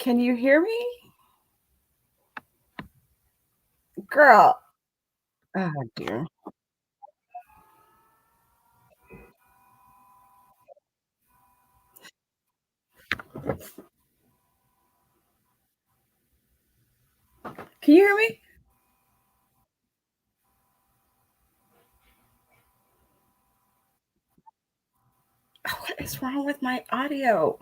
Can you hear me? Girl. Oh, dear. Can you hear me? What is wrong with my audio?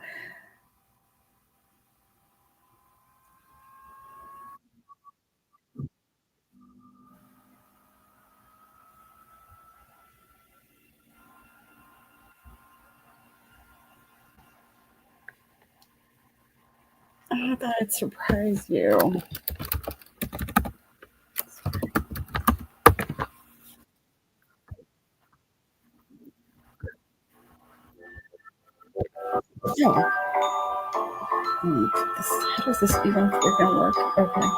I thought I'd surprise you. Oh, how does this even freaking work? Okay.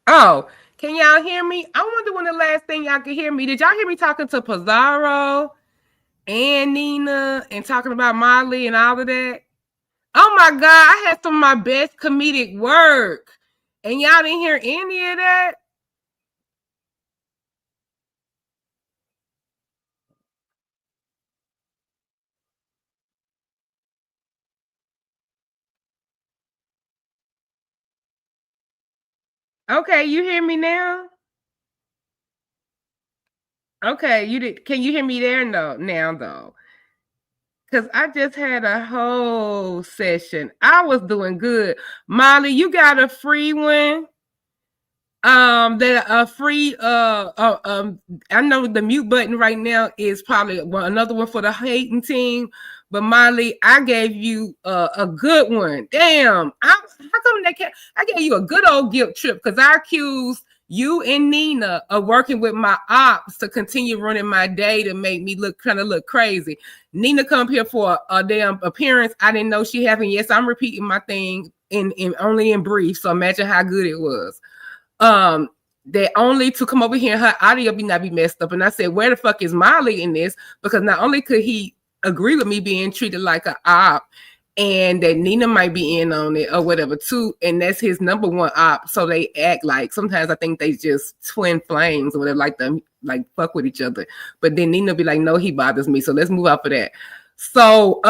Oh, can y'all hear me? I wonder when the last thing y'all could hear me. Did y'all hear me talking to Pizarro and Nina and talking about Molly and all of that? Oh my God, I had some of my best comedic work. And y'all didn't hear any of that? Okay, you hear me now? Okay, you did. Can you hear me there? No, now though, because I just had a whole session. I was doing good. Molly, you got a free one. That a free I know the mute button right now is probably another one for the hating team, but Molly, I gave you a good one. Damn, how come they can't? I gave you a good old guilt trip because I accused you and Nina of working with my ops to continue running my day to make me look crazy. Nina come here for a damn appearance. I didn't know she having. Yes, I'm repeating my thing in only in brief. So imagine how good it was. They only to come over here and her audio be not be messed up. And I said, where the fuck is Molly in this? Because not only could he agree with me being treated like an op, and that Nina might be in on it or whatever too, and that's his number one op. So they act like sometimes I think they just twin flames or whatever, like them like fuck with each other. But then Nina be like, no, he bothers me. So let's move out for that. So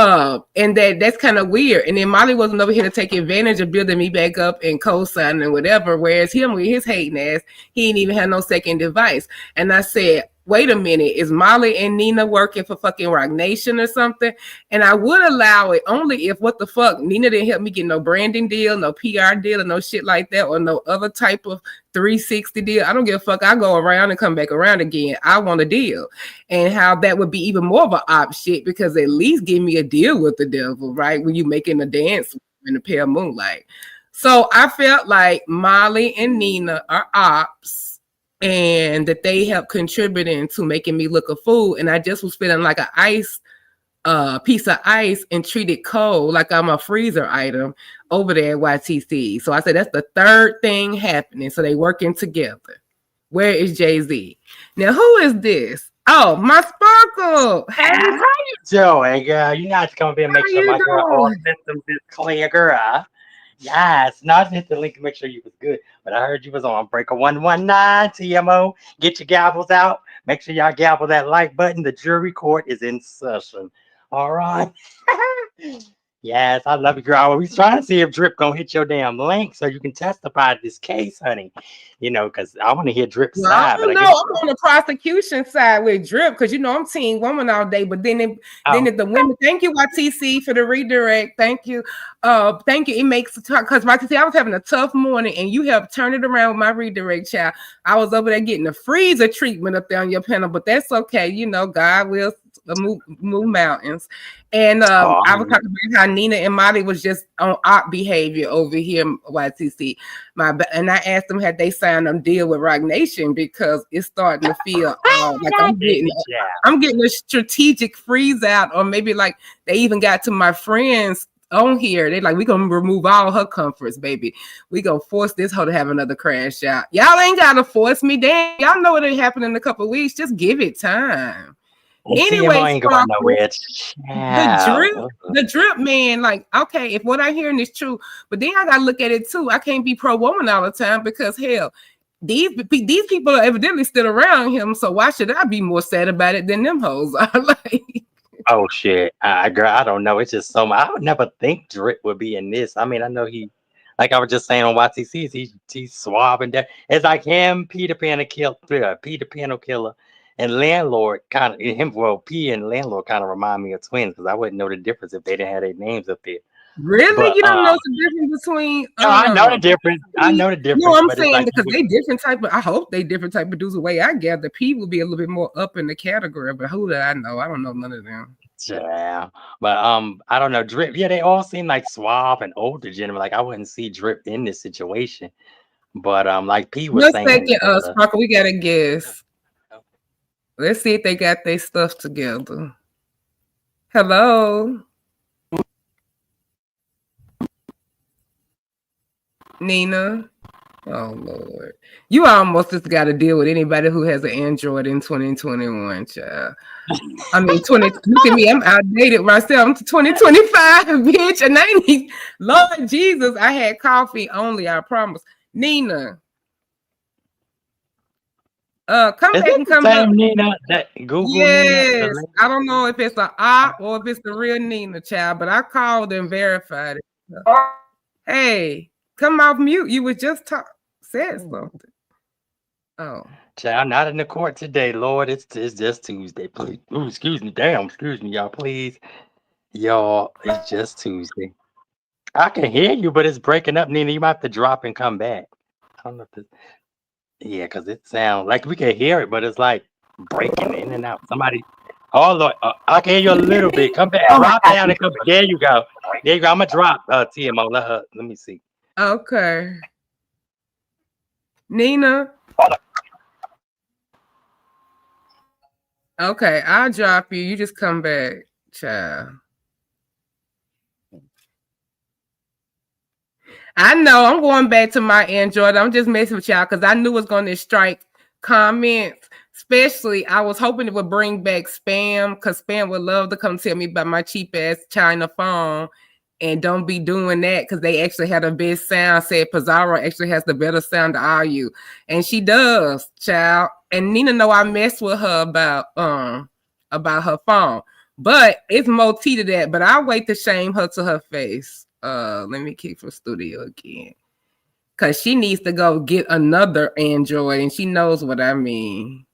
and that's kind of weird. And then Molly wasn't over here to take advantage of building me back up and co-signing and whatever. Whereas him with his hating ass, he didn't even have no second device. And I said, wait a minute, is Molly and Nina working for fucking Rock Nation or something? And I would allow it only if what the fuck, Nina didn't help me get no branding deal, no PR deal, or no shit like that, or no other type of 360 deal. I don't give a fuck. I go around and come back around again. I want a deal. And how that would be even more of an op shit because at least give me a deal with the devil, right? When you making a dance in the pale moonlight. So I felt like Molly and Nina are ops and that they helped contributing to making me look a fool. And I just was feeling like an ice piece of ice and treat it cold like I'm a freezer item over there at YTC. So I said that's the third thing happening. So they working together. Where is Jay-Z? Now who is this? Oh, my Sparkle. Hey, how you doing, girl? You know how to come up here and make How sure you my girl all doing? systems is clear, girl. Yes, not hit the link to make sure you was good. But I heard you was on Breaker 119 TMO. Get your gavels out. Make sure y'all gavel that like button. The jury court is in session. All right. Yes, I love you, girl. We trying to see if Drip gonna hit your damn link so you can testify to this case, honey. You know, because I want to hear Drip's Well, I side, but don't I know. guess I'm on the prosecution side with Drip because you know I'm Team Woman all day. But then oh, if the women, thank you YTC for the redirect. Thank you, thank you. It makes because YTC I was having a tough morning and you have turned it around with my redirect, child. I was over there getting a freezer treatment up there on your panel, but that's okay. You know, God will move mountains. And I was oh, talking about how Nina and Molly was just on op behavior over here, YTC. And I asked them had they signed a deal with Rock Nation because it's starting to feel like God, baby, child. I'm getting a strategic freeze out, or maybe like they even got to my friends on here. They like we gonna remove all her comforts, baby. We gonna force this hoe to have another crash out. Y'all ain't gotta force me. Damn, y'all know what'll happen in a couple of weeks. Just give it time. And Anyway, TMO ain't going Sparkle, nowhere. the Child. drip, the drip man, like, okay, if what I'm hearing is true, but then I gotta look at it too. I can't be pro woman all the time because hell, these people are evidently still around him. So why should I be more sad about it than them hoes are? Like, Oh shit. Girl, I don't know. It's just so much. I would never think Drip would be in this. I mean, I know he like I was just saying on YTC's, he's suave and that. It's like him, Peter Pan a kill Peter Piano killer and landlord kind of him well, P and landlord kind of remind me of twins because I wouldn't know the difference if they didn't have their names up there. really, But you don't know the difference between no, I know the difference. I know the no, difference, I'm but it's saying like because they different type of. I hope they different type of dudes. The way I gather, P will be a little bit more up in the category. But who do I know? I don't know none of them. yeah, but I don't know. Drip, yeah, they all seem like suave and older gentlemen. Like I wouldn't see Drip in this situation. But like P was One saying, second, Sparkle, we gotta guess. Let's see if they got their stuff together. Hello, Nina. Oh Lord. You almost just got to deal with anybody who has an Android in 2021, child. I mean, look at me, I'm outdated myself. I'm 2025, bitch. And I need, Lord Jesus, I had coffee only, I promise. Nina. Come Is back this and the come up. same Nina that Google Nina? Yes. I don't know if it's or if it's the real Nina, child, but I called and verified it. Hey, come off mute. You was just said something. Oh. Child, not in the court today, Lord. It's just Tuesday. Please. Ooh, excuse me. Damn, excuse me, y'all. Please. Y'all, it's just Tuesday. I can hear you, but it's breaking up, Nina. You might have to drop and come back. I don't know if this, yeah, because it sounds like we can hear it, but it's like breaking in and out. Somebody, oh Lord, I can hear you a little bit. Come back, drop down and come back. There you go. There you go. I'm gonna drop TMO. Let me see. Okay. Nina. Okay, I'll drop you. You just come back, child. I know I'm going back to my Android. I'm just messing with y'all because I knew it was going to strike comments. Especially, I was hoping it would bring back spam because spam would love to come tell me about my cheap ass China phone. And don't be doing that because they actually had the best sound. Said Pizarro actually has the better sound to all you. And she does, child. And Nina know I messed with her about her phone. But it's more tea to that. But I'll wait to shame her to her face. Let me kick from studio again. Cause she needs to go get another Android and she knows what I mean.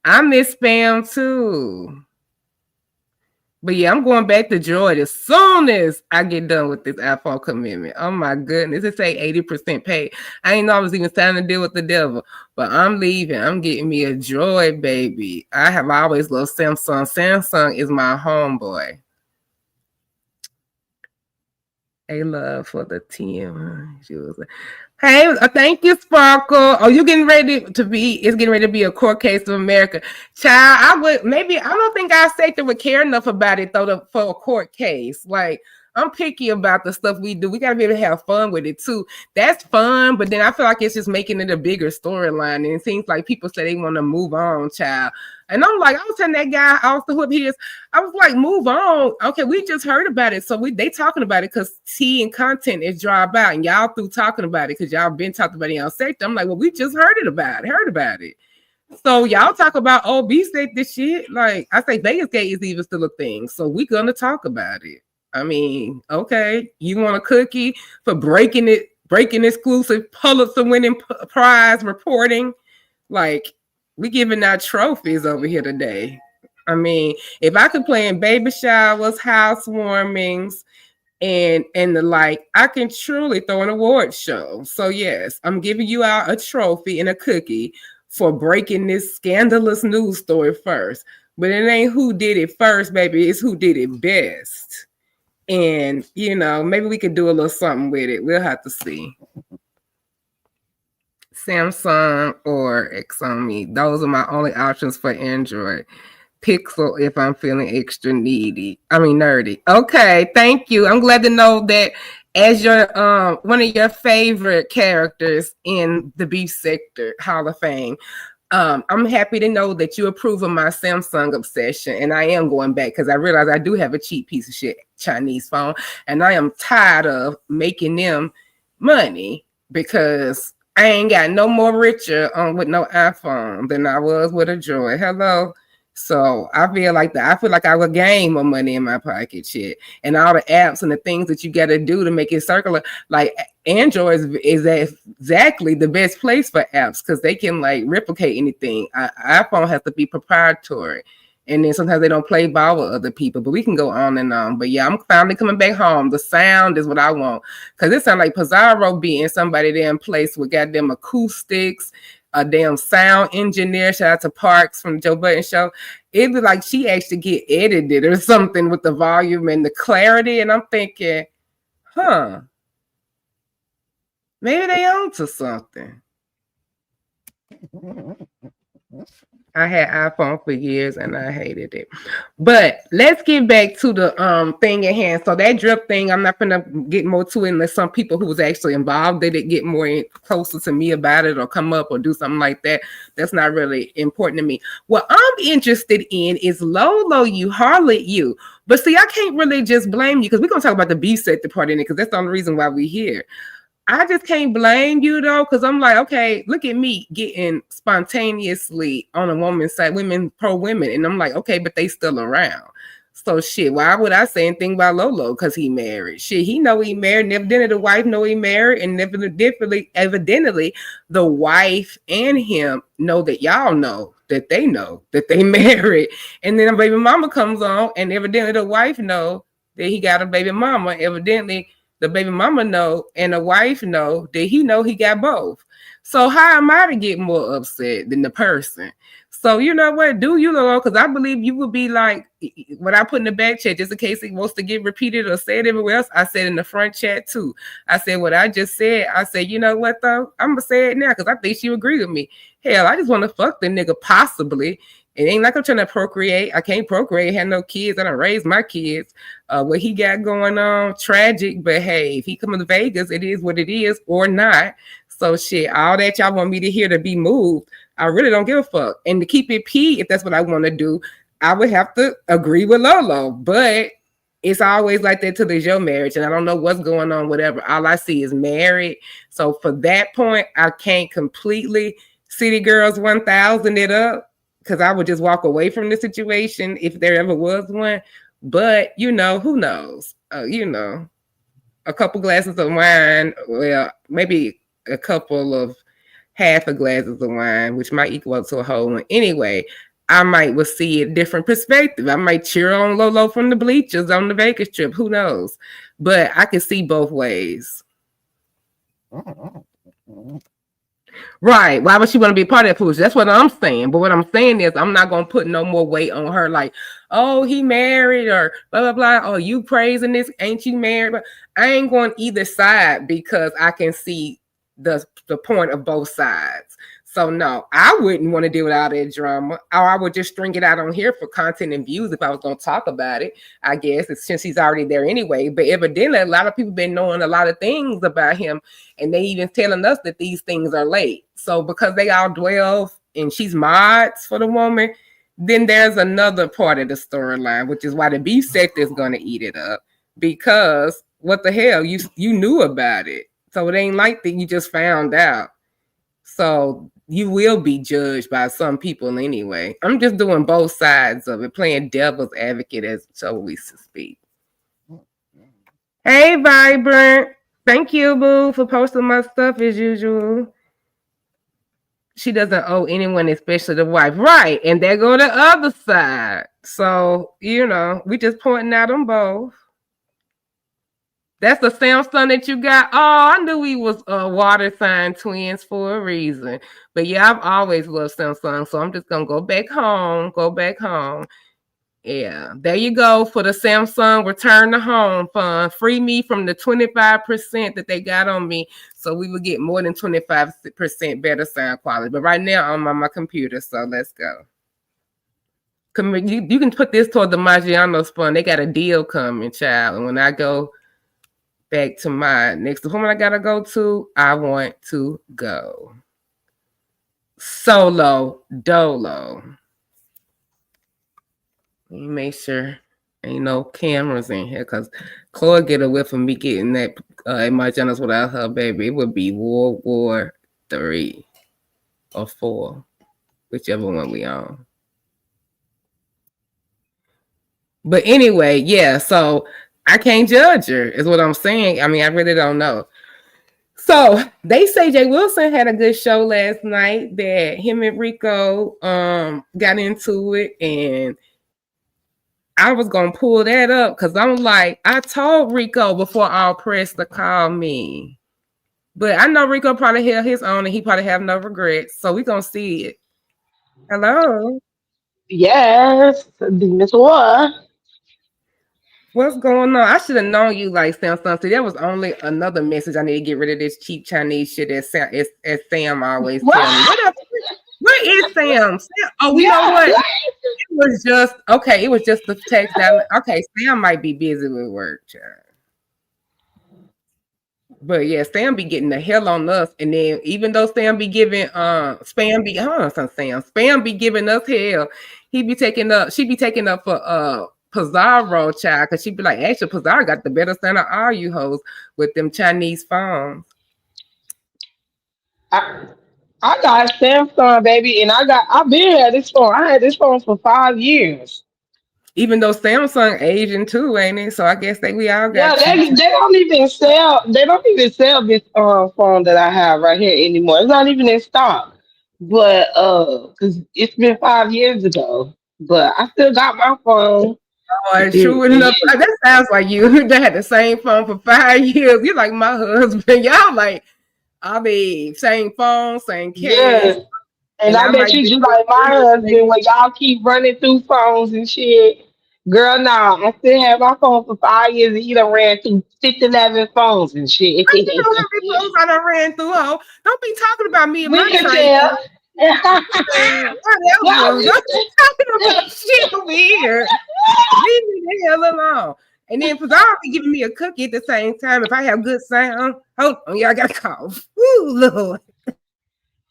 I miss spam too. But yeah, I'm going back to Droid as soon as I get done with this iPhone commitment. Oh my goodness. It say 80% paid. I didn't know I was even starting to deal with the devil. But I'm leaving. I'm getting me a Droid, baby. I have always loved Samsung. Samsung is my homeboy. A love for the team. She was like, hey, thank you, Sparkle. Oh, you getting ready to be? It's getting ready to be a court case of America, child. I don't think our sector would care enough about it though for a court case. Like I'm picky about the stuff we do. We gotta be able to have fun with it too. That's fun, but then I feel like it's just making it a bigger storyline, and it seems like people say they want to move on, child. And I'm like, I was telling that guy off the hook here. I was like, move on. Okay, we just heard about it. So they talking about it because tea and content is dropped out. And y'all through talking about it because y'all been talking about it in y'all sector. I'm like, well, we just heard about it. So y'all talk about, oh, B said this shit. Like, I say Vegas Gate is even still a thing. So we gonna talk about it. I mean, okay, you want a cookie for breaking exclusive Pulitzer winning prize reporting? Like, we giving out trophies over here today. I mean, if I could play in baby showers, housewarmings, and the like, I can truly throw an award show. So yes, I'm giving you out a trophy and a cookie for breaking this scandalous news story first. But it ain't who did it first, baby. It's who did it best. And maybe we could do a little something with it. We'll have to see. Samsung or Xiaomi. Those are my only options for Android. Pixel if I'm feeling extra nerdy. Okay, thank you. I'm glad to know that as your one of your favorite characters in the Beef Sector Hall of Fame. I'm happy to know that you approve of my Samsung obsession, and I am going back because I realize I do have a cheap piece of shit Chinese phone, and I am tired of making them money because I ain't got no more richer with no iPhone than I was with a Droid. Hello. So I feel like I would gain more money in my pocket, shit, and all the apps and the things that you got to do to make it circular. Like Android is exactly the best place for apps because they can like replicate anything. iPhone has to be proprietary, and then sometimes they don't play ball with other people. But we can go on and on. But yeah, I'm finally coming back home. The sound is what I want because it sounds like Pizarro being somebody damn place with goddamn acoustics. A damn sound engineer. Shout out to Parks from the Joe Budden Show. It'd be like she actually get edited or something with the volume and the clarity. And I'm thinking, maybe they on to something. I had iPhone for years and I hated it. But let's get back to the thing at hand. So that drip thing, I'm not gonna get more to it unless some people who was actually involved did it get more closer to me about it or come up or do something like that. That's not really important to me. What I'm interested in is Lolo, you harlot, you. But see, I can't really just blame you because we're gonna talk about the B sector part in it because that's the only reason why we're here. I just can't blame you though, because I'm like, okay, look at me getting spontaneously on a woman's side, women pro women, and I'm like, okay, but they still around. So shit, why would I say anything about Lolo? Because he married. Shit, he know he married. And evidently the wife know he married, and evidently the wife and him know that y'all know that they married. And then a baby mama comes on, and evidently the wife know that he got a baby mama. Evidently the baby mama know and the wife know that he know he got both. So how am I to get more upset than the person? So you know what? Do you know? Because I believe you would be like what I put in the back chat, just in case it wants to get repeated or said everywhere else. I said in the front chat too. I said what I just said. I said, you know what though? I'm gonna say it now because I think she agree with me. Hell, I just want to fuck the nigga possibly. It ain't like I'm trying to procreate. I can't procreate, have no kids. I don't raise my kids. What he got going on, tragic. But hey, if he come to Vegas, it is what it is, or not. So shit, all that y'all want me to hear to be moved, I really don't give a fuck. And to keep it P, if that's what I want to do, I would have to agree with Lolo. But it's always like that till there's your marriage, and I don't know what's going on, whatever. All I see is married. So for that point, I can't completely City Girls 1000 it up. Because I would just walk away from the situation if there ever was one. But, you know, who knows? You know, a couple glasses of wine, well, maybe a couple of half a glasses of wine, which might equal to a whole one. Anyway, I might will see a different perspective. I might cheer on Lolo from the bleachers on the Vegas trip. Who knows? But I can see both ways. Right. Why would she want to be part of that foolishness? That's what I'm saying. But what I'm saying is I'm not going to put no more weight on her like, oh, he married or blah, blah, blah. Oh, you praising this. Ain't you married? But I ain't going either side because I can see the point of both sides. So no, I wouldn't want to deal with all that drama. Or I would just string it out on here for content and views if I was going to talk about it. I guess it's since he's already there anyway. But evidently, a lot of people been knowing a lot of things about him, and they even telling us that these things are late. So because they all dwell and she's mods for the woman, then there's another part of the storyline, which is why the beef sector is going to eat it up. Because what the hell, you knew about it. So it ain't like that you just found out. So you will be judged by some people anyway. I'm just doing both sides of it, playing devil's advocate, as so we speak. Hey, Vibrant. Thank you, boo, for posting my stuff as usual. She doesn't owe anyone, especially the wife. Right. And there go the other side. So, you know, we just pointing out them both. That's the Samsung that you got. Oh, I knew we was water sign twins for a reason. But yeah, I've always loved Samsung. So I'm just going to go back home. Yeah, there you go for the Samsung Return to Home Fund. Free me from the 25% that they got on me. So we would get more than 25% better sound quality. But right now I'm on my computer. So let's go. You can put this toward the Maggiano's fund. They got a deal coming, child. And when I go back to my next appointment I gotta go to, I want to go solo dolo. Let me make sure ain't no cameras in here because Chloe get a whiff of me getting that in my channels without her baby. It would be World War III or IV, whichever one we on. But anyway, yeah, so I can't judge her, is what I'm saying. I mean, I really don't know. So they say Jay Wilson had a good show last night that him and Rico got into it, and I was gonna pull that up because I'm like, I told Rico before all press to call me. But I know Rico probably held his own and he probably have no regrets. So we gonna see it. Hello. Yes, Miss War. What's going on? I should have known you like Samsung. See, that was only another message. I need to get rid of this cheap Chinese shit as Sam always tell me. Where is Sam? Oh, we know what? It was just okay. It was just the text that okay. Sam might be busy with work, child. But yeah, Sam be getting the hell on us, and then even though Sam be giving Spam be giving us hell, she be taking up for Pizarro child, cause she be like, actually Pizarro got the better sound of all you hoes with them Chinese phones. I got a Samsung, baby, and I've been had this phone. I had this phone for 5 years. Even though Samsung Asian too, ain't it? So I guess we all Yeah, got cheap. they don't even sell this phone that I have right here anymore. It's not even in stock. But because it's been 5 years ago. But I still got my phone. Oh, true enough. That sounds like you. They had the same phone for 5 years. You're like my husband. Y'all like, I mean, same phone, same case. Yes. And I bet you just like my husband when y'all keep running through phones and shit. Girl, nah, I still have my phone for 5 years and he done ran through 11 phones and shit. I know how many phones I done ran through, ho. Don't be talking about me and We my can train. tell. Whatever. Don't be talking about shit over here. Leave me the hell alone. And then, because I'll be giving me a cookie at the same time. If I have good sound, hold on, y'all got to cough. Woo, Lord.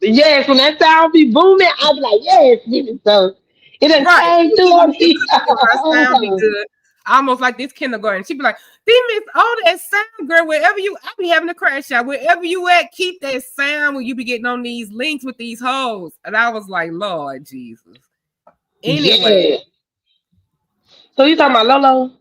Yes, when that sound be booming, I'll be like, yes, give it so. It done came through on me. My sound be good. Almost like this kindergarten. She'd be like, Miss, all that sound, girl, I be having a crash out. Wherever you at, keep that sound when you be getting on these links with these hoes. And I was like, Lord Jesus. Anyway. Yeah. So you talking about Lolo?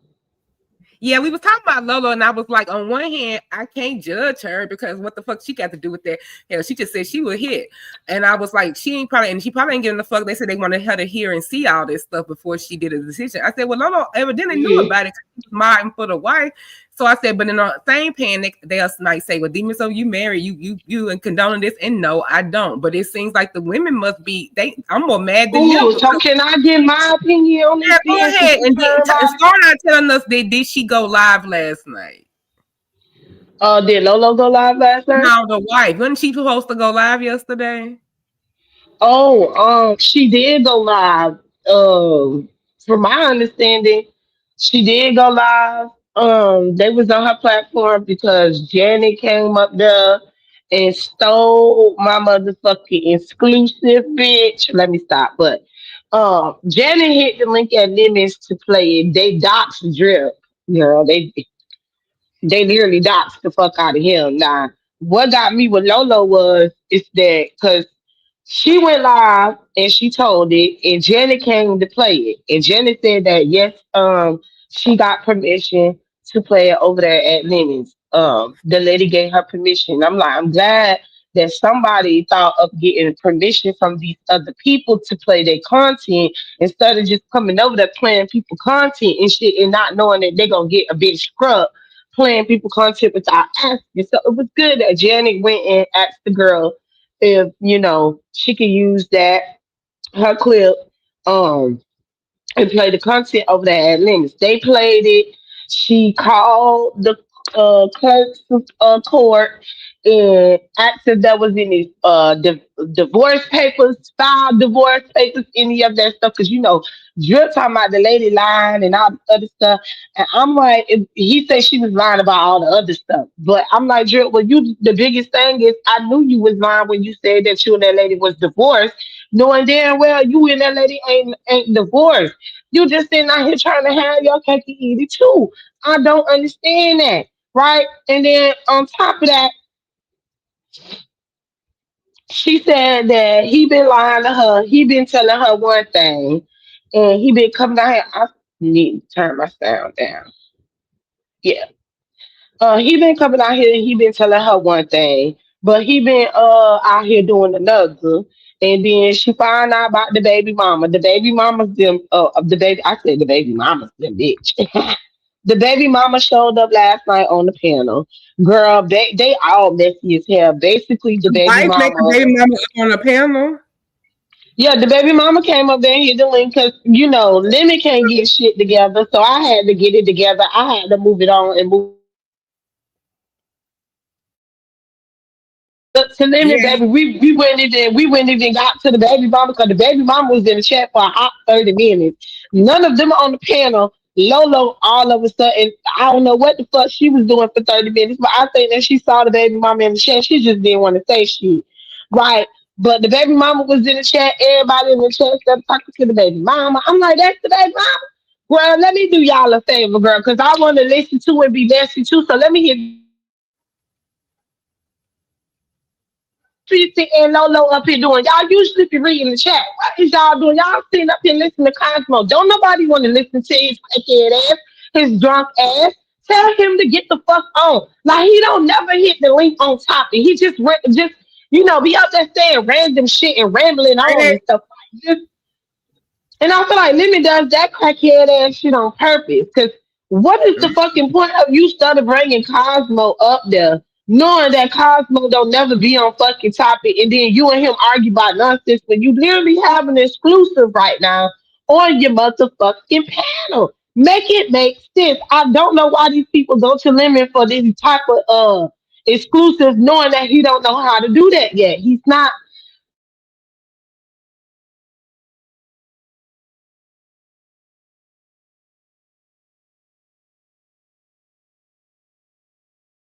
Yeah, we was talking about Lolo, and I was like, on one hand, I can't judge her because what the fuck she got to do with that? Hell, she just said she would hit, and I was like, she probably ain't giving the fuck. They said they wanted her to hear and see all this stuff before she did a decision. I said, well, Lolo evidently knew about it because she was modding for the wife. So I said, but in the same pan, they might say, well, Demon, so you married, you and condoning this, and no, I don't. But it seems like the women must be. I'm more mad than you. So can I get my opinion on this? Yeah, go ahead and start out telling us did she go live last night? Did Lolo go live last night? No, the wife. Wasn't she supposed to go live yesterday? Oh, she did go live. From my understanding, she did go live. They was on her platform because Janet came up there and stole my motherfucking exclusive bitch. Let me stop. But Janet hit the link at Lemons to play it. They doxed Drip. You know, they literally doxed the fuck out of him. Now, what got me with Lolo was is that because she went live and she told it, and Janet came to play it. And Janet said that yes, she got permission to play it over there at Lennon's. The lady gave her permission. I'm like, I'm glad that somebody thought of getting permission from these other people to play their content instead of just coming over there playing people content and shit and not knowing that they're gonna get a big scrub playing people content without asking. So it was good that Janet went and asked the girl if she could use that her clip um and play the content over there at Limits. They played it. She called the clerk's court and asked if that was any divorce papers, filed divorce papers, any of that stuff. Because Drill talking about the lady lying and all the other stuff. And I'm like, he said she was lying about all the other stuff. But I'm like, Drill, well, the biggest thing is I knew you was lying when you said that you and that lady was divorced, knowing damn well you and that lady ain't divorced. You just sitting out here trying to have your cake and eat it too. I don't understand that, right? And then on top of that, she said that he been lying to her. He been telling her one thing, and he been coming out here. I need to turn my sound down. Yeah. He been coming out here and he been telling her one thing, but he been out here doing another. And then she found out about the baby mama. The baby mama's them the baby I said the baby mama's them bitch. The baby mama showed up last night on the panel. Girl, they all messy as hell. Basically the baby mama. The baby mama on the panel. Yeah, the baby mama came up there and hit the link because Lemon can't get shit together. So I had to get it together. I had to move it on and move to limit, Yeah. baby. We went in and got to the baby mama because the baby mama was in the chat for a hot 30 minutes. None of them on the panel. Lolo, all of a sudden, I don't know what the fuck she was doing for 30 minutes, but I think that she saw the baby mama in the chat. She just didn't want to say shit. Right. But the baby mama was in the chat. Everybody in the chat started talking to the baby mama. I'm like, that's the baby mama. Well, let me do y'all a favor, girl, because I want to listen to and be messy too. So let me hear Tracy and Lolo up here doing. Y'all usually be reading the chat. What is y'all doing? Y'all sitting up here listening to Cosmo. Don't nobody want to listen to his crackhead ass, his drunk ass. Tell him to get the fuck on. Like he don't never hit the link on top. And he just be up there saying random shit and rambling on and stuff. Just and I feel like Lemon does that crackhead ass shit on purpose. Because what is the fucking point of you started bringing Cosmo up there, knowing that Cosmo don't never be on fucking topic, and then you and him argue about nonsense when you literally have an exclusive right now on your motherfucking panel? Make it make sense. I don't know why these people go to Lemon for this type of exclusive, knowing that he don't know how to do that yet. He's not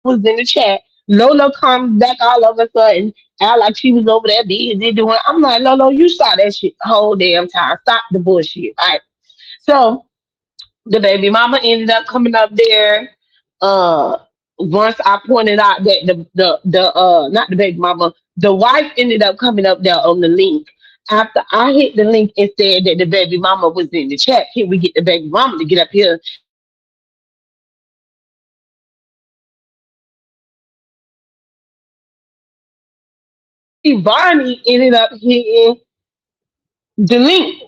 was in the chat. Lola comes back all of a sudden, act like she was over there busy doing. I'm like, Lolo, you saw that shit the whole damn time. Stop the bullshit. All right. So the baby mama ended up coming up there. Uh Once I pointed out that the not the baby mama, the wife ended up coming up there on the link. After I hit the link and said that the baby mama was in the chat, can we get the baby mama to get up here? Barney ended up hitting the link.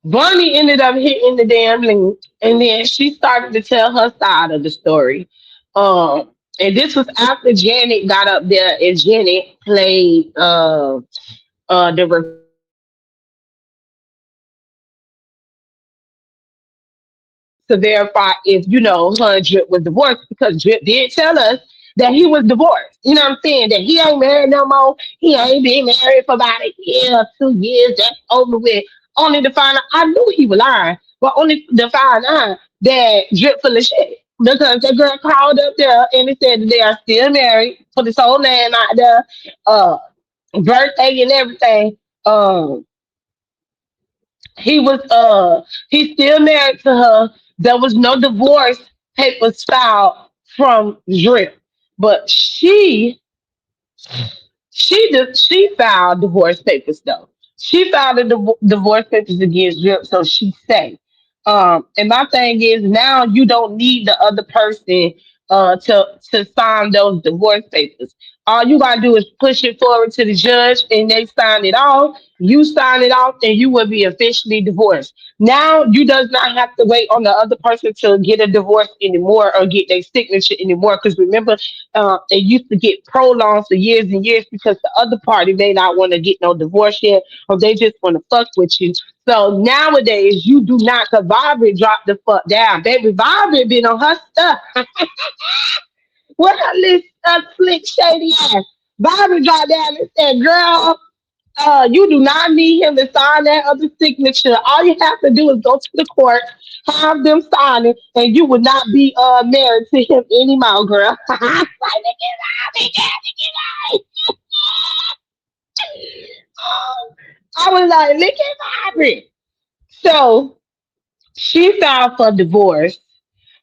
Bonnie ended up hitting the damn link, and then she started to tell her side of the story. And this was after Janet got up there, and Janet played the to verify if her and Drip was divorced because Drip did tell us that he was divorced. You know what I'm saying? That he ain't married no more. He ain't been married for about a year, 2 years. That's over with. Only to find out I knew he was lying, but only to find out that Drip full of shit. Because that girl called up there and they said that they are still married for this whole man out there, uh, birthday and everything. He was he's still married to her. There was no divorce papers filed from Drip, but she filed divorce papers though. She filed the divorce papers against Drip, so she say. And my thing is now you don't need the other person to sign those divorce papers. All you gotta do is push it forward to the judge and they sign it off. You sign it off and you will be officially divorced. Now you does not have to wait on the other person to get a divorce anymore or get their signature anymore. Because remember, they used to get prolonged for years and years because the other party may not want to get no divorce yet, or they just want to fuck with you. So nowadays, you do not, because Bobby dropped the fuck down. Baby, Bobby been on her stuff. What her little slick, shady ass. Bobby dropped down and said, girl, you do not need him to sign that other signature. All you have to do is go to the court, have them sign it, and you will not be married to him anymore, girl. Like, look at Bobby, look at I was like, look at Bobby. So she filed for divorce,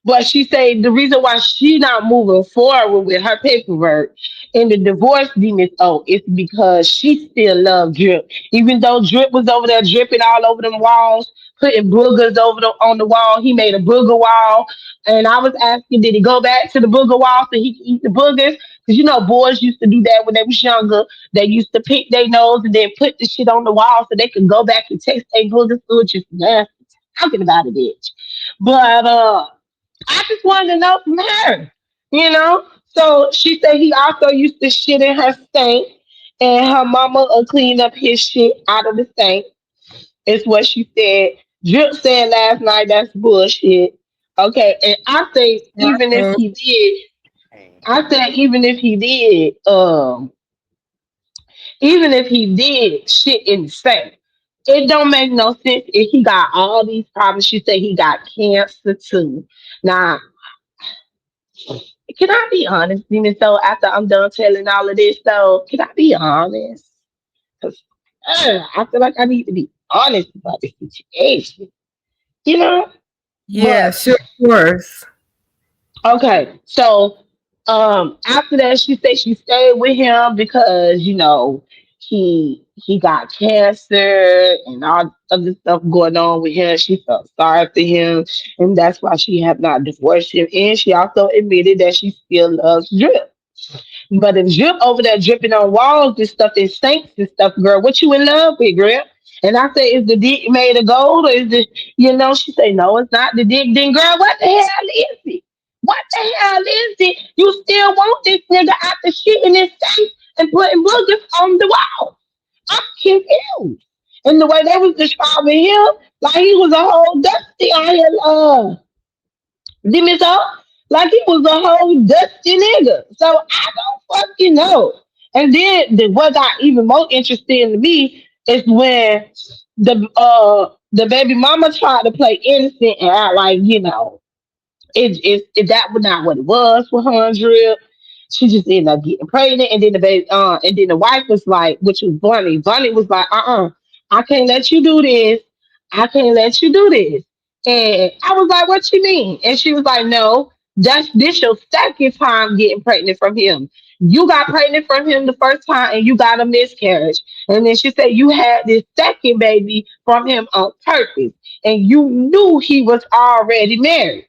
but she said the reason why she not moving forward with her paperwork in the divorce demon is because she still loved Drip. Even though Drip was over there dripping all over them walls, putting boogers on the wall, he made a booger wall. And I was asking, did he go back to the booger wall so he could eat the boogers? Because boys used to do that when they was younger. They used to pick their nose and then put the shit on the wall so they could go back and taste their boogers. So it's just nasty. Talking about it, bitch. But I just wanted to know from her. So she said he also used to shit in her sink, and her mama will clean up his shit out of the sink. Is what she said. Drip said last night that's bullshit. Okay, and I think even if he did, I said even if he did shit in the same, it don't make no sense if he got all these problems. She said he got cancer too. Now, can I be honest, Demon? So after I'm done telling all of this, so can I be honest? Because I feel like I need to be honest about this situation, you know? Yeah, But sure, of course. okay, so after that she said she stayed with him because he got cancer and all other stuff going on with him. She felt sorry for him and that's why she have not divorced him. And she also admitted that she still loves Drip. But if Drip over there dripping on walls and stuff and sinks and stuff, girl, what you in love with, girl? And I say, is the dick made of gold or is it, she say, no, it's not the dick. Then, girl, what the hell is it? What the hell is it? You still want this nigga after shitting his safe and putting boogers on the wall? I'm confused. And the way they was describing him, like he was a whole dusty on here, Dimmy so like he was a whole dusty nigga. So I don't fucking know. And then what got even more interesting to me is when the baby mama tried to play innocent and act like, that was not what it was for her and Drip. She just ended up getting pregnant, and then and then the wife was like, which was Bunny. Bunny was like, I can't let you do this. I can't let you do this. And I was like, what you mean? And she was like, no, that's this your second time getting pregnant from him. You got pregnant from him the first time, and you got a miscarriage. And then she said you had this second baby from him on purpose, and you knew he was already married.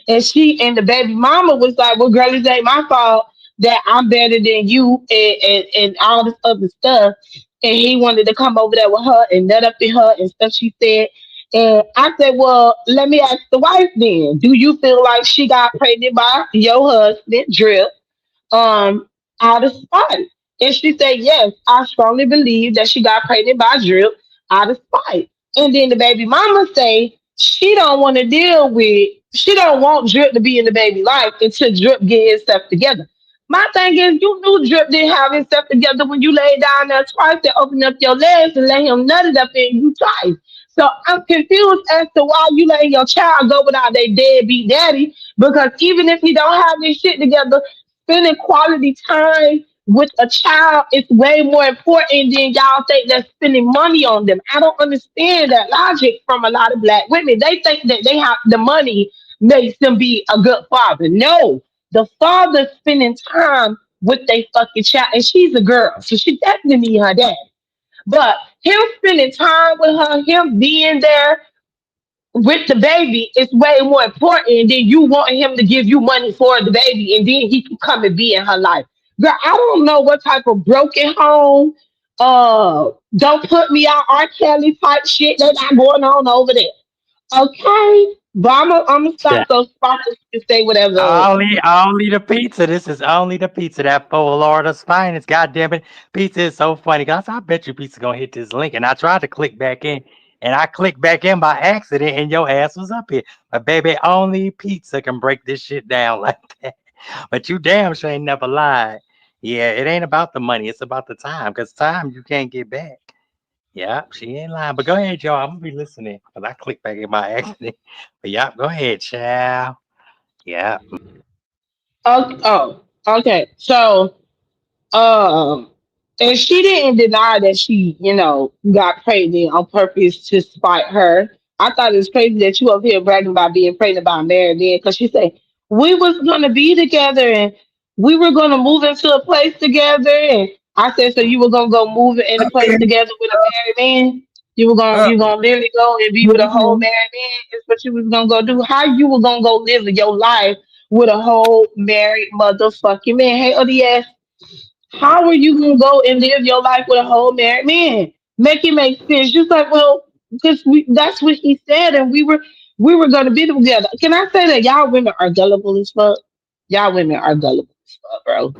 And she and the baby mama was like, well, girl, it ain't my fault that I'm better than you and all this other stuff. And he wanted to come over there with her and nut up in her and stuff, she said. And I said, well, let me ask the wife then. Do you feel like she got pregnant by your husband, Drip? um Out of spite. And she said, yes, I strongly believe that she got pregnant by Drip out of spite. And then the baby mama say she don't want Drip to be in the baby life until Drip get himself together. My thing is, you knew Drip didn't have himself together when you laid down there twice and opened up your legs and let him nut it up in you twice. So I'm confused as to why you letting your child go without their deadbeat daddy. Because even if he don't have this shit together, spending quality time with a child is way more important than y'all think that spending money on them. I don't understand that logic from a lot of black women. They think that they have the money makes them be a good father. No, the father spending time with their fucking child, and she's a girl, so she definitely need her dad. But him spending time with her, him being there with the baby is way more important than you wanting him to give you money for the baby and then he can come and be in her life. Girl, I don't know what type of broken home, don't put me out R. Kelly type shit they got going on over there. Okay? But I'm gonna stop those spots and say whatever. Only the pizza. This is only the pizza. That Florida's finest. God damn it. Pizza is so funny. Guys, I bet you pizza gonna hit this link. And I tried to click back in. And I clicked back in by accident and your ass was up here. But baby, only pizza can break this shit down like that. But you damn sure ain't never lied. Yeah, it ain't about the money. It's about the time. Because time you can't get back. Yeah, she ain't lying. But go ahead, y'all. I'm gonna be listening. Because I clicked back in by accident. But yeah, go ahead, child. Yeah. Okay. So Um, and she didn't deny that she, got pregnant on purpose to spite her. I thought it was crazy that you up here bragging about being pregnant by a married man because she said we was gonna be together and we were gonna move into a place together. And I said, so you were gonna go move in a place Okay. together with a married man? Uh, You gonna literally go and be with a whole mhm. married man? Is what you was gonna go do? How you were gonna go live your life with a whole married motherfucking man? Hey, ODS, how are you gonna go and live your life with a whole married man? Make it make sense. Just like, well, because that's what he said, and we were gonna be together. Can I say that y'all women are gullible as fuck? Y'all women are gullible as fuck, bro.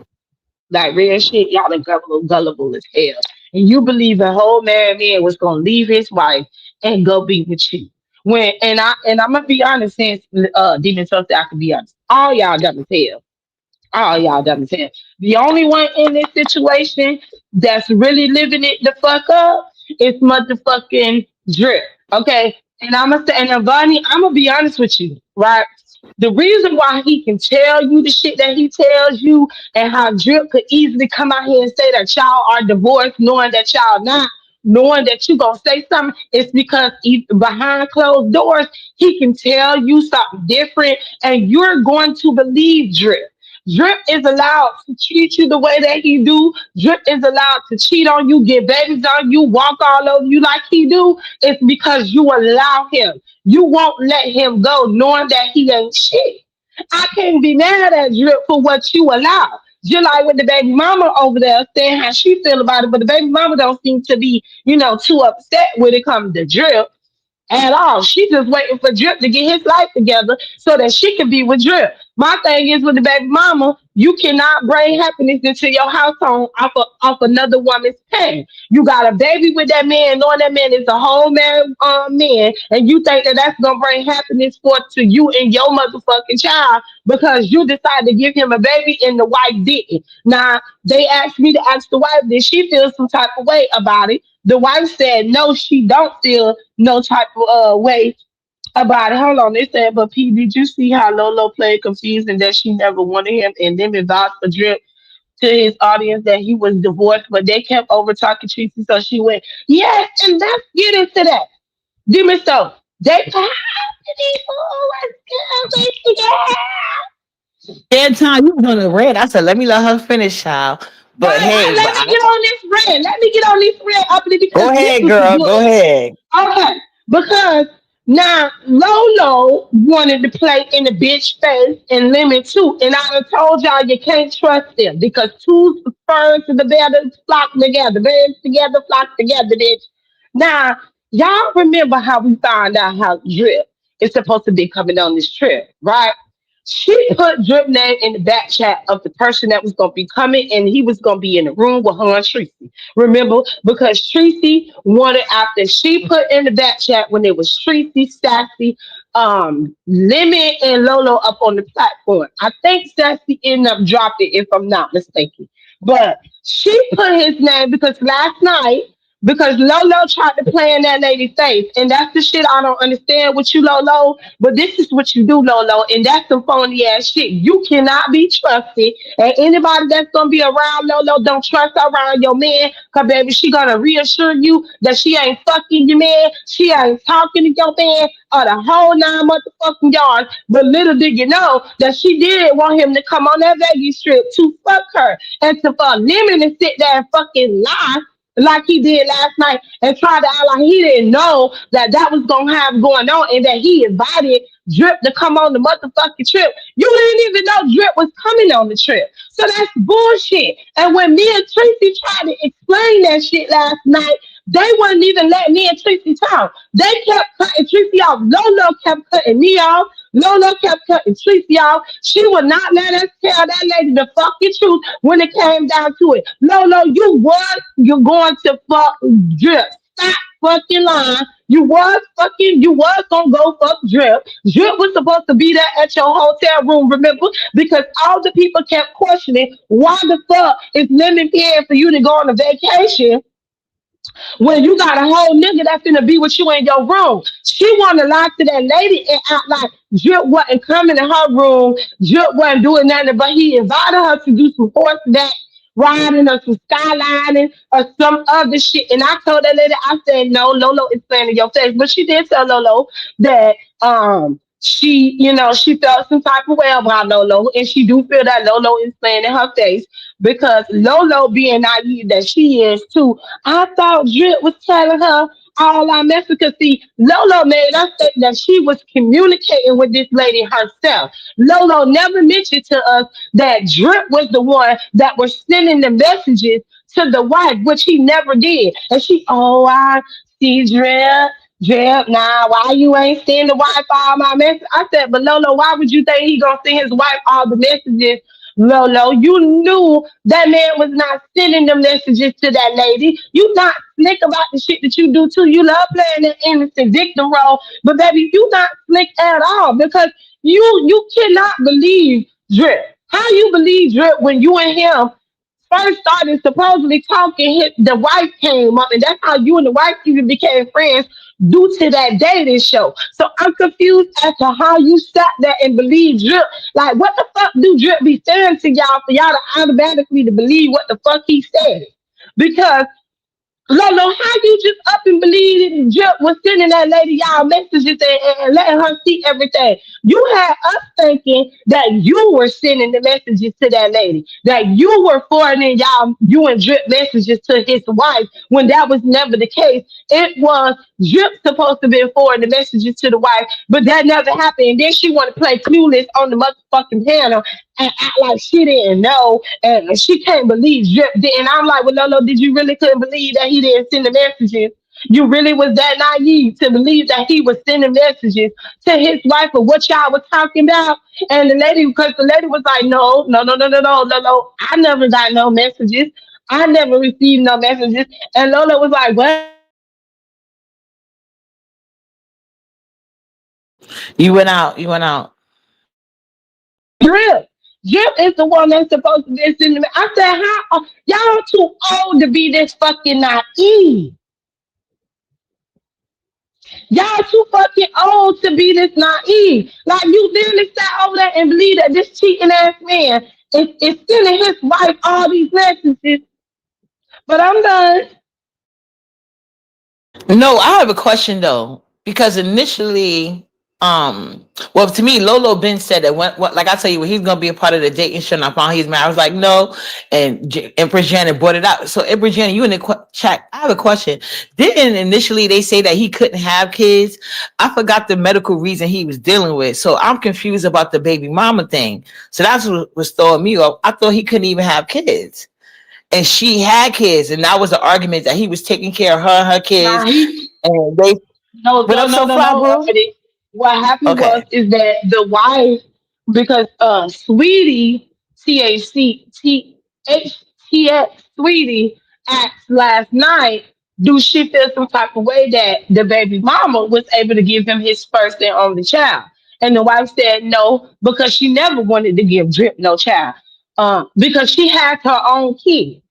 Like real shit, y'all are gullible as hell. And you believe a whole married man was gonna leave his wife and go be with you. I'm gonna be honest, since Demon Tuff, I can be honest. All y'all got to tell. Oh, y'all done said. The only one in this situation that's really living it the fuck up is motherfucking Drip. Okay. And I'm gonna say, and Bonnie, I'm gonna be honest with you, right? The reason why he can tell you the shit that he tells you and how Drip could easily come out here and say that y'all are divorced, knowing that y'all not, knowing that you gonna say something, is because behind closed doors, he can tell you something different and you're going to believe Drip. Drip is allowed to treat you the way that he do. Drip is allowed to cheat on you, get babies on you, walk all over you like he do. It's because you allow him. You won't let him go knowing that he ain't shit. I can't be mad at Drip for what you allow. Just like with the baby mama over there saying how she feel about it, but the baby mama don't seem to be, too upset when it comes to Drip at all. She just waiting for Drip to get his life together so that she can be with Drip. My thing is with the baby mama, you cannot bring happiness into your household off another woman's pain. You got a baby with that man, knowing that man is a whole man, and you think that that's gonna bring happiness forth to you and your motherfucking child because you decided to give him a baby and the wife didn't. Now they asked me to ask the wife, did she feel some type of way about it? The wife said no, she don't feel no type of way about it. Hold on, they said, but P, did you see how Lolo played confused and that she never wanted him and then vouched for Drip to his audience that he was divorced, but they kept over talking Tracy, so she went, yes, and let's get into that. Demon so they That time you was on the red. I said, let me let her finish, child. But hey, let me get on this red. Let me get on this red up because go ahead, girl. Go ahead. Okay, because now Lolo wanted to play in the bitch face and Lemon too, and I done told y'all you can't trust them because two birds to the better flock together, birds together flock together, bitch. Now y'all remember how we found out how Drip is supposed to be coming on this trip, right? She put Drip name in the back chat of the person that was gonna be coming, and he was gonna be in the room with her and Tracy. Remember, because Tracy wanted after she put in the back chat when it was Tracy, Sassy, Lemon, and Lolo up on the platform. I think Sassy ended up dropping it if I'm not mistaken. But she put his name because last night, because Lolo tried to play in that lady's face, and that's the shit I don't understand with you, Lolo. But this is what you do, Lolo, and that's some phony ass shit. You cannot be trusted, and anybody that's gonna be around Lolo, don't trust her around your man, cause baby, she gonna reassure you that she ain't fucking your man, she ain't talking to your man, or the whole 9 motherfucking yards. But little did you know that she did want him to come on that Vegas trip to fuck her, and to for Lemon to sit there and fucking lie like he did last night and tried to act like he didn't know that that was gonna have going on and that he invited Drip to come on the motherfucking trip. You didn't even know Drip was coming on the trip. So that's bullshit. And when me and Tracy tried to explain that shit last night, they wouldn't even let me and Tracy talk. They kept cutting Tracy off. Lolo kept cutting me off. Lolo kept cutting Tracy off. She would not let us tell that lady the fucking truth when it came down to it. Lolo, you're going to fuck Drip. Stop fucking lying. You was gonna go fuck Drip. Drip was supposed to be there at your hotel room, remember? Because all the people kept questioning why the fuck is Lemon paying for you to go on a vacation when you got a whole nigga that's gonna be with you in your room. She wanna lie to that lady and act like Drip wasn't coming to her room, Drip wasn't doing nothing, but he invited her to do some horseback riding or some skylining or some other shit. And I told that lady, I said, no, Lolo is playing in your face. But she did tell Lolo that she felt some type of way about Lolo, and she do feel that Lolo is playing in her face because Lolo, being naive that she is too, I thought Drip was telling her all our messages. Because see, Lolo made us think that she was communicating with this lady herself. Lolo never mentioned to us that Drip was the one that was sending the messages to the wife, which he never did. And she, I see Drip, nah, why you ain't send the wife all my messages? I said, but Lolo, why would you think he gonna send his wife all the messages? Lolo, you knew that man was not sending the messages to that lady. You not slick about the shit that you do too. You love playing the innocent victim role, but baby, you not slick at all because you cannot believe Drip. How you believe Drip when you and him first started supposedly talking? The wife came up, and that's how you and the wife even became friends due to that dating show. So I'm confused as to how you sat there and believed Drip. Like, what the fuck do Drip be saying to y'all for y'all to automatically to believe what the fuck he said? Because Lolo, how you just up and believe it? Drip was sending that lady y'all messages and letting her see everything. You had us thinking that you were sending the messages to that lady, that you were forwarding you and Drip messages to his wife when that was never the case. It was Drip supposed to be forwarding the messages to the wife, but that never happened. And then she want to play clueless on the motherfucking panel and act like she didn't know and she can't believe Drip did. And I'm like, well, Lolo, did you really couldn't believe that he didn't send the messages? You really was that naive to believe that he was sending messages to his wife of what y'all was talking about? And the lady, because the lady was like, no, I never got no messages. I never received no messages. And Lola was like, well, You went out. You went out. Drip. Drip is the one that's supposed to be sending me. I said, how y'all too old to be this fucking naive? Y'all too fucking old to be this naive. Like you literally sat over there and believe that this cheating ass man is sending his wife all these messages. But I'm done. No, I have a question though, because initially, well, to me, Lolo Ben said that like I tell you, when he's gonna be a part of the dating show, and I found he's married. I was like, no, and Empress Janet brought it out. So Empress Janet, you in the chat? I have a question. Didn't initially they say that he couldn't have kids? I forgot the medical reason he was dealing with, so I'm confused about the baby mama thing. So that's what was throwing me off. I thought he couldn't even have kids. And she had kids, and that was the argument that he was taking care of her and her kids. And they No. What happened was is that the wife, because Sweetie Sweetie asked last night, do she feel some type of way that the baby mama was able to give him his first and only child? And the wife said no, because she never wanted to give Drip no child. Because she has her own kids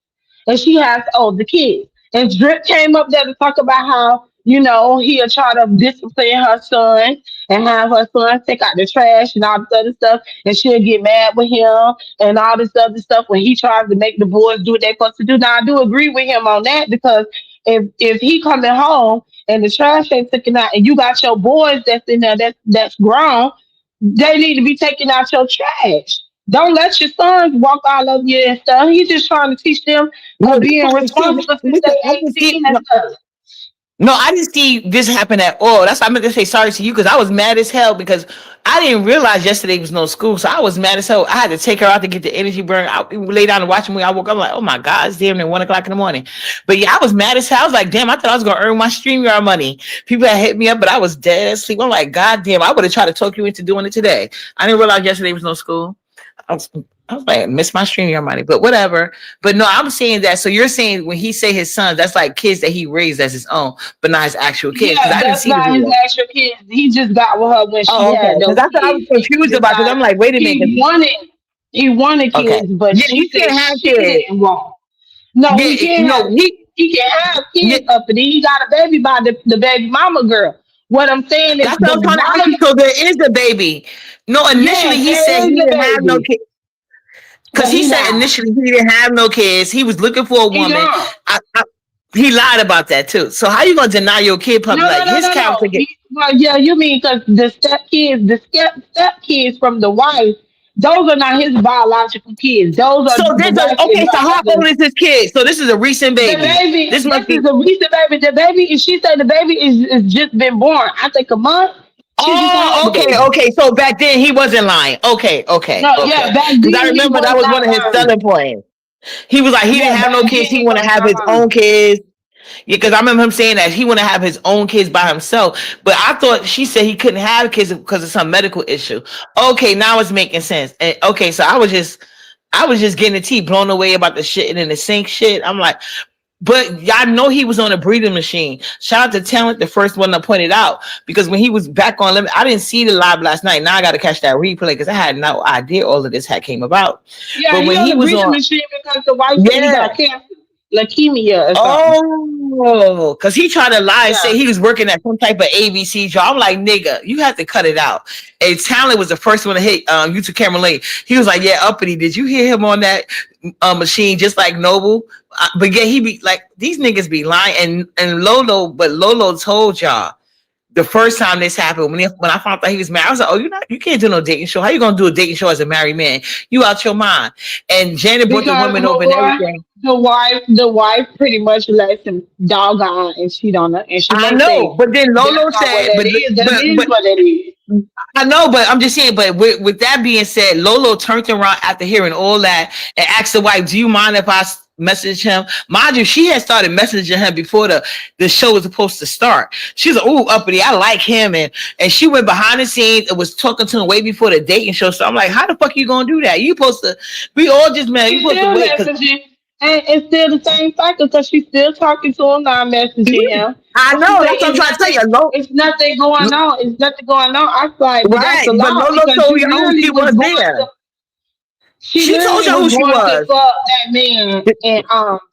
and she has older kids. And Drip came up there to talk about how, he'll try to discipline her son and have her son take out the trash and all this other stuff. And she'll get mad with him and all this other stuff when he tries to make the boys do what they're supposed to do. Now, I do agree with him on that, because if he coming home and the trash ain't taken out and you got your boys that's in there that's grown, they need to be taking out your trash. Don't let your sons walk all over you and stuff. He's just trying to teach them being responsible since they 18 and stuff. No, I didn't see this happen at all. That's why I meant to say sorry to you, because I was mad as hell because I didn't realize yesterday was no school. So I was mad as hell. I had to take her out to get the energy burn. I lay down and watch me. I woke up like, oh my God, it's damn near 1 o'clock in the morning. But yeah, I was mad as hell. I was like, damn, I thought I was going to earn my StreamYard money. People had hit me up, but I was dead asleep. I'm like, God damn, I would have tried to talk you into doing it today. I didn't realize yesterday was no school. I was like, miss my StreamYard money, but whatever. But no, I'm saying that. So you're saying when he say his sons, that's like kids that he raised as his own, but not his actual kids. Yeah, that's not his actual kids. He just got with her when she had those. That's what I was confused about, because I'm like, wait a minute. He wanted kids, but he can't have kids. Didn't want. No, he can't. He can have kids up, and he got a baby by the baby mama girl. What I'm saying is, that's what I'm trying to ask you. So there is a baby. No, initially he said he didn't have no kids. Because he said initially he didn't have no kids. He was looking for a woman. He lied about that too. So how you gonna deny your kid public? His character. Well, yeah, you mean because the step kids from the wife, those are not his biological kids. Those are So how old is this kid? So this is a recent baby. This is a recent baby. The baby, she said the baby is just been born. I think a month. Okay. So back then he wasn't lying. Okay. Yeah, back then. I remember that was one of his selling points. He was like, he didn't have no kids. He want to have his own kids. Yeah, because I remember him saying that he want to have his own kids by himself. But I thought she said he couldn't have kids because of some medical issue. Okay, now it's making sense. And so I was just getting the tea blown away about the shit and in the sink shit. I'm like, But y'all know he was on a breathing machine. Shout out to Talent, the first one to point it out. Because when he was back on Limit, I didn't see the live last night. Now I got to catch that replay because I had no idea all of this had came about. Yeah, but when he was on machine because the wife said he got cancer, leukemia or something. Oh, because he tried to lie and say he was working at some type of ABC job. I'm like, nigga, you have to cut it out. And Talent was the first one to hit YouTube Cameron Lane. He was like, yeah, Uppity, did you hear him on that machine just like Noble? But yeah, he be like, these niggas be lying. And Lolo told y'all the first time this happened, when I found out he was married, I was like, oh, you can't do no dating show. How you gonna do a dating show as a married man? You out your mind. And Janet brought the women over and everything. The wife pretty much lets him dog on and cheat on her. And she I know, but then Lolo said, what it is. I know, but I'm just saying, but with that being said, Lolo turned around after hearing all that and asked the wife, do you mind if I message him? Mind you, she had started messaging him before the show was supposed to start. She's like, ooh, Uppity, I like him. And she went behind the scenes and was talking to him way before the dating show. So I'm like, how the fuck you gonna do that? You supposed to, we all just, man, you supposed to wait. And it's still the same cycle because she's still talking to him, not messaging him. I know, that's what I'm trying to tell you. It's nothing going on. It's nothing going on. I was like, right, but Lolo told you who she was there. She told you who she was. Fuck that man in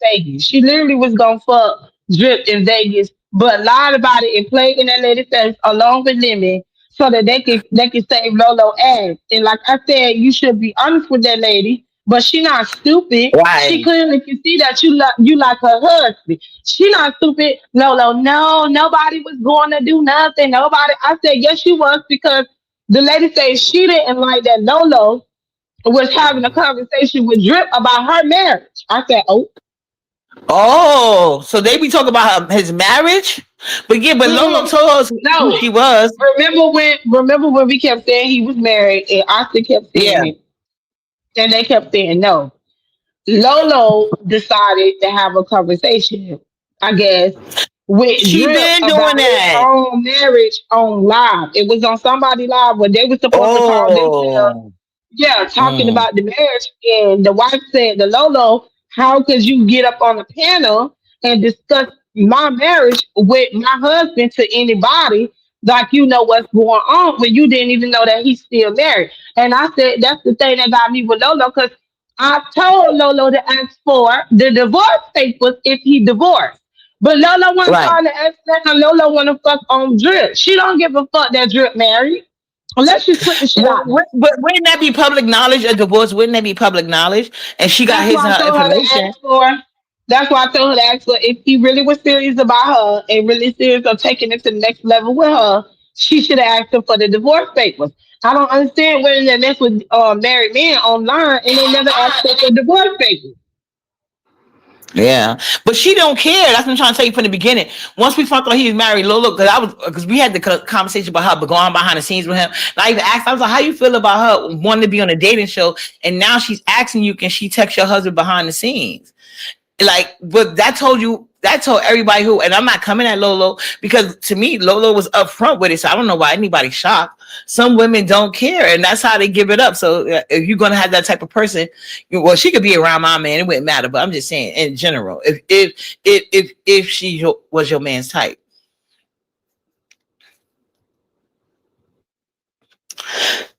Vegas. She literally was gonna fuck Drip in Vegas, but lied about it and played in that lady's face along with Lemon so that they can save Lolo ass. And like I said, you should be honest with that lady. But she not stupid. Right. She clearly can see that you like her husband. She not stupid. Lolo, no, nobody was going to do nothing. Nobody. I said, yes, she was, because the lady said she didn't like that Lolo was having a conversation with Drip about her marriage. I said, oh, so they be talking about his marriage? But yeah, but Lolo told us who she was. Remember when we kept saying he was married and Austin kept saying it? And they kept saying no. Lolo decided to have a conversation, I guess, with she been doing that his own marriage on live. It was on somebody live where they were supposed to call themselves. Yeah, talking about the marriage. And the wife said to Lolo, how could you get up on the panel and discuss my marriage with my husband to anybody? Like, you know what's going on when you didn't even know that he's still married. And I said, that's the thing that got me with Lolo, because I told Lolo to ask for the divorce papers if he divorced. But Lolo wasn't trying to ask that, and Lolo want to fuck on Drip. She don't give a fuck that Drip married. Unless you put the shit out. But wouldn't that be public knowledge? A divorce, wouldn't that be public knowledge? And she got his information. That's why I told her to ask her if he really was serious about her and really serious of taking it to the next level with her. She should have asked him for the divorce papers. I don't understand when they mess with married men online and they never asked her for divorce papers. Yeah, but she don't care. That's what I'm trying to tell you from the beginning. Once we found out he was married, Lolo, because we had the conversation about her, but going behind the scenes with him. And I even asked, I was like, how you feel about her wanting to be on a dating show? And now she's asking you, can she text your husband behind the scenes? Like, but that told everybody who, and I'm not coming at Lolo, because to me, Lolo was upfront with it. So I don't know why anybody's shocked. Some women don't care, and that's how they give it up. So if you're gonna have that type of person, well, she could be around my man, it wouldn't matter. But I'm just saying, in general, if she was your man's type.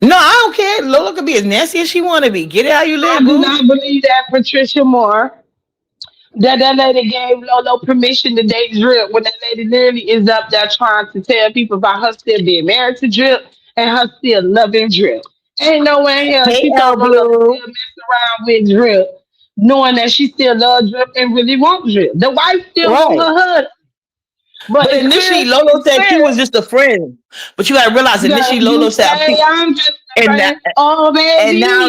No, I don't care. Lola could be as nasty as she want to be. Get it how you live. I do not believe that Patricia Moore, that lady gave Lolo permission to date Drip when that lady literally is up there trying to tell people about her still being married to Drip and her still loving Drip. Ain't no way in hell she told Lolo to still mess around with Drip, knowing that she still loves Drip and really wants Drip. The wife still wants her husband. But initially, Lolo said she was just a friend. But you gotta realize, initially, Lolo said, I'm just a friend. And now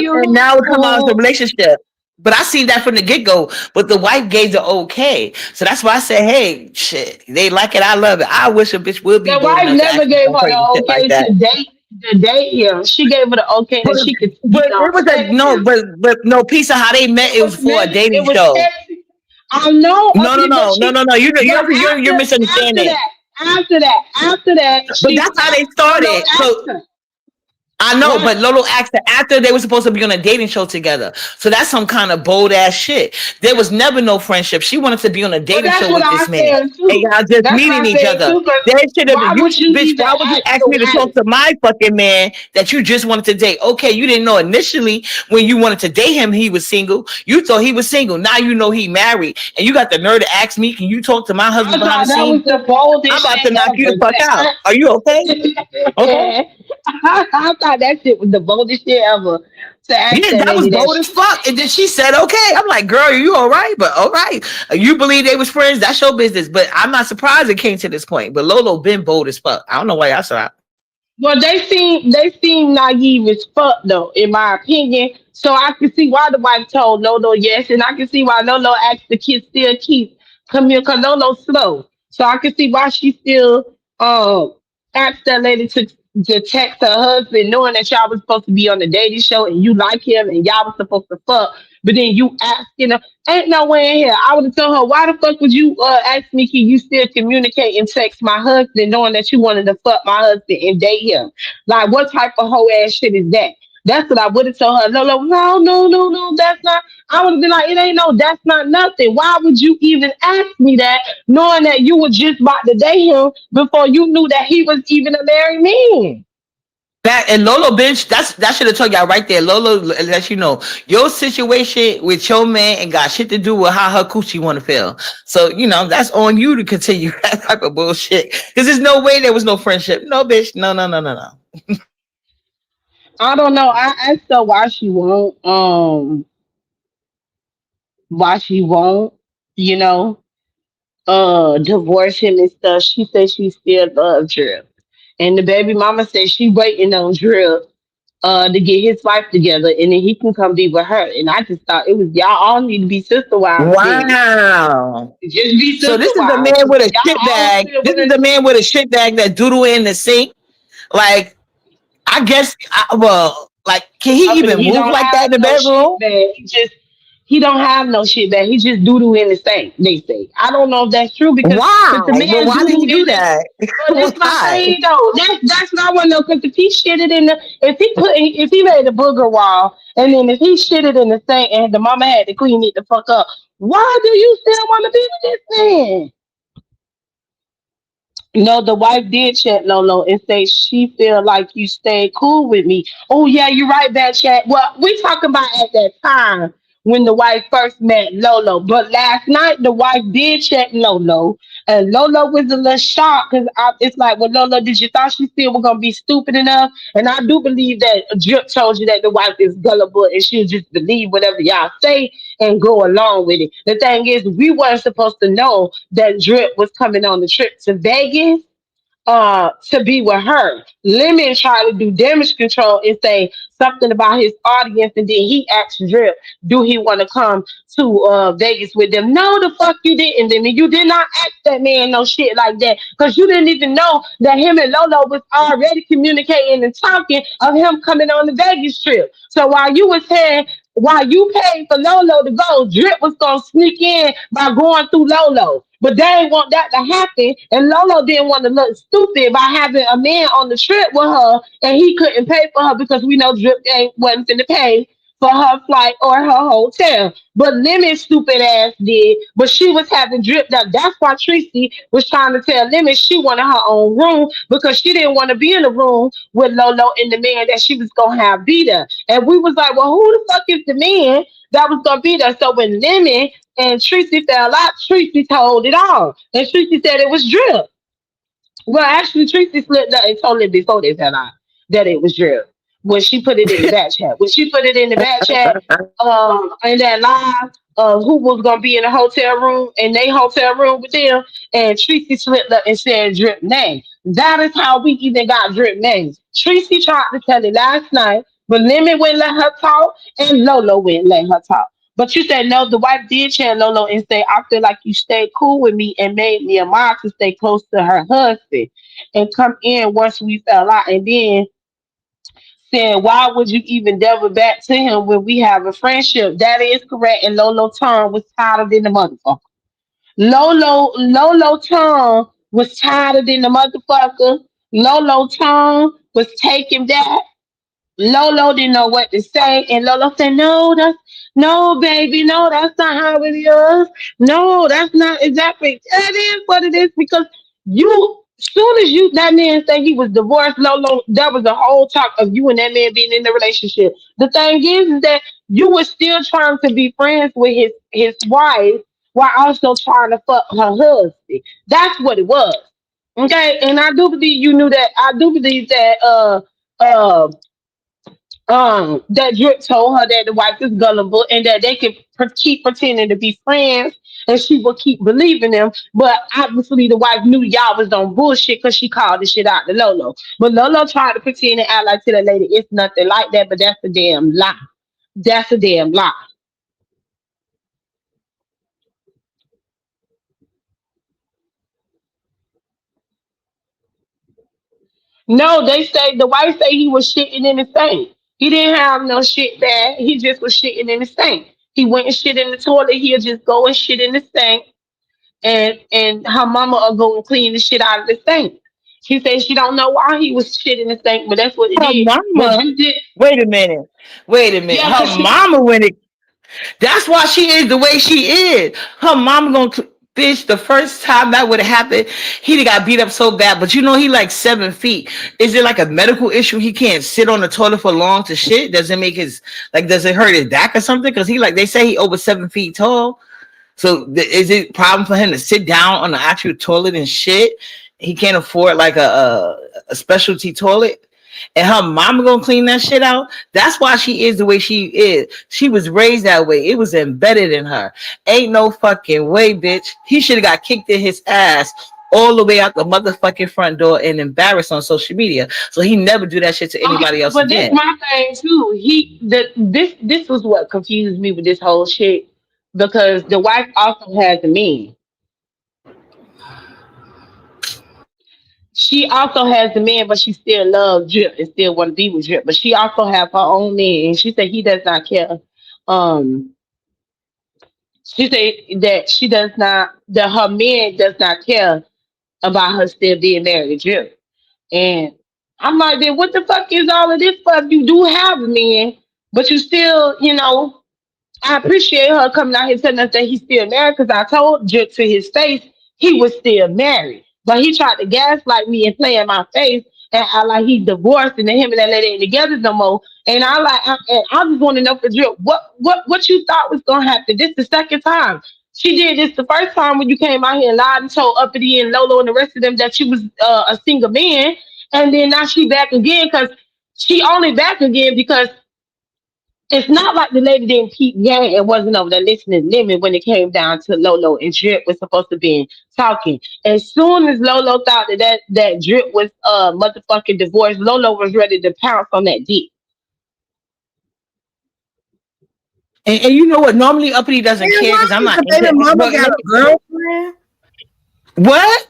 it comes out of the relationship. But I seen that from the get-go. But the wife gave the okay. So that's why I said, hey, shit, they like it, I love it. I wish a bitch would be. The wife never gave her the okay to date him. She gave her the okay that she could. But it was no piece of how they met. It was for a dating show. I know. No. You're misunderstanding. After that. But that's how they started. I know, What? but Lolo asked her after they were supposed to be on a dating show together. So that's some kind of bold ass shit. There was never no friendship. She wanted to be on a Well, dating that's show what with I this man. said And too. y'all just That's what meeting I each said other. too. Because There should have why been, you would you bitch, even why would you ask ask the me to wife? talk to my fucking man that you just wanted to date? Okay, you didn't know initially when you wanted to date him he was single. You thought he was single. Now you know he married. And you got the nerve to ask me, can you talk to my husband I behind the thought that scenes? was the I'm boldest about to shit knock you the ever. fuck out. Are you okay? Okay. I thought that shit was the boldest shit ever to ask Yeah, that that was lady that bold as shit. fuck. And then she said, okay. I'm like, girl, are you all right? But all right. You believe they was friends, that's your business. But I'm not surprised it came to this point. But Lolo been bold as fuck. I don't know why y'all saw it. Well, they seem naive as fuck though, in my opinion. So I can see why the wife told Lolo yes, and I can see why Lolo asked the kid still keep come here because Lolo's slow. So I can see why she still asked that lady to text her husband, knowing that y'all was supposed to be on the dating show and you like him and y'all was supposed to fuck, but then you asking her, ain't no way in here. I would have told her, why the fuck would you ask me, can you still communicate and text my husband knowing that you wanted to fuck my husband and date him? Like, what type of whole ass shit is that? That's what I would have told her. No, no, no, no, no, no, that's not. I would have been like, it ain't no, that's not nothing. Why would you even ask me that, knowing that you were just about to date him before you knew that he was even a married man? That and Lolo bitch, that should have told y'all right there. Lolo let you know your situation with your man and got shit to do with how her coochie want to feel. So that's on you to continue that type of bullshit. Because there's no way there was no friendship. No, bitch. No, no, no, no, no. I don't know. I asked her why she won't, you know, divorce him and stuff. She said she still loves Drip. And the baby mama said she waiting on Drip to get his life together and then he can come be with her. And I just thought it was y'all all need to be sister wives then. Wow. Just be So sister this is the wives. man with a Y'all shit all bag. still This with is it. the man with a shit bag that doodle in the sink. Like, I guess, like, can he I mean, even he move don't like that have in the no shit bedroom? bag. He don't have no shit bag. He just doodle in the sink. They say. I don't know if that's true because if the Why? But man why did he doodled do in the, that? but that's my Why? thing though. That's not one though. Because if he shitted in the, if he made a booger wall, and then if he shitted in the sink and the mama had to clean it the fuck up, why do you still want to be with this man? No, the wife did chat Lolo and say she feel like you stayed cool with me. Oh yeah, you're right, bad chat. Well, we talking about at that time when the wife first met Lolo. But last night the wife did chat Lolo, and Lolo was a little shocked because it's like, well, Lolo, did you thought she still was gonna be stupid enough? And I do believe that Drip told you that the wife is gullible and she'll just believe whatever y'all say and go along with it. The thing is, we weren't supposed to know that Drip was coming on the trip to Vegas to be with her. Lemon tried to do damage control and say something about his audience, and then he asked Drip, do he want to come to Vegas with them? No, the fuck you didn't. Then you did not ask that man no shit like that because you didn't even know that him and Lolo was already communicating and talking of him coming on the Vegas trip. So while you paid for Lolo to go, Drip was gonna sneak in by going through Lolo. But they didn't want that to happen. And Lolo didn't want to look stupid by having a man on the trip with her and he couldn't pay for her because we know Drip ain't wasn't finna pay for her flight or her hotel. But Lemon stupid ass did. But she was having Drip that. That's why Tracy was trying to tell Lemon she wanted her own room because she didn't want to be in the room with Lolo and the man that she was gonna have be there. And we was like, well, who the fuck is the man that was gonna be there? So when Lemon and Tracy fell out, Tracy told it all. And Tracy said it was Drip. Well, actually, Tracy slipped up and told it before they fell out that it was Drip. When she put it in the back chat. When she put it in the back chat, in that live of who was gonna be in the hotel room in they hotel room with them, and Tracy slipped up and said Drip name. That is how we even got Drip names. Tracy tried to tell it last night, but Lemon wouldn't let her talk, and Lolo wouldn't let her talk. But you said no, the wife did tell Lolo and say, I feel like you stayed cool with me and made me a mom to stay close to her husband and come in once we fell out. And then said, why would you even double back to him when we have a friendship? That is correct. And Lolo tongue was tighter than the motherfucker. Lolo tongue was tighter than the motherfucker. Lolo tongue was taking that. Lolo didn't know what to say, and Lolo said, no, baby, no, that's not how it is. No, that's not exactly. That is what it is because you, soon as you that man said he was divorced, Lolo, that was the whole talk of you and that man being in the relationship. The thing is that you were still trying to be friends with his wife while also trying to fuck her husband. That's what it was. Okay, and I do believe you knew that. I do believe that. Uh that Drip told her that the wife is gullible and that they could keep pretending to be friends and she will keep believing them. But obviously the wife knew y'all was on bullshit because she called the shit out to Lolo. But Lolo tried to pretend and act like to the lady it's nothing like that, but that's a damn lie. That's a damn lie. No, they say the wife say he was shitting in the sink. He didn't have no shit bag. He just was shitting in the sink. He went and shit in the toilet. He'll just go and shit in the sink and her mama will go and clean the shit out of the sink. She said she don't know why he was shit in the sink, but that's what it Her did. But mama. you did, Wait a minute. Wait a minute. yeah, cause Her she, mama went it. That's why she is the way she is. Her mama bitch. The first time that would have happened, he'd have got beat up so bad. But you know he like 7 feet. Is it like a medical issue? He can't sit on the toilet for long to shit. Does it make his like? Does it hurt his back or something? Because he like they say he over 7 feet tall. So is it a problem for him to sit down on the actual toilet and shit? He can't afford like a specialty toilet. And her mama gonna clean that shit out. That's why she is the way she is. She was raised that way. It was embedded in her. Ain't no fucking way, bitch. He should have got kicked in his ass all the way out the motherfucking front door and embarrassed on social media. So he never do that shit to anybody else but this again. my thing too. This was what confused me with this whole shit because the wife also has a man. She also has the man, but she still loves Drip and still want to be with Drip. But she also have her own man, and she said he does not care. Um, she said that she does not, that her man does not care about her still being married to Drip. And I'm like, then what the fuck is all of this for? If you do have a man, but you still, I appreciate her coming out here telling us that he's still married because I told Drip to his face he was still married. But he tried to gaslight me and play in my face and I like he divorced and then him and that lady ain't together no more. And I just want to know for Drip, what you thought was gonna happen? This the second time. She did this the first time when you came out here and lied and told Uppity and Lolo and the rest of them that you was a single man. And then now she back again because she only back again because it's not like the lady didn't peep game and wasn't over there listening limit when it came down to Lolo and Drip was supposed to be talking. As soon as Lolo thought that Drip was motherfucking divorced, Lolo was ready to pounce on that dick. And you know what? Normally Uppity doesn't care because I'm not the baby mama got a girlfriend. What?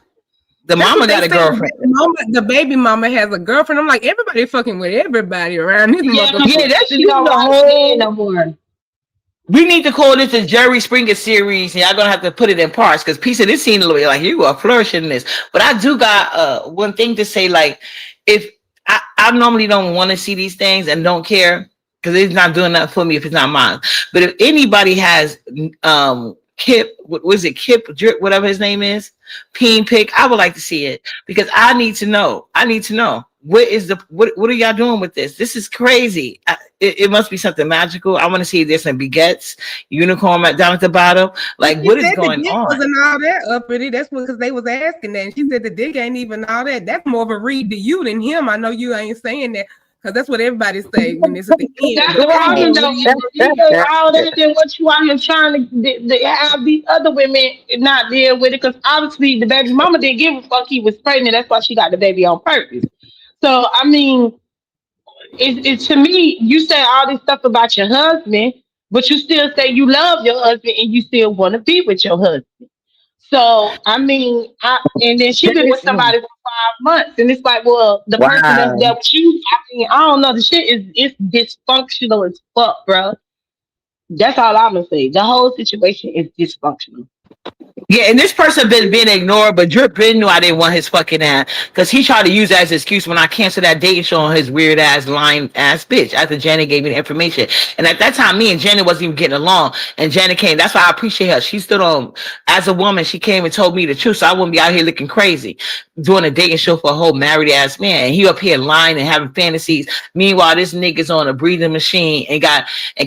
The That's mama what they got a say. girlfriend. The baby mama has a girlfriend. I'm like, everybody fucking with everybody around this Yeah, motherfucker. Yeah, that's she don't the watch whole. no more. We need to call this a Jerry Springer series, and y'all gonna have to put it in parts because piece of this scene a little bit like you are flourishing in this. But I do got one thing to say, like if I normally don't want to see these things and don't care because it's not doing nothing for me if it's not mine. But if anybody has Kip, what was it, Kip Drip, whatever his name is, Peen Pick, I would like to see it because I need to know. What is what are y'all doing with this? This is crazy. It must be something magical. I want to see if there's some begets, unicorn down at the bottom. Like, what is going the dick on? wasn't all that uppity. That's because they was asking that. And she said the dick ain't even all that. That's more of a read to you than him. I know you ain't saying that because that's what everybody say when it's at the end. That's the problem, though. If you say all that, then what you out here trying to have these other women not deal with it? Because obviously the baby mama didn't give a fuck he was pregnant. That's why she got the baby on purpose. So I mean, it's to me, you say all this stuff about your husband, but you still say you love your husband and you still want to be with your husband. So I mean, and then she been with somebody for 5 months, and it's like, well, the person that's Wow. dealt with you, I mean, I don't know, the shit is it's dysfunctional as fuck, bro. That's all I'm gonna say. The whole situation is dysfunctional. Yeah, and this person been being ignored, but Drip Ben knew I didn't want his fucking ass because he tried to use that as an excuse when I canceled that dating show on his weird ass lying ass bitch after Janet gave me the information. And at that time, me and Janet wasn't even getting along. And Janet came. That's why I appreciate her. She stood on as a woman. She came and told me the truth, so I wouldn't be out here looking crazy doing a dating show for a whole married ass man. And he up here lying and having fantasies. Meanwhile, this nigga's on a breathing machine and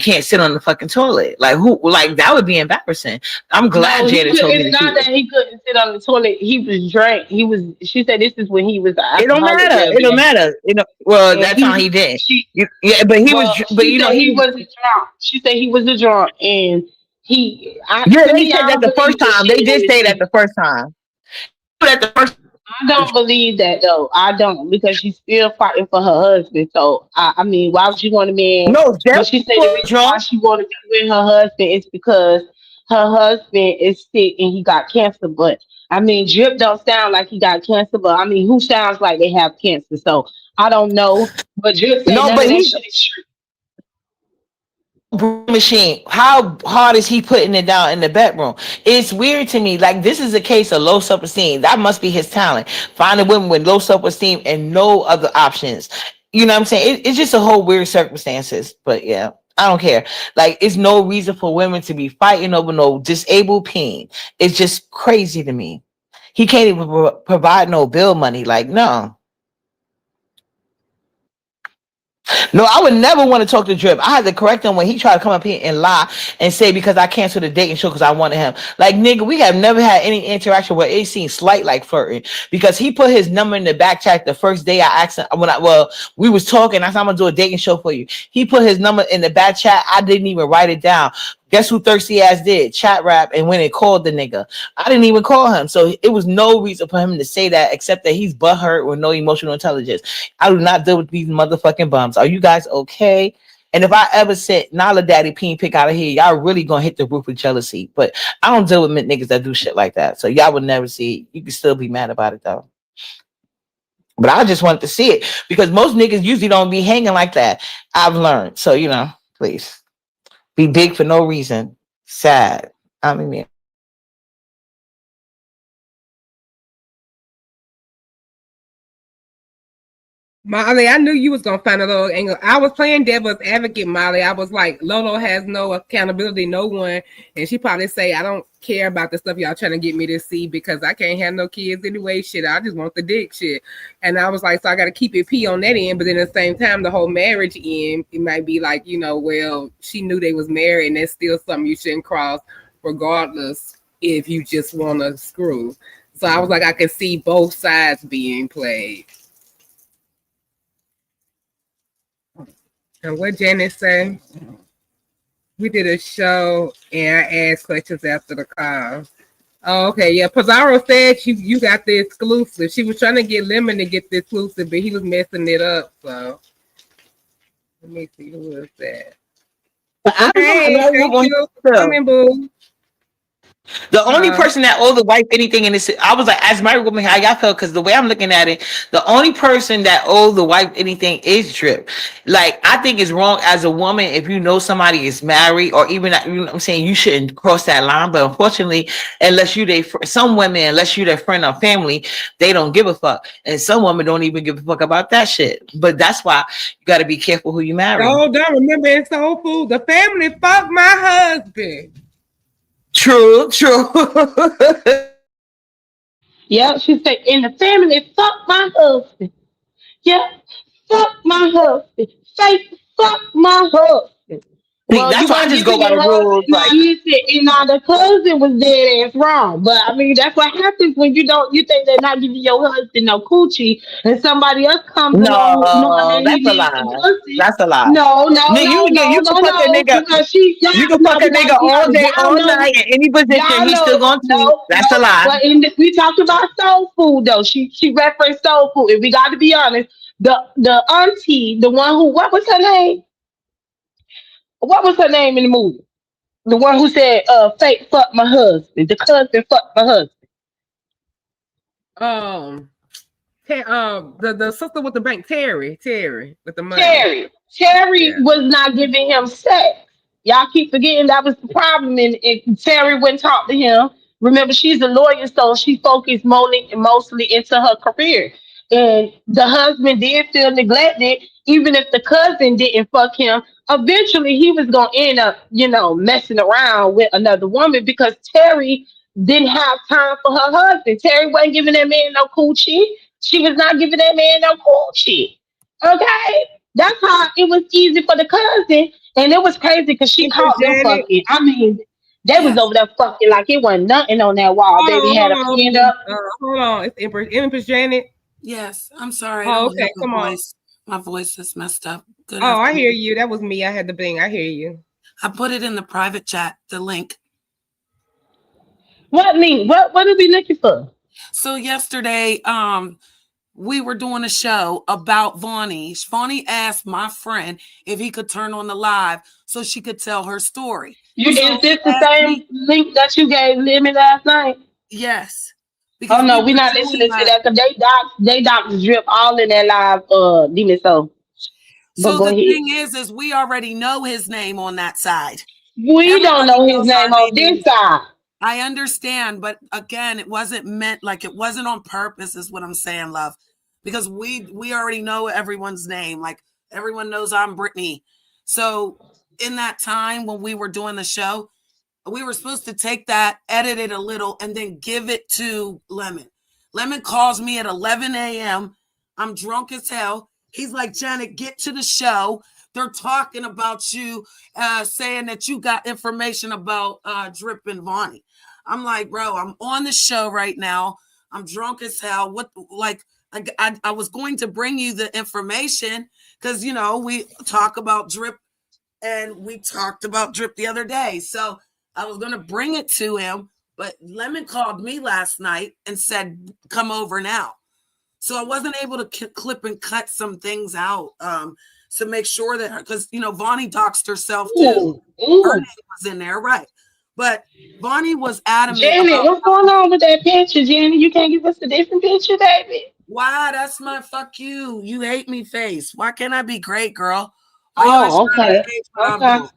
can't sit on the fucking toilet. Like who? Like that would be embarrassing. I'm glad Janet told me. It's not that he couldn't sit on the toilet. He was drank. He was. She said this is when he was. It don't matter. It don't matter. You know. Well, and that time he did. Yeah, but he was. But you know, he was a drunk. She said he was a drunk, and he. They said that the first time. They did say that the first time. That the first. I don't believe that though. I don't, because she's still fighting for her husband. So I mean, why would you want a man? No, but she said the reason why she wanted to be with her husband is because her husband is sick and he got cancer. But I mean, Drip don't sound like he got cancer. But I mean, who sounds like they have cancer? So I don't know. But Drip said no, but he's machine. How hard is he putting it down in the bedroom? It's weird to me. Like this is a case of low self-esteem. That must be his talent. Finding women with low self-esteem and no other options. You know what I'm saying? It's just a whole weird circumstances. But yeah. I don't care. Like, it's no reason for women to be fighting over no disabled peen. It's just crazy to me. He can't even provide no bill money. Like, no. No, I would never want to talk to Drip. I had to correct him when he tried to come up here and lie and say because I canceled the dating show because I wanted him. Like, nigga, we have never had any interaction where it seemed slight like flirting because he put his number in the back chat the first day I asked him we was talking. I said, I'm gonna do a dating show for you. He put his number in the back chat. I didn't even write it down. Guess who thirsty ass did? Chat rap and when it called the nigga. I didn't even call him. So it was no reason for him to say that except that he's butthurt with no emotional intelligence. I do not deal with these motherfucking bums. Are you guys okay? And if I ever said Nala Daddy Peen pick out of here, y'all really gonna hit the roof with jealousy. But I don't deal with niggas that do shit like that. So y'all would never see it. You can still be mad about it though. But I just wanted to see it because most niggas usually don't be hanging like that. I've learned. So, you know, please. Be big for no reason. Sad. I mean, Molly, I knew you was gonna find a little angle. I was playing devil's advocate, Molly. I was like, Lolo has no accountability, no one, and she probably say, I don't care about the stuff y'all trying to get me to see because I can't have no kids anyway. Shit, I just want the dick shit. And I was like, so I got to keep it P on that end, but then at the same time, the whole marriage end, it might be like, you know, well, she knew they was married, and that's still something you shouldn't cross, regardless if you just want to screw. So I was like, I could see both sides being played. And what Janet say? We did a show and I asked questions after the call. Oh, okay, yeah. Pizarro said you got the exclusive. She was trying to get Lemon to get the exclusive, but he was messing it up. So let me see who is that. Hey, thank you. Come in, boo. The only person that owed the wife anything in this, I was like, as married woman, how y'all felt? Because the way I'm looking at it, the only person that owed the wife anything is Drip. Like, I think it's wrong as a woman if you know somebody is married, or even, you know what I'm saying, you shouldn't cross that line. But unfortunately, some women, unless you their friend or family, they don't give a fuck. And some women don't even give a fuck about that shit. But that's why you got to be careful who you marry. Oh, don't remember in Soul Food, the family fucked my husband. True. Yeah, she said, in the family, fuck my husband. Yeah, fuck my husband. Say, fuck my husband. Well, that's why I just go by the rules. Like, now the cousin was dead ass wrong, but I mean that's what happens when you think they're not giving your husband no coochie, and somebody else comes along. No, that's a lie. That's a lie. No, you can fuck a nigga. You can fuck a nigga all day, all night, in any position. He's still gonna do. That's a lie. But we talked about Soul Food though. She referenced Soul Food, and we got to be honest. The auntie, the one who, what was her name? What was her name in the movie? The one who said, fake fuck my husband. The cousin fuck my husband. The sister with the bank, Terry with the money. Terry was not giving him sex. Y'all keep forgetting that was the problem, and Terry wouldn't talk to him. Remember, she's a lawyer, so she focused mostly into her career. And the husband did feel neglected, even if the cousin didn't fuck him. Eventually, he was gonna end up, messing around with another woman because Terry didn't have time for her husband. Terry wasn't giving that man no coochie. She was not giving that man no coochie. Okay, that's how it was easy for the cousin, and it was crazy because she Empress caught them Janet. fucking. I mean, they was Yes. over there fucking like it wasn't nothing on that wall. Baby had a pinned up. Hold on. It's Empress Janet. Yes. I'm sorry. I Oh, don't okay. have Come a on. voice. My voice is messed up. Good Oh, I afternoon. hear you. That was me. I had the thing. I hear you. I put it in the private chat, the link. What mean? What are we looking for? So yesterday, we were doing a show about Vonnie. Vonnie asked my friend if he could turn on the live so she could tell her story. You So is this he the asked same me, link that you gave Lemmy last night? yes, Oh because no, we we were not doing listening to that because they doctors drip all in that live demon so. But So go the ahead. thing is we already know his name on that side. We don't Everybody know his knows our name on name. this side. I understand, but again, it wasn't meant like it wasn't on purpose, is what I'm saying, love. Because we already know everyone's name. Like everyone knows I'm Brittany. So in that time when we were doing the show, we were supposed to take that, edit it a little, and then give it to Lemon. Lemon calls me at 11 a.m. I'm drunk as hell. He's like, Janet, get to the show. They're talking about you, saying that you got information about Drip and Vonnie. I'm like, bro, I'm on the show right now. I'm drunk as hell. What, like, I was going to bring you the information because, we talk about Drip and we talked about Drip the other day. So I was going to bring it to him, but Lemon called me last night and said, come over now. So I wasn't able to clip and cut some things out to make sure that, because, Vonnie doxed herself too. Her name was in there, right. But Vonnie was adamant Janet, about, what's going on with that picture, Janet? You can't give us a different picture, baby. why? That's my fuck you. You hate me face. Why can't I be great, girl? Why you always Oh, trying to okay. hate what I'm Okay. doing?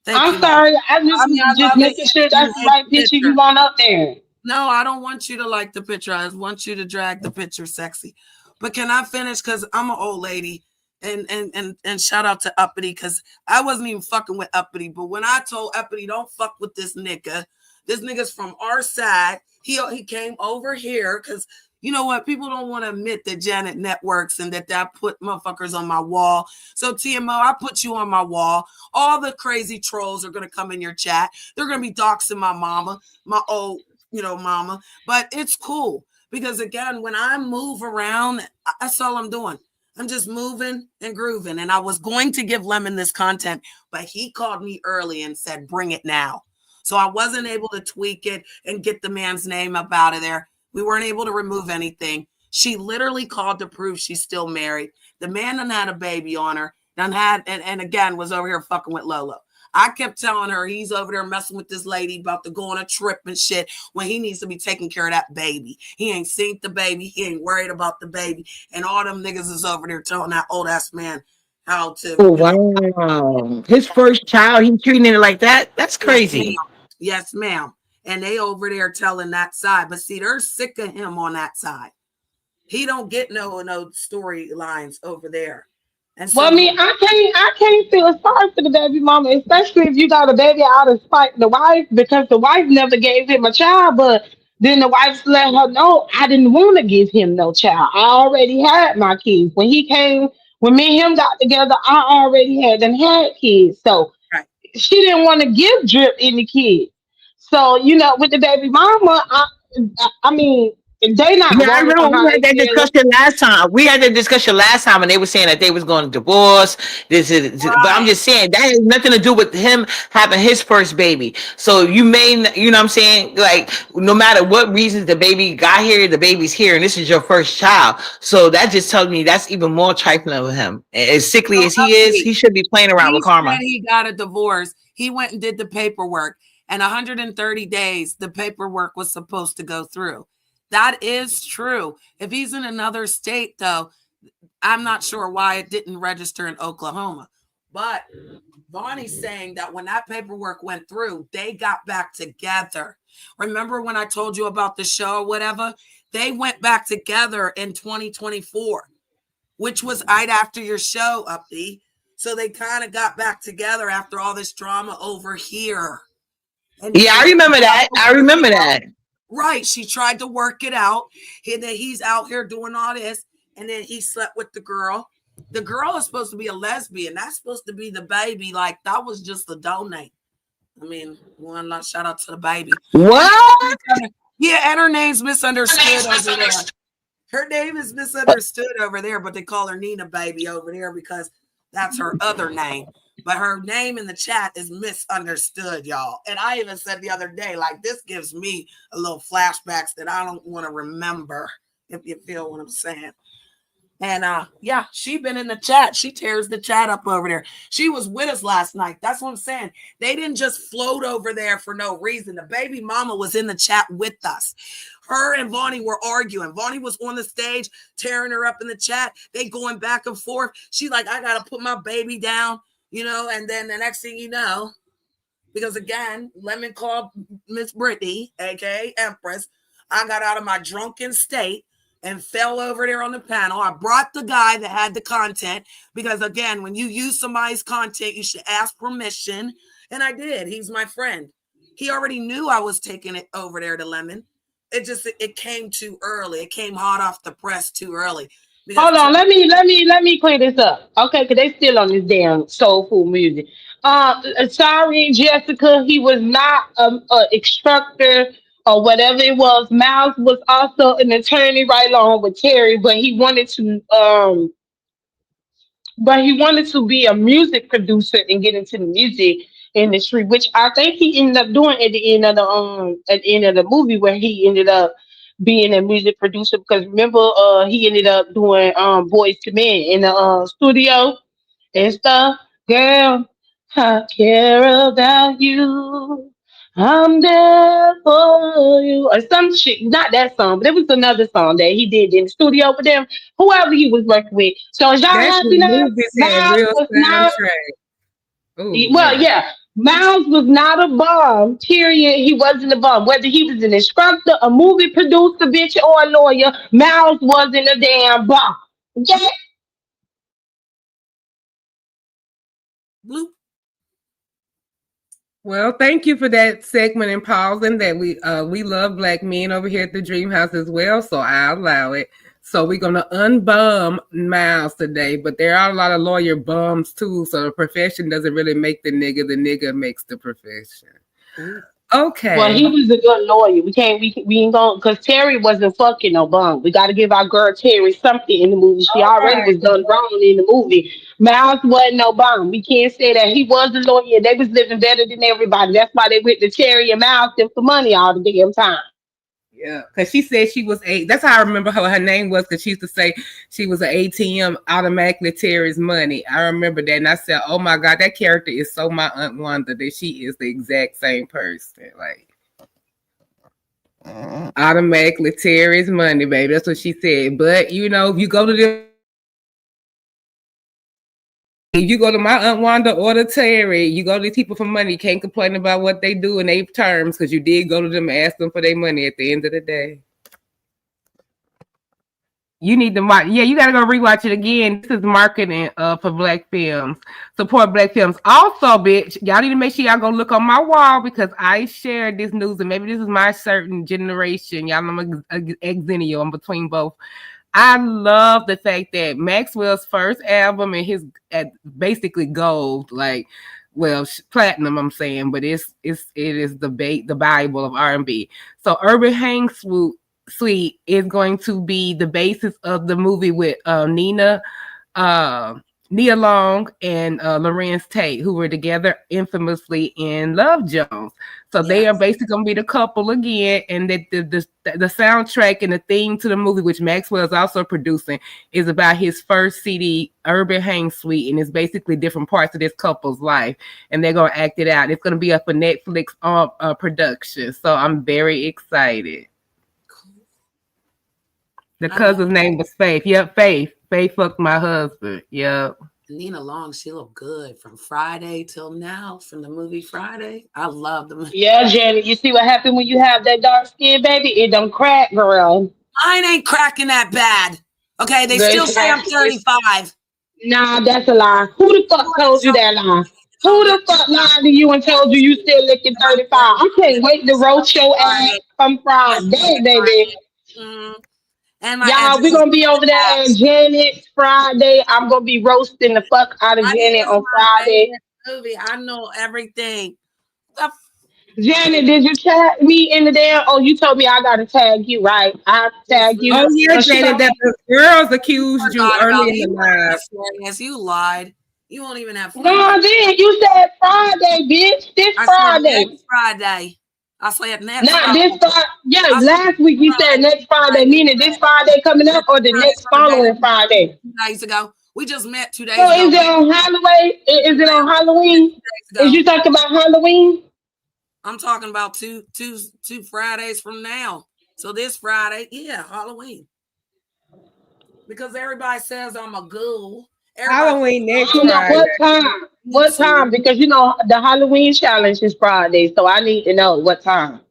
Thank I'm you, love. sorry. I I mean, I just love it making sure if that's you the hate right the picture picture. you want up there. No, I don't want you to like the picture. I want you to drag the picture sexy. But can I finish? Because I'm an old lady. And shout out to Uppity, because I wasn't even fucking with Uppity. But when I told Uppity, don't fuck with this nigga's from our side. He came over here because you know what? People don't want to admit that Janet networks and that I put motherfuckers on my wall. So TMO, I put you on my wall. All the crazy trolls are going to come in your chat. They're going to be doxing my mama, my old, mama. But it's cool because again, when I move around, that's all I'm doing. I'm just moving and grooving. And I was going to give Lemon this content, but he called me early and said, bring it now. So I wasn't able to tweak it and get the man's name up out of there. We weren't able to remove anything. She literally called to prove she's still married. The man done had a baby on her, and again was over here fucking with Lolo. I kept telling her he's over there messing with this lady about to go on a trip and shit when he needs to be taking care of that baby. He ain't seen the baby. He ain't worried about the baby. And all them niggas is over there telling that old ass man how to. Oh wow! His first child, he treating it like that. That's crazy. Yes, ma'am. And they over there telling that side. But see, they're sick of him on that side. He don't get no storylines over there. And so, Well, I mean, I can't feel sorry for the baby mama, especially if you got a baby out of spite the wife, because the wife never gave him a child, but then the wife let her know I didn't want to give him no child. I already had my kids. When me and him got together, I already had kids. So right. she didn't want to give Drip any kids. So, with the baby mama, I mean, they not Yeah, I wrong remember on how we they had that feel. discussion last time. We had that discussion last time, and they were saying that they was going to divorce. But I'm just saying that has nothing to do with him having his first baby. So you know what I'm saying? Like, no matter what reasons the baby got here, the baby's here, and this is your first child. So that just tells me that's even more trifling with him. As sickly as he is, he should be playing around with karma. Said he got a divorce. He went and did the paperwork, and 130 days the paperwork was supposed to go through. That is true. If he's in another state, though, I'm not sure why it didn't register in Oklahoma. But Bonnie's saying that when that paperwork went through, they got back together. Remember when I told you about the show or whatever? They went back together in 2024, which was right after your show, Uppy. So they kind of got back together after all this drama over here. And Yeah, I remember that. I remember that. Right. She tried to work it out. And then he's out here doing all this. And then he slept with the girl. The girl is supposed to be a lesbian. That's supposed to be the baby. Like, that was just a donate. I mean, one last shout out to the baby. What? Yeah, and her name's misunderstood over there. Her name is misunderstood over there, but they call her Nina Baby over there because that's her other name. But her name in the chat is misunderstood, y'all. And I even said the other day, like, this gives me a little flashbacks that I don't want to remember, if you feel what I'm saying. And yeah, she been in the chat. She tears the chat up over there. She was with us last night. That's what I'm saying. They didn't just float over there for no reason. The baby mama was in the chat with us. Her and Vonnie were arguing. Vonnie was on the stage tearing her up in the chat. They going back and forth. She's like, I gotta put my baby down, you know. And then the next thing you know, because again, Lemon called Miss Brittany, aka Empress. I got out of my drunken state and fell over there on the panel. I brought the guy that had the content because, again, when you use somebody's content, you should ask permission. And I did. He's my friend. He already knew I was taking it over there to Lemon. It came too early. It came hot off the press too early. Hold on, let me clear this up. Okay, because they still on this damn soul food music. Sorry, Jessica, he was not a instructor or whatever it was. Miles was also an attorney right along with Terry, but he wanted to be a music producer and get into the music industry, which I think he ended up doing at the end of the movie, where he ended up being a music producer. Because remember, he ended up doing Boys to Men in the studio and stuff. Girl, I care about you. I'm there for you. Or some shit. Not that song, but it was another song that he did in the studio with them, whoever he was working with. So is y'all That's happy when now? movies had Miles real was not, soundtrack. Ooh, well, yeah. Miles was not a bum. Period. He wasn't a bum. Whether he was an instructor, a movie producer, bitch, or a lawyer, Miles wasn't a damn bum. Okay? Bloop. Well, thank you for that segment and pausing. That we love black men over here at the Dream House as well, so I allow it. So we're gonna unbum Miles today, but there are a lot of lawyer bums too. So the profession doesn't really make the nigga makes the profession. Okay. Well, he was a good lawyer. We ain't going, because Terry wasn't fucking no bum. We got to give our girl Terry something in the movie. She already was done wrong in the movie. Miles wasn't no bum. We can't say that. He was a lawyer. They was living better than everybody. That's why they went to Terry and Miles them for money all the damn time. Yeah, because she said she was that's how I remember her name was, because she used to say she was an ATM, automatically Terry's money. I remember that, and I said, oh my God, that character is so my Aunt Wanda that she is the exact same person. Like, automatically Terry's money, baby. That's what she said. But you know, if you go to my Aunt Wanda or the Terry, you go to these people for money, you can't complain about what they do in their terms, because you did go to them and ask them for their money at the end of the day. You need to watch. Yeah, you got to go rewatch it again. This is marketing for black films. Support black films. Also, bitch, y'all need to make sure y'all go look on my wall, because I shared this news, and maybe this is my certain generation. Y'all know I'm a Xennial. I'm between both. I love the fact that Maxwell's first album and his basically gold, like, well, platinum, I'm saying, but it is the Bible of R&B. So Urban Hang Suite is going to be the basis of the movie with Nia Long and Lorenz Tate, who were together infamously in Love Jones. So they are basically going to be the couple again, and that the soundtrack and the theme to the movie, which Maxwell is also producing, is about his first CD, Urban Hang Suite, and it's basically different parts of this couple's life, and they're going to act it out. It's going to be up for Netflix production, so I'm very excited. The cousin's name was Faith. Yep, Faith. Faith fucked my husband. Yep. Nina Long, she looked good from Friday till now, from the movie Friday. I love the movie. Yeah, Janet. You see what happened when you have that dark skin, baby? It don't crack, girl. Mine ain't cracking that bad. Okay, they Girl, still it's say I'm cracking. 35. Nah, that's a lie. Who the fuck told you that lie? Who the fuck lied to you and told you still looking 35? I can't wait to roast your ass come Friday, baby. Mm, and my Y'all, edges we gonna be over there at Janet's Friday. I'm gonna be roasting the fuck out of It Janet is on my Friday. favorite movie. I know everything. The f- Janet, did you tag me in the damn? Oh, you told me I gotta tag you, right? I have to tag you. Oh yeah, But she Janet, gonna that the girls accused you forgot early about in the you. live. Yes, you lied. You won't even have No, friends. I didn't. You said Friday, bitch. This I said Friday. next Friday. I said next Not Friday. this Friday. Yeah, I said last week you said next Friday, meaning this Friday coming up or the next following Friday. 2 days ago. We just met 2 days So ago. is it on Halloween? Is it on Halloween? 2 days ago. Is you talking about Halloween? I'm talking about two Fridays from now. So this Friday, yeah, Halloween. Because everybody says I'm a ghoul. Halloween next I don't know Friday. what time. What time? Because you know the Halloween challenge is Friday, so I need to know what time.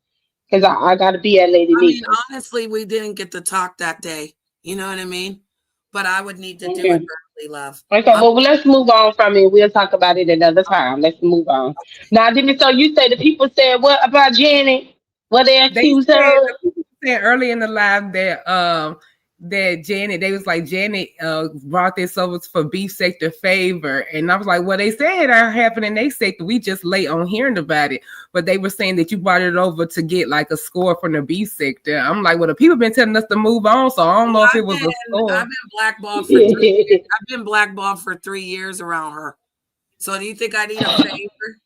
Because I gotta be at Lady I mean, Nika. honestly, we didn't get to talk that day. You know what I mean? But I would need to do Okay. it early, love. Okay, well let's move on from it. We'll talk about it another time. Let's move on. Now, didn't so you say the people said what about Janet? What they They accused said her? the people said early in the live that Janet, they was like Janet brought this over for beef sector favor. And I was like, well, they said are happening in their sector. We just late on hearing about it. But they were saying that you brought it over to get like a score from the beef sector. I'm like, well, the people been telling us to move on, so I don't know if it was a score. I've been blackballed for 3 years. I've been blackballed for 3 years around her. So do you think I need a favor?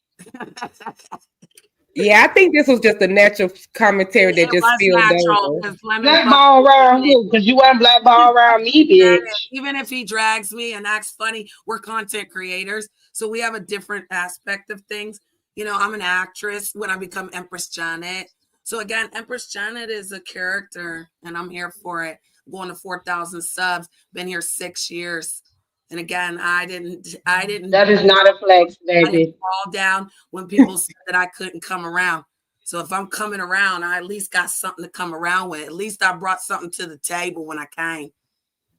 Yeah, I think this was just a natural commentary that It just was spilled natural. over. Because let me Blackball around who? Because you weren't blackball around me, bitch. even if he drags me and acts funny, we're content creators. So we have a different aspect of things. You know, I'm an actress when I become Empress Janet. So again, Empress Janet is a character and I'm here for it. I'm going to 4,000 subs, been here 6 years. And again, I didn't That is not a flex, I didn't baby. fall down when people said that I couldn't come around. So if I'm coming around, I at least got something to come around with. At least I brought something to the table when I came.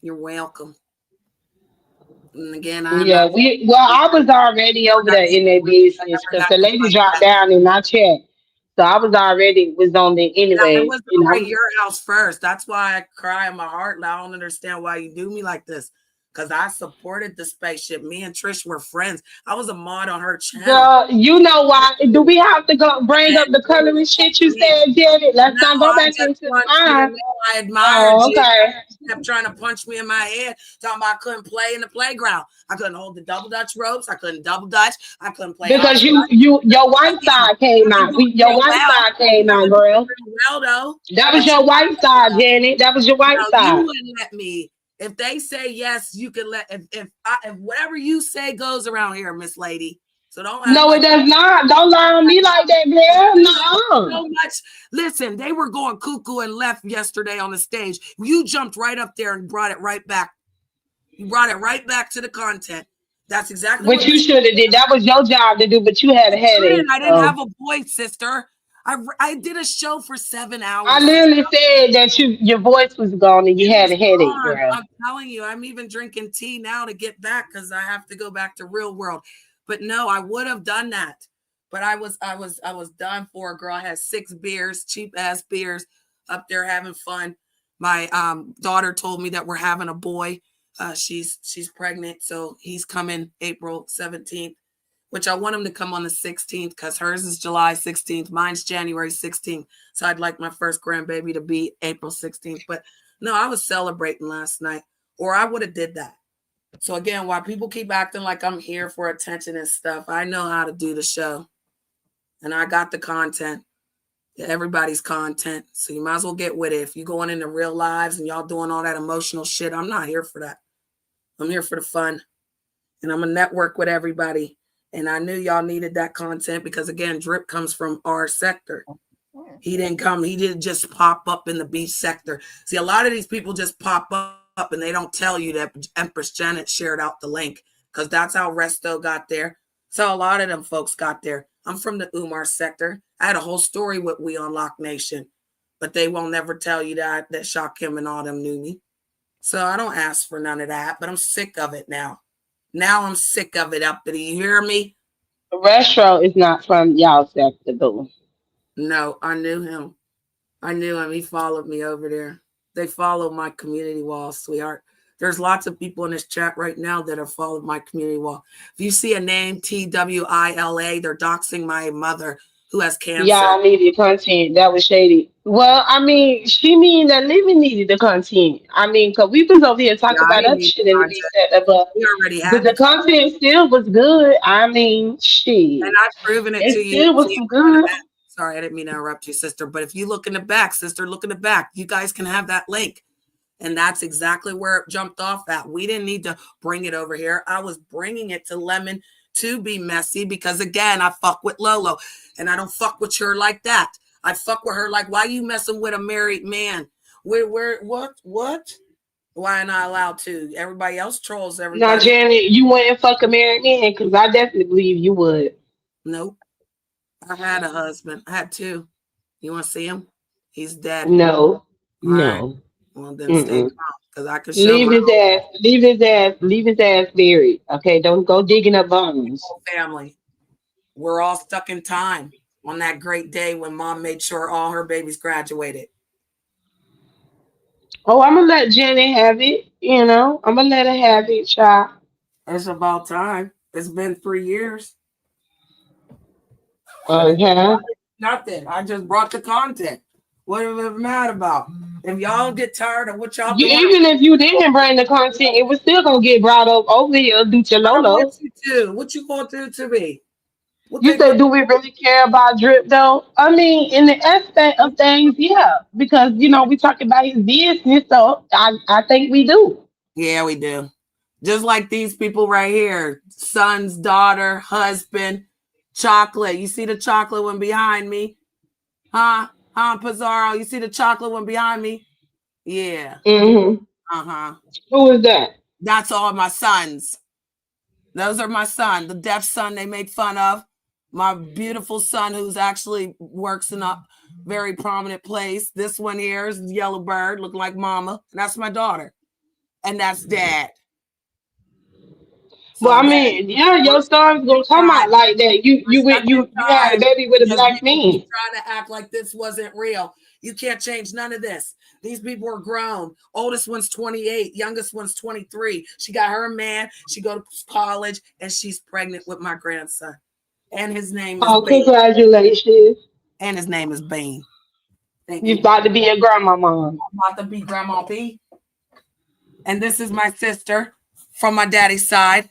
You're welcome. And again, I'm Yeah, not. I was already over there in that business because the lady dropped down in my chat. So I was on there I anyway. was You over know. at your house first. That's why I cry in my heart. And I don't understand why you do me like this. Because I supported the spaceship. Me and Trish were friends. I was a mod on her channel. Girl, you know why? Do we have to go bring up the coloring shit you said, Janet? Let's not go back into the time. I admired Oh, you. okay. She kept trying to punch me in my head, talking about I couldn't play in the playground. I couldn't hold the double dutch ropes. I couldn't double dutch. I couldn't play Because hopscotch. your white side came out. Your white side came out, girl. Well, though. That was your white side, Janet. That was your white No, side. you wouldn't let me. If they say yes, you can let. If whatever you say goes around here, Miss Lady. So don't. No, it does not. Don't lie on me like that, girl. No. So much. Listen, they were going cuckoo and left yesterday on the stage. You jumped right up there and brought it right back. You brought it right back to the content. That's exactly What you should have did. That was your job to do, but you had a headache. I didn't have a voice, sister. I did a show for 7 hours. I literally said that your voice was gone and you had a headache, girl. I'm telling you, I'm even drinking tea now to get back because I have to go back to real world. But no, I would have done that. But I was done for a girl. I had 6 beers, cheap ass beers, up there having fun. My daughter told me that we're having a boy. She's pregnant, so he's coming April 17th. Which I want him to come on the 16th because hers is July 16th. Mine's January 16th. So I'd like my first grandbaby to be April 16th. But no, I was celebrating last night, or I would have did that. So again, while people keep acting like I'm here for attention and stuff, I know how to do the show. And I got the content. Everybody's content. So you might as well get with it. If you're going into real lives and y'all doing all that emotional shit, I'm not here for that. I'm here for the fun. And I'm going to network with everybody. And I knew y'all needed that content because, again, Drip comes from our sector. He didn't just pop up in the beef sector. See, a lot of these people just pop up and they don't tell you that Empress Janet shared out the link because that's how Resto got there. So a lot of them folks got there. I'm from the Umar sector. I had a whole story with We Unlock Nation, but they won't never tell you that Shakim and all them knew me. So I don't ask for none of that, but I'm sick of it now. Now I'm sick of it, Uppity. You hear me? Retro is not from y'all sector, though. No, I knew him. I knew him. He followed me over there. They follow my community wall, sweetheart. There's lots of people in this chat right now that have followed my community wall. If you see a name, TWILA, they're doxing my mother who has cancer. Y'all needed content. That was shady. Well, I mean, she mean that Living needed the content. I mean, because we was over here talking about other shit in the sector, but We already had the content still was good. I mean, shit. And I've proven it to you. It still was some good. Sorry, I didn't mean to interrupt you, sister. But if you look in the back, sister, look in the back. You guys can have that link. And that's exactly where it jumped off at. We didn't need to bring it over here. I was bringing it to Lemon to be messy because, again, I fuck with Lolo. And I don't fuck with her like that. I fuck with her like, why you messing with a married man? What? Why am I allowed to? Everybody else trolls everybody. Now, Janet, you wouldn't fuck a married man? Because I definitely believe you would. Nope. I had a husband. I had two. You want to see him? He's dead. No. Right. No. Well, then stay calm, because I could show Leave his ass buried. Okay, don't go digging up bones. Family. We're all stuck in time on that great day when mom made sure all her babies graduated. Oh, I'm gonna let Jenny have it. You know, I'm gonna let her have it, child. It's about time. It's been 3 years. Okay. Nothing. I just brought the content. What am I mad about? If y'all get tired of what y'all doing, Even if you didn't bring the content, it was still gonna get brought up over here due to Lolo. What you do? What you gonna do to me? You said, do we really care about Drip though? I mean, in the aspect of things, yeah, because you know we talking about his business, so I think we do. Yeah, we do. Just like these people right here, sons, daughter, husband, chocolate. You see the chocolate one behind me? Huh, Pizarro? You see the chocolate one behind me? Yeah. Mm-hmm. Uh-huh. Who is that? That's all my sons. Those are my son, the deaf son they made fun of. My beautiful son who's actually works in a very prominent place. This one here is Yellow Bird, look like mama. And that's my daughter. And that's dad. So Well, I mean, yeah, your son's gonna come out like that. You had a baby with a black man. Trying to act like this wasn't real. You can't change none of this. These people are grown. Oldest one's 28, youngest one's 23. She got her man. She go to college, and she's pregnant with my grandson. And his name is Bane. Congratulations. And his name is Bane. You're about to be a grandmama. I'm about to be Grandma P. And this is my sister from my daddy's side.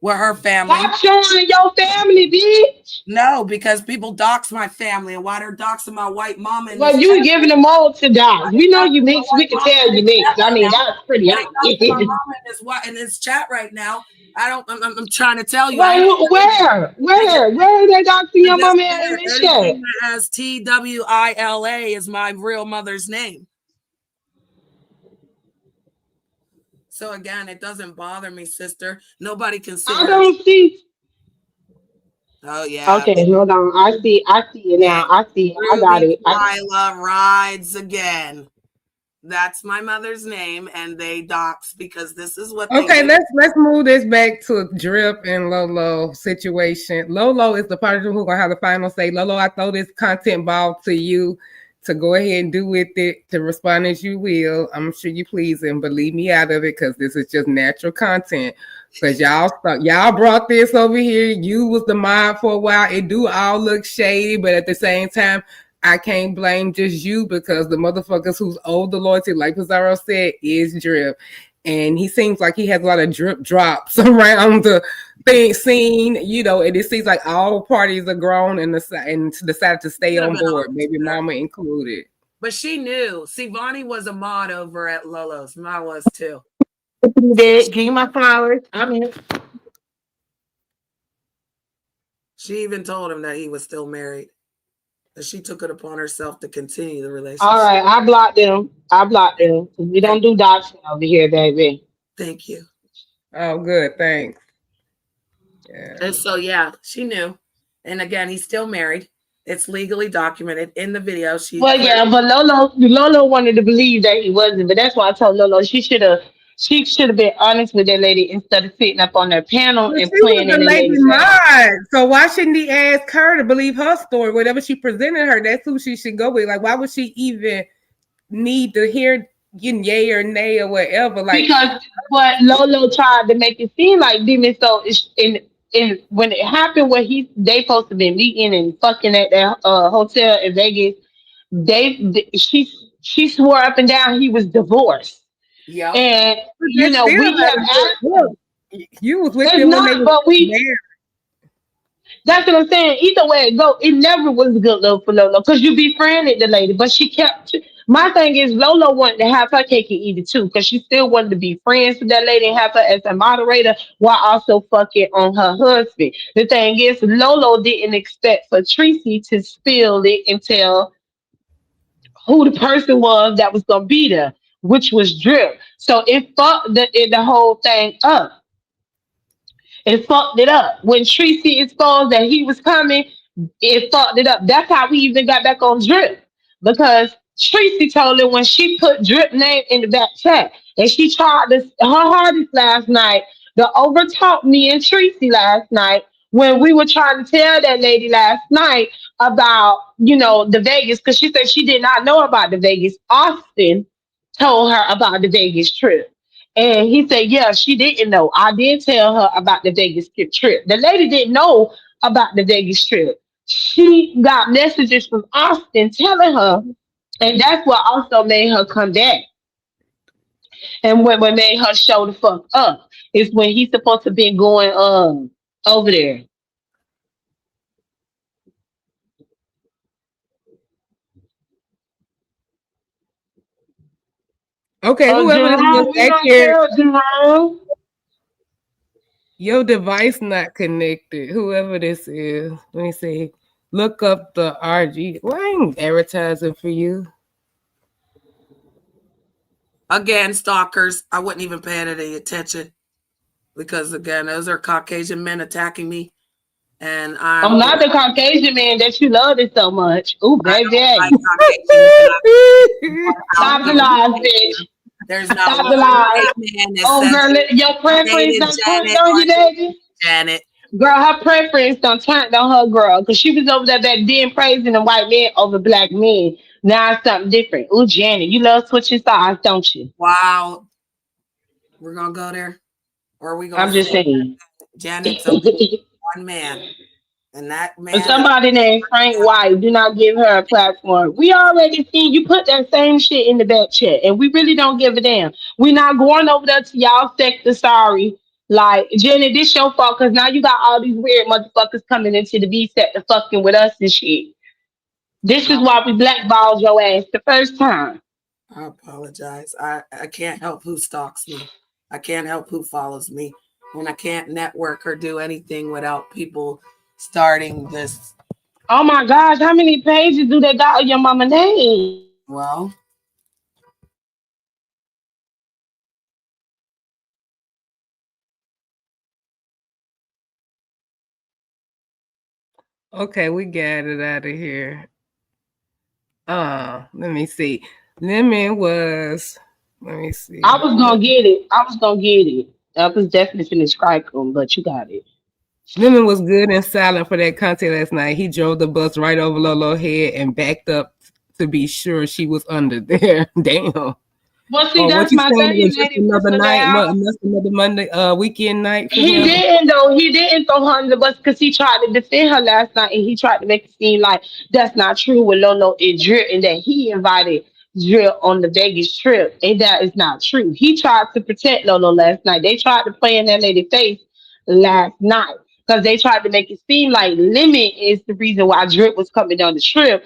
With her family. Stop showing your family, bitch. No, because people dox my family, and why they're doxing my white mama. Well, you were giving them all to dox. We know you mix. We can tell you mix. I mean, that's pretty obvious. In this chat right now, I'm trying to tell you. Where are they doxing your mama in this chat? As TWILA is my real mother's name. So again, it doesn't bother me, sister. Nobody can see. I don't see. Oh yeah. Okay, hold on. I see it now. I see it. I got it. Lila rides again. That's my mother's name, and they dox because this is what. Okay, let's move this back to Drip and Lolo situation. Lolo is the person who's gonna have the final say. Lolo, I throw this content ball to you to go ahead and do with it, to respond as you will. I'm sure you please him, but leave me out of it because this is just natural content. Because y'all brought this over here. You was the mod for a while. It do all look shady, but at the same time, I can't blame just you because the motherfuckers who's owed the loyalty, like Pizarro said, is Drip. And he seems like he has a lot of drip drops around the scene, you know, and it seems like all parties are grown and decided to stay on board, maybe mama included. But she knew. See, Vonnie was a mod over at Lolo's. I was too. Give you my flowers. I'm here. She even told him that he was still married. And she took it upon herself to continue the relationship. All right, I blocked them. We don't do doxing over here, baby. Thank you. Oh, good. Thanks. Yeah. And so yeah, she knew. And again, he's still married. It's legally documented in the video. Well, yeah, but Lolo wanted to believe that he wasn't, but that's why I told Lolo she should have been honest with that lady instead of sitting up on that panel But and she was playing the in that lady lady's face. mod, so why shouldn't he ask her to believe her story? Whatever she presented her, that's who she should go with. Like, why would she even need to hear yay or nay or whatever? Like, Because what Lolo tried to make it seem like Demon so it's in when it happened where they supposed to be meeting and fucking at that hotel in Vegas, she swore up and down he was divorced. yeah. And you that's know, still we not have a asked good look. You was with it's them when they not, were but we married. that's what I'm saying. Either way it go, it never was a good look for Lolo because you befriended the lady, but she kept. My thing is, Lolo wanted to have her cake and eat it too because she still wanted to be friends with that lady and have her as a moderator while also fucking on her husband. The thing is, Lolo didn't expect for Tracy to spill it and tell who the person was that was gonna be there, which was Drip. So it fucked the whole thing up. It fucked it up. When Tracy exposed that he was coming, it fucked it up. That's how we even got back on Drip. Because Tracy told her when she put Drip name in the back chat and she tried her hardest last night to overtalk me and Tracy last night when we were trying to tell that lady last night about, the Vegas, because she said she did not know about the Vegas. Austin told her about the Vegas trip. And he said, yeah, she didn't know. I did tell her about the Vegas trip. The lady didn't know about the Vegas trip. She got messages from Austin telling her, and that's what also made her come back. And what made her show the fuck up is when he's supposed to be going over there. Okay, whoever this was, Jerome, we don't care, Jerome. your device not connected. Whoever this is, let me see. Look up the RG. Why ain't advertising for you? Again, stalkers. I wouldn't even pay any attention because again, those are Caucasian men attacking me, and I'm I'm not the Caucasian man that you love it so much. Ooh, I don't baby. like Caucasian men. Stop the lies, bitch. There's not Stop the one lies. white man that Oh, says girl, your preference dated done turned Janet on or you, baby. Janet. Girl, her preference done turned on her, girl, because she was over there back then praising the white man over black men. Now it's something different. Ooh, Janet, you love switching sides, don't you? Wow, we're gonna go there, or are we gonna I'm just say saying. Janet's only one man, and that man is Somebody named Frank White, do not give her a platform. We already seen you put that same shit in the back chat, and we really don't give a damn. We're not going over there to y'all sector, sorry. Like, Jenny, this your fault, because now you got all these weird motherfuckers coming into the B sector fucking with us and shit. This is why we blackballed your ass the first time. I apologize. I can't help who stalks me. I can't help who follows me. And I can't network or do anything without people starting this. Oh my gosh, how many pages do they got of your mama name? Well, Okay, we got it out of here. Let me see. Lemon was. Let me see. I was gonna get it. I was definitely finna strike them, but you got it. Lemon was good and silent for that content last night. He drove the bus right over Lolo's head and backed up to be sure she was under there. Damn. Well, see, Oh, what that's you my saying? thing. It was just Lady another Whistle night, down. another Monday, weekend night for He him. didn't though. He didn't throw her under the bus because he tried to defend her last night, and he tried to make it seem like that's not true with Lolo and Drip, and that he invited Drip on the Vegas trip, and that is not true. He tried to protect Lolo last night. They tried to play in that lady's face last night because they tried to make it seem like Lemon is the reason why Drip was coming on the trip,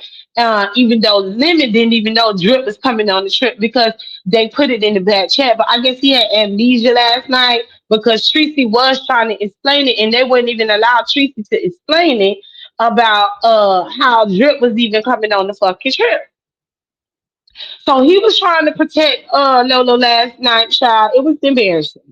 even though Lemon didn't even know Drip was coming on the trip because they put it in the back chat. But I guess he had amnesia last night because Tracy was trying to explain it and they wouldn't even allow Tracy to explain it about how Drip was even coming on the fucking trip. So he was trying to protect Lolo last night, child. It was embarrassing.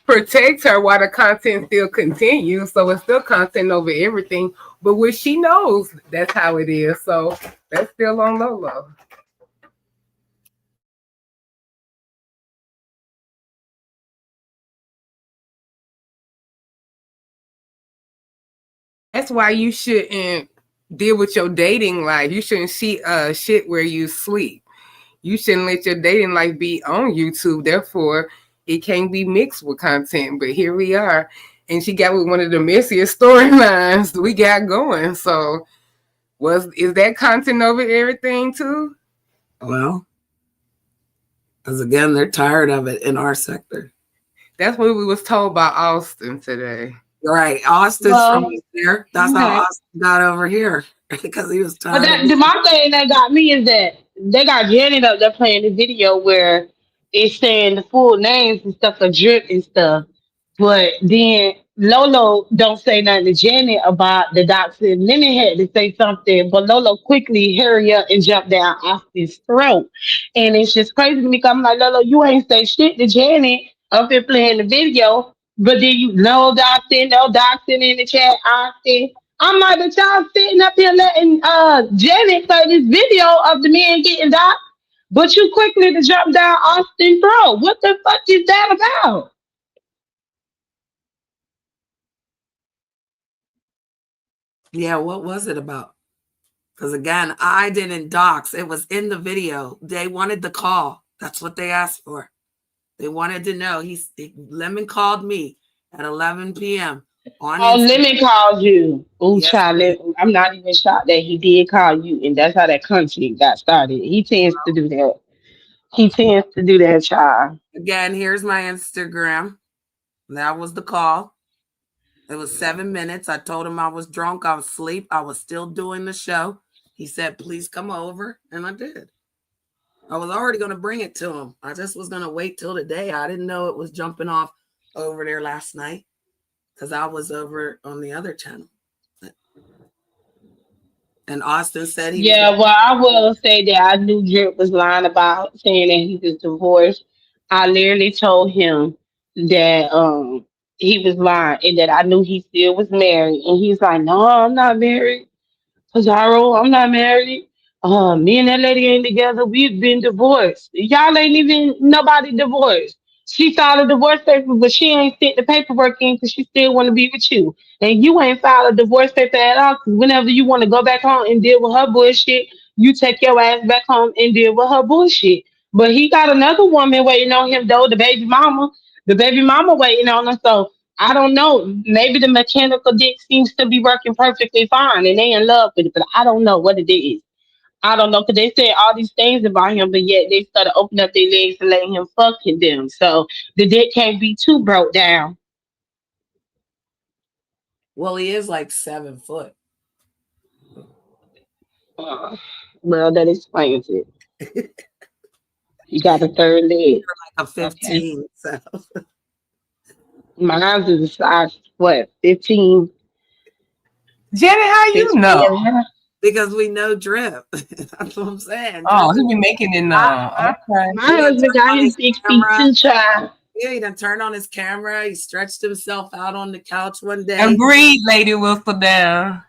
protect her while the content still continues. So it's still content over everything. But what she knows, that's how it is. So that's still on Lolo. That's why you shouldn't deal with your dating life. You shouldn't see shit where you sleep. You shouldn't let your dating life be on YouTube. Therefore, it can't be mixed with content. But here we are. And she got with one of the messiest storylines we got going. So is that content over everything too? Well, because again, they're tired of it in our sector. That's what we was told by Austin today. Right. Austin's from there. That's how Austin got over here. Because he was tired. But my thing that got me is that they got Janet up there playing the video where it's saying the full names and stuff of Drip and stuff. But then Lolo don't say nothing to Janet about the doctor. And then they had to say something, but Lolo quickly hurry up and jump down Austin's throat. And it's just crazy to me. 'Cause I'm like, Lolo, you ain't say shit to Janet up here playing the video. But then you no doxing in the chat, Austin. I'm like, but y'all sitting up here letting Janet play this video of the men getting doxed, but you quickly to jump down Austin throat. What the fuck is that about? Yeah, what was it about? Because again, I didn't dox. It was in the video. They wanted the call. That's what they asked for. They wanted to know. Lemon called me at 11 p.m. on Instagram. Lemon called you. Oh, Yes, child, I'm not even shocked that he did call you, and that's how that country got started. He tends to do that. He tends to do that, child. Again, here's my Instagram. That was the call. It was 7 minutes. I told him I was drunk. I was asleep. I was still doing the show. He said, please come over. And I did. I was already going to bring it to him. I just was going to wait till today. I didn't know it was jumping off over there last night because I was over on the other channel. And Austin said he well, I will say that I knew Drip was lying about saying that he was divorced. I literally told him that he was lying and that I knew he still was married. And he's like, no, I'm not married. Pizarro, I'm not married. Me and that lady ain't together. We've been divorced. Y'all ain't even nobody divorced. She filed a divorce paper, but she ain't sent the paperwork in because she still want to be with you. And you ain't filed a divorce paper at all. Because whenever you want to go back home and deal with her bullshit, you take your ass back home and deal with her bullshit. But he got another woman waiting on him, though, the baby mama. The baby mama waiting on him. So I don't know. Maybe the mechanical dick seems to be working perfectly fine and they in love with it, but I don't know what it is. I don't know, because they said all these things about him, but yet they started opening up their legs and letting him fuck them. So the dick can't be too broke down. Well, he is like 7 foot. Well, that explains it. He got a third leg. Like a 15. Okay. So Mine is a size, what, 15? Jenny, how you know? Because we know Drip. That's what I'm saying. Oh, he be making it now. Okay. My husband got his 6 feet too, child. Yeah, he done turned on his camera. He stretched himself out on the couch one day. Agreed, Lady Whistle down.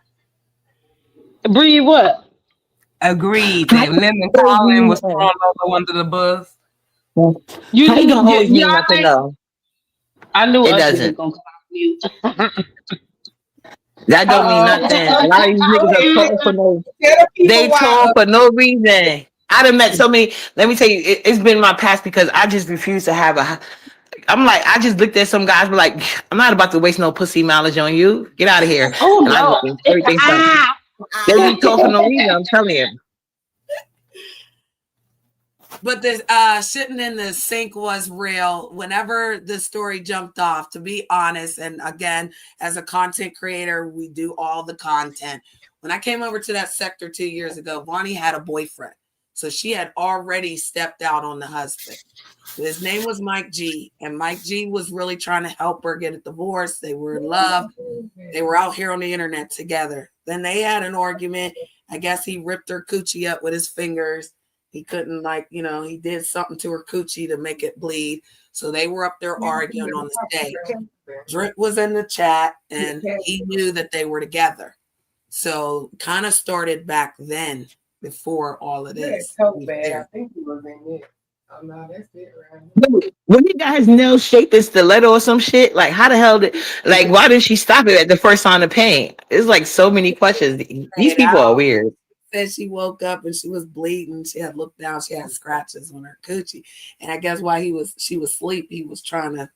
Breathe what? Agreed. That Lemon Collin was thrown over under the bus. You ain't gonna hold me nothing though. I knew it doesn't. Gonna come off mute. That don't mean nothing. A lot of these niggas are tall for no. They tall for no reason. I done met so many. Let me tell you, it's been my past because I just refuse to have a. I'm like, I just looked at some guys, but like, I'm not about to waste no pussy mileage on you. Get out of here. Oh no, everything's they be tall for no reason. I'm telling you. But this shitting in the sink was real. Whenever the story jumped off, to be honest, and again, as a content creator, we do all the content. When I came over to that sector 2 years ago, Vonnie had a boyfriend. So she had already stepped out on the husband. His name was Mike G. And Mike G was really trying to help her get a divorce. They were in love. They were out here on the internet together. Then they had an argument. I guess he ripped her coochie up with his fingers. He couldn't, like, he did something to her coochie to make it bleed. So they were up there arguing on the stage. Drip was in the chat, and he knew that they were together. So kind of started back then before all of this. So bad. I think he was in it. Oh no, that's it, right? When he got his nails shaped in stiletto or some shit, like how the hell why didn't she stop it at the first sign of pain? It's like so many questions. These people are weird. Said she woke up and she was bleeding. She had looked down. She had scratches on her coochie, and I guess while she was asleep, he was trying to,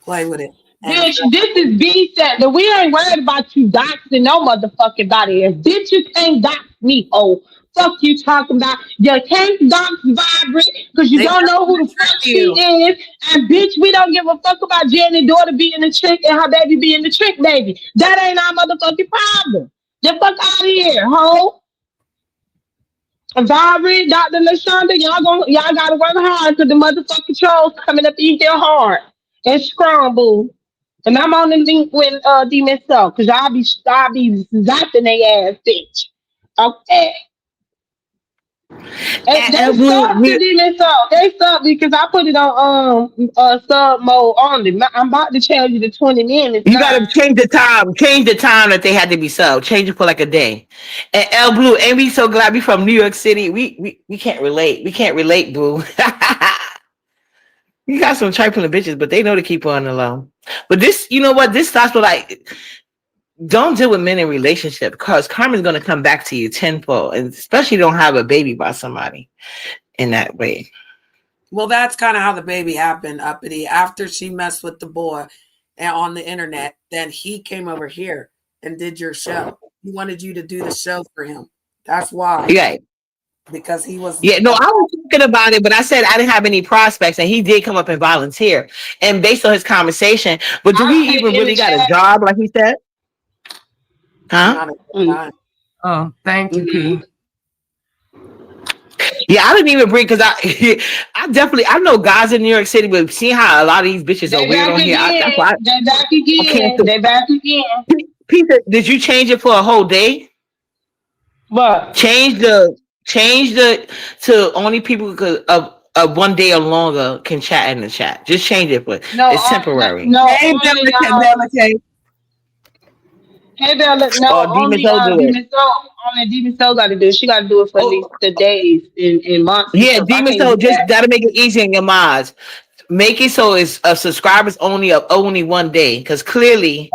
play with it. Bitch, this is B set. We ain't worried about you doxing no motherfucking body. If bitches ain't dox me, oh, fuck you talking about. You can't dox Vibrant because you don't know who the fuck she is. And bitch, we don't give a fuck about Jenny's daughter being the trick and her baby being the trick baby. That ain't our motherfucking problem. Get fuck out of here, ho. Vibrant, Dr. LaShonda, y'all gotta work hard because the motherfucking trolls coming up eat their heart and scramble. And I'm on the link with Demon Soul, because I'll be zapping their ass, bitch. Okay. And they suck to Demon Soul. They suck because I put it on sub mode only. I'm about to tell you the 20 minutes. You gotta change the time. Change the time that they had to be sub. Change it for like a day. And L Blue, ain't we so glad we from New York City? We can't relate. We can't relate, boo. You got some trifling bitches, but they know to keep on the low. But this, you know what? This starts with like, don't deal with men in relationship because karma's gonna come back to you tenfold, and especially don't have a baby by somebody in that way. Well, that's kind of how the baby happened, Uppity. After she messed with the boy and on the internet, then he came over here and did your show. He wanted you to do the show for him. That's why. Yeah. Because he was. Yeah, no, I was thinking about it, but I said I didn't have any prospects, and he did come up and volunteer. And based on his conversation, but do he even really got a job, like he said? Huh? Oh, thank you, P. Yeah, I didn't even bring because I know guys in New York City, but seeing how a lot of these bitches are weird on here, that's why they're back again. They're back again. Peter, did you change it for a whole day? What? Change the to only people of 1 day or longer can chat in the chat. Just change it, but it's temporary. No, Hey, Bella K. Hey, Bella, no, only Demon Soul got to do it. She got to do it for at least the days in months. Yeah, Demon Soul just got to make it easy in your mods. Make it so it's subscribers only of only 1 day, because clearly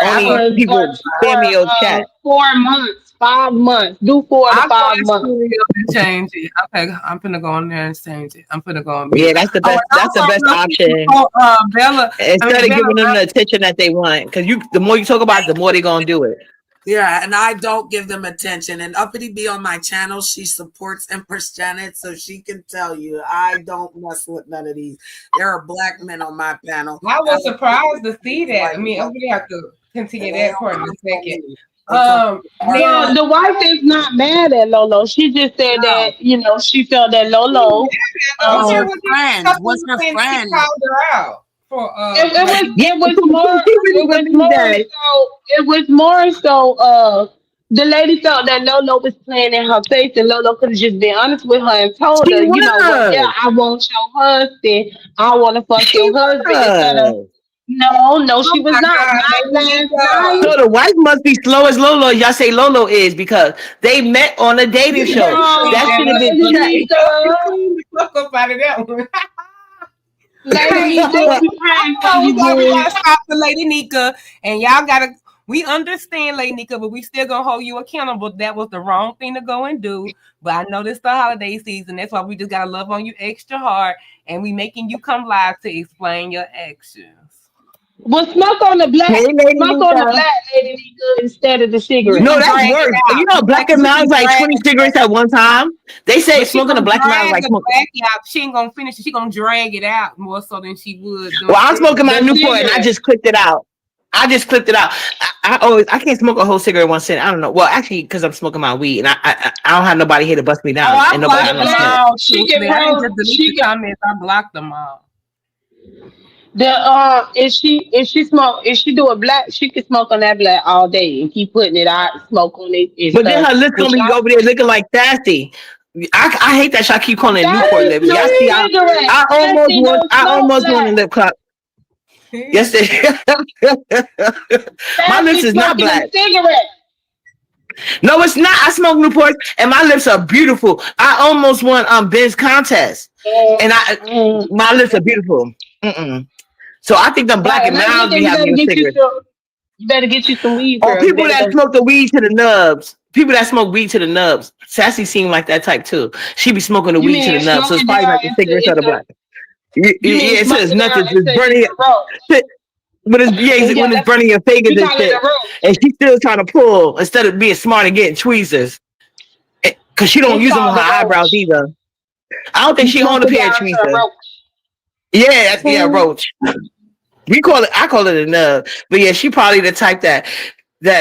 only people spam your chat. 4 months. 5 months. Do 4 to 5 months. Change it. Okay, I'm gonna go on there and change it. I'm gonna go on. Yeah, that's the best. That's the best option. Bella, instead of giving them the attention that they want, because the more you talk about it, the more they're gonna do it. Yeah, and I don't give them attention. And Uppity be on my channel. She supports Empress Janet, so she can tell you I don't mess with none of these. There are black men on my panel. I was surprised to see that. I mean, Uppity have to continue that part in a second. Now the wife is not mad at Lolo. She just said that she felt that Lolo. What's her friend? What's her friend? Called her out for it was more so the lady felt that Lolo was playing in her face, and Lolo could have just been honest with her and told her, yeah, I want your husband. I want to fuck your husband. No, she was not. So the wife must be slow as Lolo. Y'all say Lolo is because they met on a dating show. That should have been fuck up out of that one. Lady Nika, stop the Lady Nika, and y'all gotta. We understand, Lady Nika, but we still gonna hold you accountable. That was the wrong thing to go and do. But I know this is the holiday season. That's why we just gotta love on you extra hard, and we making you come live to explain your actions. Well, smoke on the black, Lady Nika instead of the cigarette. No, that's worse. You know, black and mild is like 20 cigarettes at one time. They say smoking a black and mild like smoking. She ain't gonna finish it. She gonna drag it out more so than she would. Well, I'm smoking my Newport and I just clipped it out. I can't smoke a whole cigarette in one sitting. I don't know. Well, actually, because I'm smoking my weed and I don't have nobody here to bust me down. And nobody I blocked them all. If she do a black, she can smoke on that black all day and keep putting it out, smoke on it. But then her lips gonna be over there looking like Sassy. I hate that y'all keep calling it That Newport is lip. no Y'all see, cigarette. I That thing don't almost smoke want a black. lip cup. Yes, my That lips is not smoking a black. cigarette. No, it's not. I smoke Newport, and my lips are beautiful. I almost won Ben's contest, and my lips are beautiful. Mm-mm. So I think the Black Right, and Milds be you having better a get you cigarette. some. You better get you some weed, Or girl. You people better that go. smoke the weed to the nubs. People that smoke weed to the nubs. Sassy seemed like that type too. She be smoking the You weed to the mean nubs. So smoke it's it probably down like the cigarettes of the black. you mean It smoke says it down nothing. It's until you burning get a roach. when it's Yeah, when it's that's burning your fingers you and calling it shit. a roach. And she's still trying to pull instead of being smart and getting tweezers. Cause she don't It's use them on called her a eyebrows roach. either. I don't think You she smoke own a it pair of down to a tweezers. roach. Yeah, roach. I call it a nub. But yeah, she probably the type that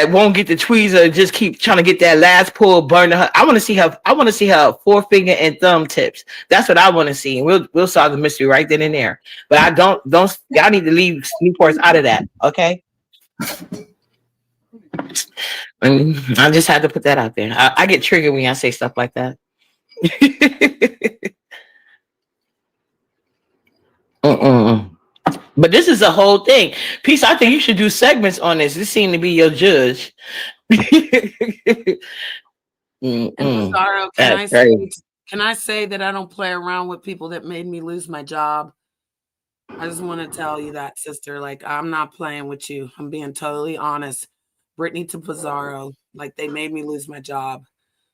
won't get the tweezer, just keep trying to get that last pull burning her. I want to see her forefinger and thumb tips. That's what I want to see. And we'll solve the mystery right then and there. But I don't y'all need to leave Newports out of that, okay? I just had to put that out there. I get triggered when y'all say stuff like that. But this is a whole thing. Peace, I think you should do segments on this. This seemed to be your judge. And Pizarro, can I say that I don't play around with people that made me lose my job? I just want to tell you that, sister. Like, I'm not playing with you. I'm being totally honest. Brittany to Pizarro, like, they made me lose my job.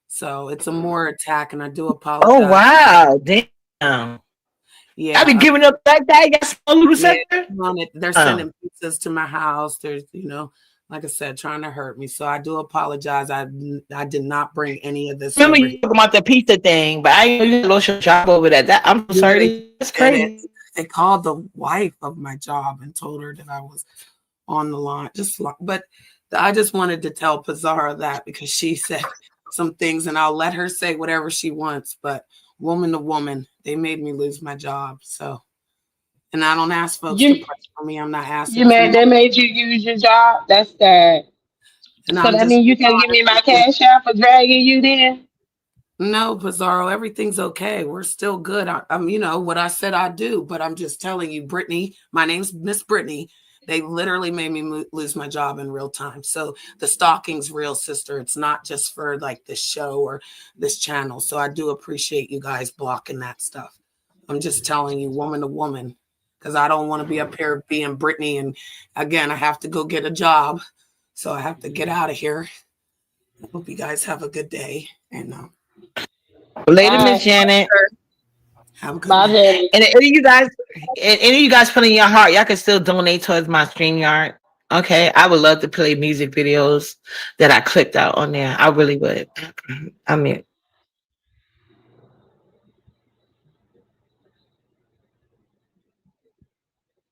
So it's a more attack, and I do apologize. Oh, wow. Damn. Yeah. I've been giving up like that. You got small little sector? They're sending pizzas to my house. There's, like I said, trying to hurt me. So I do apologize. I did not bring any of this. Remember you talking about the pizza thing, but I ain't know you lost your job over that. I'm sorry. That's crazy. They called the wife of my job and told her that I was on the line. But I just wanted to tell Pizarro that because she said some things, and I'll let her say whatever she wants. But woman to woman, they made me lose my job. So, and I don't ask folks to pray for me. I'm not asking. They made you use your job. That's sad. And so that means you can give me my cash out for dragging you then? No, Pizarro, everything's okay. We're still good. I'm, what I said I do, but I'm just telling you, Brittany, my name's Miss Brittany. They literally made me lose my job in real time. So the stalking's real, sister. It's not just for like this show or this channel. So I do appreciate you guys blocking that stuff. I'm just telling you, woman to woman, because I don't want to be up here being Brittany. And again, I have to go get a job. So I have to get out of here. I hope you guys have a good day. And later, Miss Janet. Have a good day. And any of you guys put in your heart, y'all can still donate towards my StreamYard. Okay, I would love to play music videos that I clipped out on there. I really would. I mean,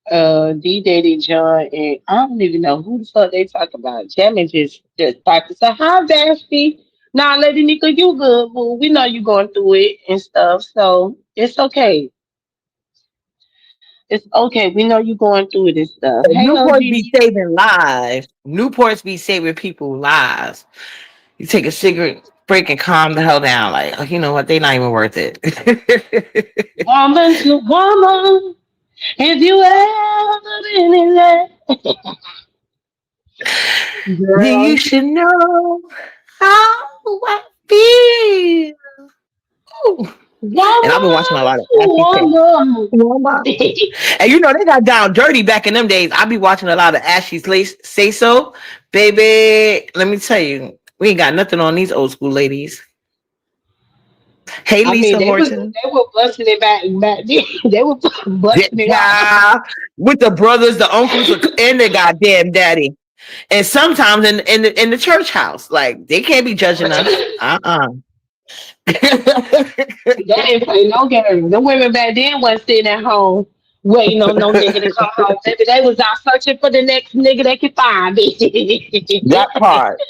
D Daddy John, and I don't even know who the fuck they talk about. Jamie just type to say, "Hi, Vashti." Nah, Lady Nika, you good, boo. We know you going through it and stuff, so it's okay. It's okay. We know you going through it and stuff. Hey, Newports be saving lives. Newports be saving people's lives. You take a cigarette break and calm the hell down. Like, oh, you know what? They're not even worth it. Woman to woman, if you ever been in that. Then you should know how I feel. Ooh. And I've been watching a lot of Ashley. And you know they got down dirty back in them days. I be watching a lot of Ashley Say So, baby. Let me tell you, we ain't got nothing on these old school ladies. Hey, Lisa Horton. They were busting it back then. They were busting it out with the brothers, the uncles, and the goddamn daddy. And sometimes in the church house, like they can't be judging us. They didn't play no games. The women back then wasn't sitting at home waiting on no nigga to come home. Baby, they was out searching for the next nigga they could find. That part.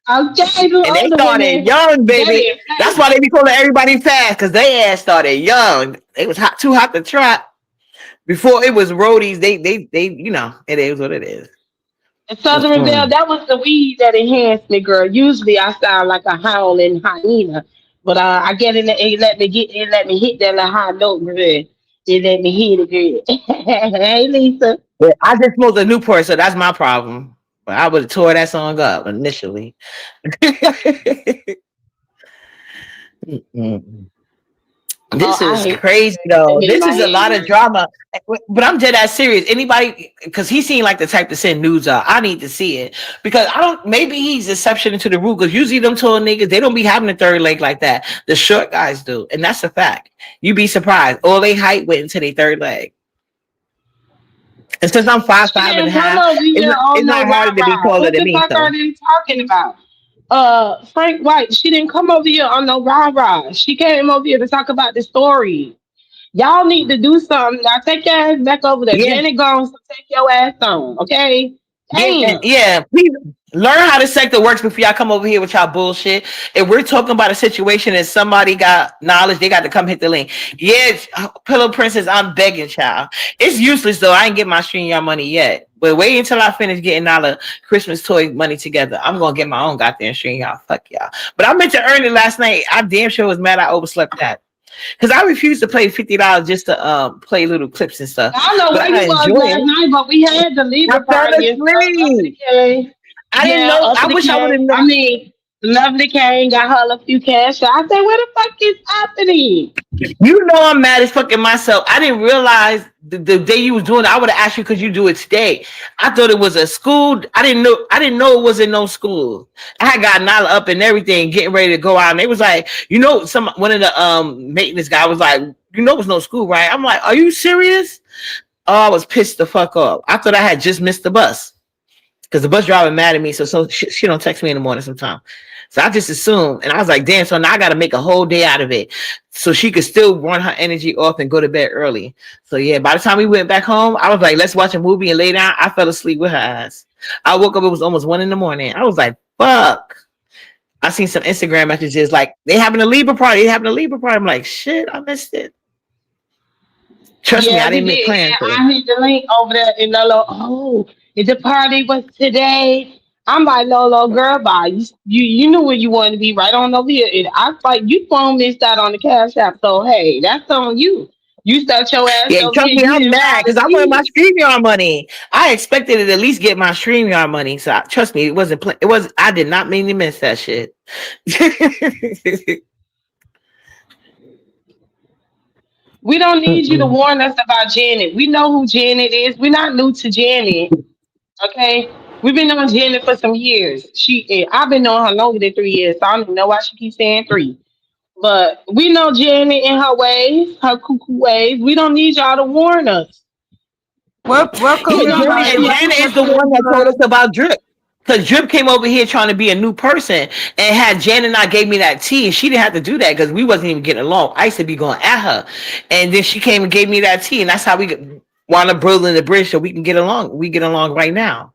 Okay, and they started young, baby. That's why they be calling everybody fast, because they ass started young. They was too hot to trap. Before it was roadies, they it is what it is. In Southern Belle, that was the weed that enhanced me, girl. Usually I sound like a howling hyena. But I get in it let me hit that little high note, girl. It let me hit it, girl. Hey, Lisa. But I just smoked a Newport, so that's my problem. But I would have tore that song up initially. Mm-mm. This I is hate crazy that though. in This my is a lot of head. drama, but I'm dead ass serious. Anybody, because he seemed like the type to send nudes out. I need to see it because I don't. Maybe he's exception to the rule because usually them tall niggas they don't be having a third leg like that. The short guys do, and that's a fact. You be surprised. All they height went into their third leg. And since I'm She 5'5" and a didn't come half, over here on it's no not rah harder to be rah. taller What than the me. fuck are So they talking about? Frank White, she didn't come over here on no rah rah. She came over here to talk about the story. Y'all need to do something. Now take your ass back over there. yeah. Janet Gomes, so take your ass on, okay? Yeah, Damn. yeah. Please learn how the sector works before y'all come over here with y'all bullshit. If we're talking about a situation and somebody got knowledge, they got to come hit the link. Yeah, Pillow Princess, I'm begging, child. It's useless though. I ain't get my stream y'all money yet. But wait until I finish getting all the Christmas toy money together. I'm gonna get my own goddamn stream y'all. Fuck y'all. But I meant to earn it last night. I damn sure was mad I overslept that. Because I refused to pay $50 just to play little clips and stuff. I don't know But where you I was enjoy last it. night, but we had the I Libra fell party and stuff. asleep. Uppity came. I didn't Yeah, know. I Uppity wish I would have came. known. I mean, Lovely came, got her a few cash. I said, where the fuck is Uppity? You know I'm mad as fucking myself. I didn't realize the day you was doing it. I would have asked you because you do it today. I thought it was a school. I didn't know. I didn't know it was in no school. I had got Nala up and everything, getting ready to go out. And they was like, one of the maintenance guy was like, it was no school, right? I'm like, are you serious? Oh, I was pissed the fuck off. I thought I had just missed the bus because the bus driver mad at me. So she don't text me in the morning sometimes. So I just assumed, and I was like, damn, so now I got to make a whole day out of it so she could still run her energy off and go to bed early. So yeah, by the time we went back home, I was like, let's watch a movie and lay down. I fell asleep with her ass. I woke up, it was almost 1 a.m. I was like, fuck. I seen some Instagram messages like, they having a Libra party. I'm like, shit, I missed it. Trust me, Yeah, I we didn't make did. plans And for it. I hit the link over there in Lolo. Oh, the party was today. I'm like, Lolo, girl, bye. You knew where you wanted to be, right on over here. And I like you phone missed out on the cash app. So hey, that's on you. You start your ass Yeah, over trust here. me, You I'm didn't mad fall because I wanted my asleep. StreamYard money. I expected it at least get my StreamYard money. So trust me, it wasn't. It was. I did not mean to miss that shit. We don't need you to Mm-mm. warn us about Janet. We know who Janet is. We're not new to Janet. Okay. We've been on Janet for some years. I've been knowing her longer than 3 years, so I don't even know why she keeps saying three. But we know Janet in her ways, her cuckoo ways. We don't need y'all to warn us. Welcome We Yeah, know everybody. that And she Janet is Welcome the one that told everybody. us about Drip. Because Drip came over here trying to be a new person and had Janet and I gave me that tea. And she didn't have to do that because we wasn't even getting along. I used to be going at her. And then she came and gave me that tea. And that's how we wound up building the bridge so we can get along. We get along right now.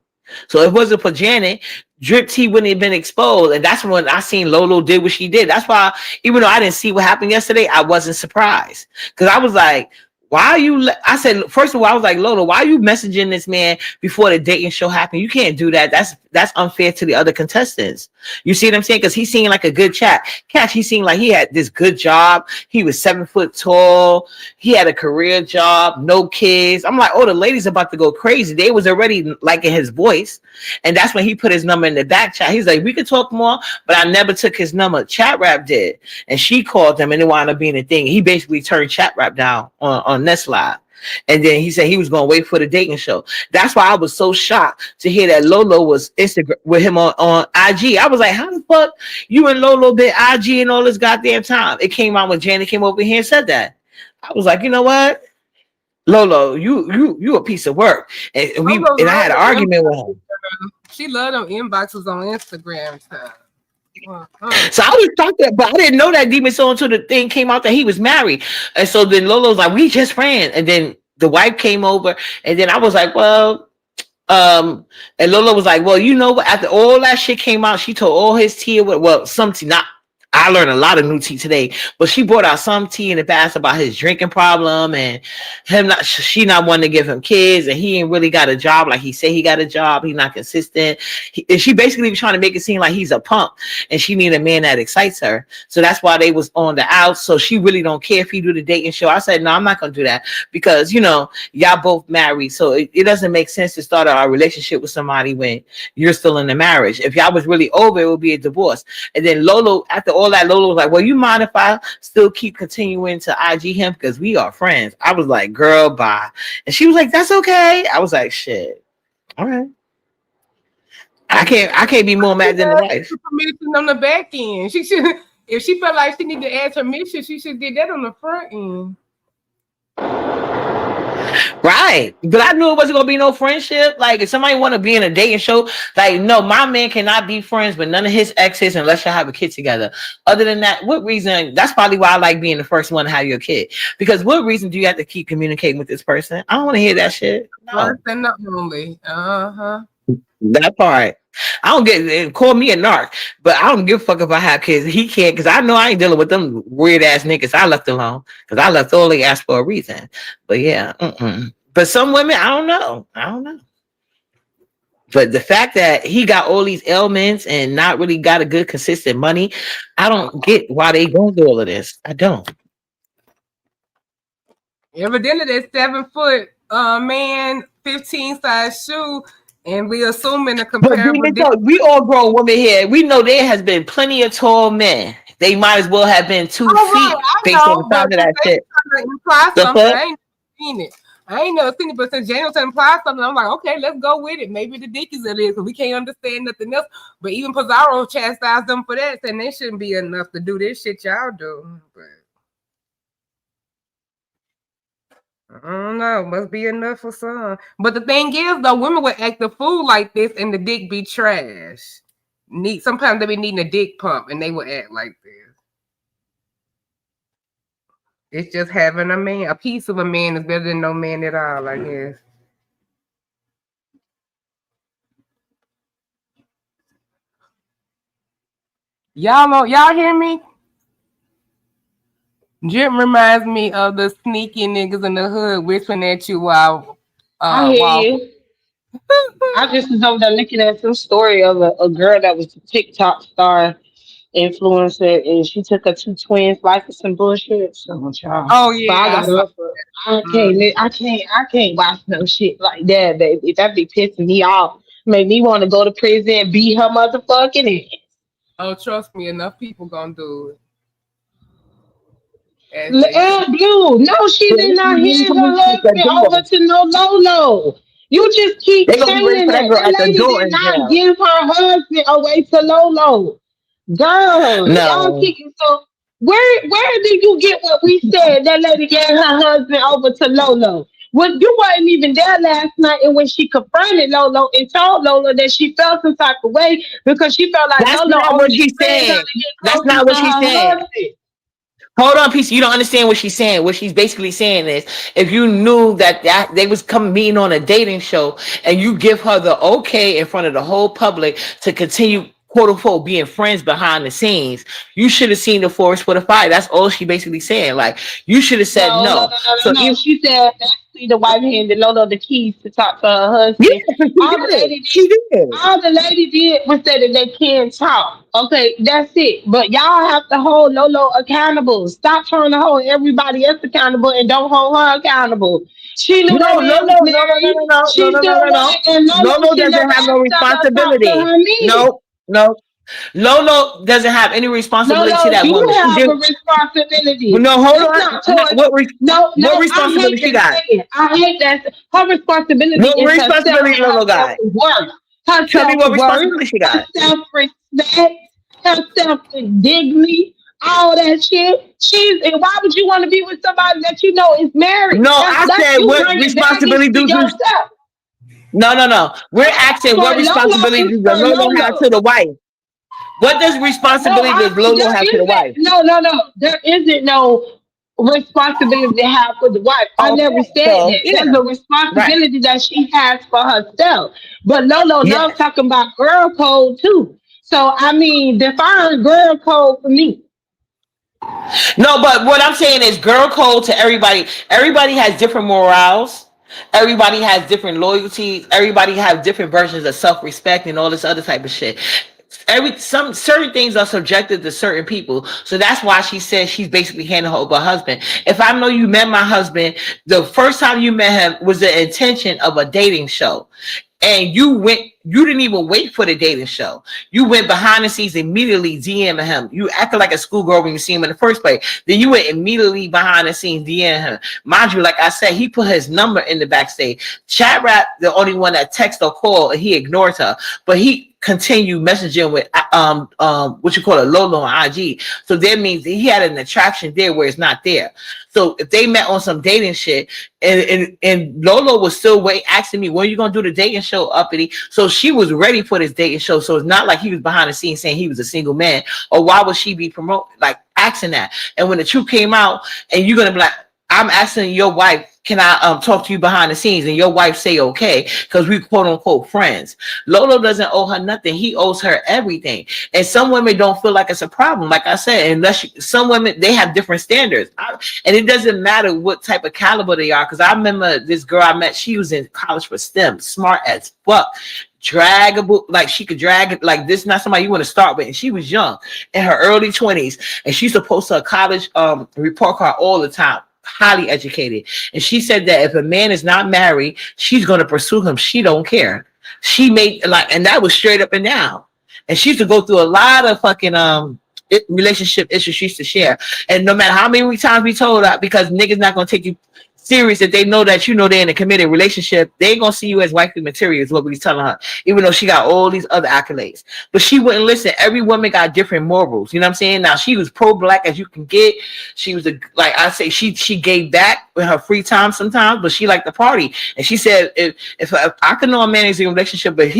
So if it wasn't for Janet, Drip Tea wouldn't have been exposed. And that's when I seen Lolo did what she did. That's why, even though I didn't see what happened yesterday, I wasn't surprised. Because I was like, why are you? I said, first of all, I was like, Lolo, why are you messaging this man before the dating show happened? You can't do that. That's unfair to the other contestants. You see what I'm saying? Because he seemed like a good chat. Catch, he seemed like he had this good job. He was 7 foot tall. He had a career job, no kids. I'm like, oh, the ladies about to go crazy. They was already liking his voice. And that's when he put his number in the back chat. He's like, we could talk more, but I never took his number. Chat Rap did. And she called him and it wound up being a thing. He basically turned Chat Rap down on Nest Live. And then he said he was going to wait for the dating show. That's why I was so shocked to hear that Lolo was Instagram with him on IG. I was like, how the fuck you and Lolo been IG and all this goddamn time? It came out when Janet came over here and said that. I was like, you know what? Lolo, you a piece of work. And Lolo I had an love argument with them him. She loved them inboxes on Instagram. So I was shocked that, but I didn't know that Demon Soul until the thing came out that he was married. And so then Lolo's like, we just friends. And then the wife came over, and then I was like, well, and Lola was like, well, you know what? After all that shit came out, she told all his tea, well, some tea, not I learned a lot of new tea today. But she brought out some tea in the past about his drinking problem and she not wanting to give him kids, and he ain't really got a job like he said he got a job. He's not consistent. She basically was trying to make it seem like he's a pump, and she need a man that excites her. So that's why they was on the outs. So she really don't care if he do the dating show. I said, no, I'm not gonna do that because y'all both married, so it doesn't make sense to start a relationship with somebody when you're still in the marriage. If y'all was really over, it would be a divorce. And then Lolo, after all that, Lolo was like, well, you mind if I still keep continuing to IG him because we are friends? I was like, girl, bye. And she was like, that's okay. I was like, shit, all right. I can't be more mad than the wife. Permission on the back end. She should, if she felt like she needed to ask permission, she should get that on the front end. Right. But I knew it wasn't gonna be no friendship. Like, if somebody want to be in a dating show, like, no, my man cannot be friends with none of his exes unless y'all have a kid together. Other than that, what reason? That's probably why I like being the first one to have your kid. Because what reason do you have to keep communicating with this person? I don't want to hear that shit. No. First and the only. That part. I don't get, call me a narc, but I don't give a fuck if I have kids. He can't, because I know I ain't dealing with them weird ass niggas. I left alone because I left all they ass for a reason. But yeah, But some women, I don't know. But the fact that he got all these ailments and not really got a good consistent money, I don't get why they going through all of this. I don't. Evidently, that 7 foot man, 15 size shoe. And we assuming the comparable. We all grown women here. We know there has been plenty of tall men. They might as well have been 2 feet based on the size of that shit. I ain't seen it. I ain't never seen it, but since Daniel implied something, I'm like, okay, let's go with it. Maybe the dick is it is because we can't understand nothing else. But even Pizarro chastised them for that, saying they shouldn't be enough to do this shit y'all do. But I don't know, must be enough for some. But the thing is, though, women would act a fool like this and the dick be trash. Sometimes they be needing a dick pump and they would act like this. It's just having a piece of a man is better than no man at all, I guess. Y'all hear me? Jim reminds me of the sneaky niggas in the hood whispering at you while I hear you. I just was over there looking at some story of a girl that was a TikTok star influencer, and she took her 2 twins life for some bullshit. So, oh yeah, I can't watch no shit like that, baby. That be pissing me off. Make me want to go to prison and beat her motherfucking ass. Oh, trust me, enough people gonna do it. Blue, no, she did not hand her husband over to no Lolo. You just keep saying that. The lady did not give her husband away to Lolo. Girl, y'all kicking. So where did you get what we said? That lady gave her husband over to Lolo. When you wasn't even there last night, and when she confronted Lolo and told Lolo that she felt some type of way because she felt like that's Lolo not what she said. That's not what she said. Hold on, PC. You don't understand what she's saying. What she's basically saying is, if you knew that they was meeting on a dating show, and you give her the okay in front of the whole public to continue, quote unquote, being friends behind the scenes, you should have seen the forest for the fire. That's all she basically saying. Like, you should have said no. No. She said the wife handed Lolo the keys to talk to her husband. Yeah, all the lady did was say that they can't talk. Okay, that's it. But y'all have to hold Lolo accountable. Stop trying to hold everybody else accountable and don't hold her accountable. She knew no. Lolo doesn't have no responsibility. No. Lolo doesn't have any responsibility to that woman. Have a responsibility. No, hold on. What responsibility she got? I hate that. Her responsibility. What responsibility Lolo got? Tell me what responsibility she got. Self-respect, her self-dignity, all that shit. And why would you want to be with somebody that you know is married? No, I said what responsibility do you? No. We're asking what responsibility does Lolo have to the wife? What does responsibility does Lolo have to the wife? No. There isn't no responsibility to have for the wife. I never said that. Yeah. There's a responsibility that she has for herself. But Lolo loves talking about girl code too. So I mean, define girl code for me. No, but what I'm saying is girl code to everybody. Everybody has different morals. Everybody has different loyalties. Everybody has different versions of self-respect and all this other type of shit. Some certain things are subjected to certain people. So that's why she says she's basically handing over her husband. If I know you met my husband, the first time you met him was the intention of a dating show. And you didn't even wait for the dating show. You went behind the scenes immediately DMing him. You acted like a schoolgirl when you see him in the first place. Then you went immediately behind the scenes DMing him. Mind you, like I said, he put his number in the backstage. Chat Rap, the only one that text or call, and he ignored her. But he continued messaging with what you call a Lolo on IG. So that means he had an attraction there where it's not there. So if they met on some dating shit, and Lolo was still asking me, when are you gonna do the dating show, uppity? So she was ready for this dating show. So it's not like he was behind the scenes saying he was a single man, or why would she be asking that? And when the truth came out, and you're gonna be like, I'm asking your wife, can I talk to you behind the scenes? And your wife say okay, because we quote unquote friends. Lolo doesn't owe her nothing. He owes her everything. And some women don't feel like it's a problem. Like I said, some women, they have different standards. And it doesn't matter what type of caliber they are. Because I remember this girl I met, she was in college for STEM, smart as fuck. Draggable, like she could drag it, like this, not somebody you want to start with. And she was young, in her early 20s. And she used to post her college report card all the time. Highly educated, and she said that if a man is not married, she's going to pursue him. She don't care. She made and that was straight up and down. And she used to go through a lot of fucking relationship issues she used to share. And no matter how many times we told her, because niggas not going to take you serious, if they know that they're in a committed relationship, they ain't gonna see you as wifey material, is what we was telling her, even though she got all these other accolades. But she wouldn't listen. Every woman got different morals, you know what I'm saying? Now she was pro-black as you can get. She was like I say, she gave back with her free time sometimes, but she liked the party. And she said, if I can know a man is in a relationship, but if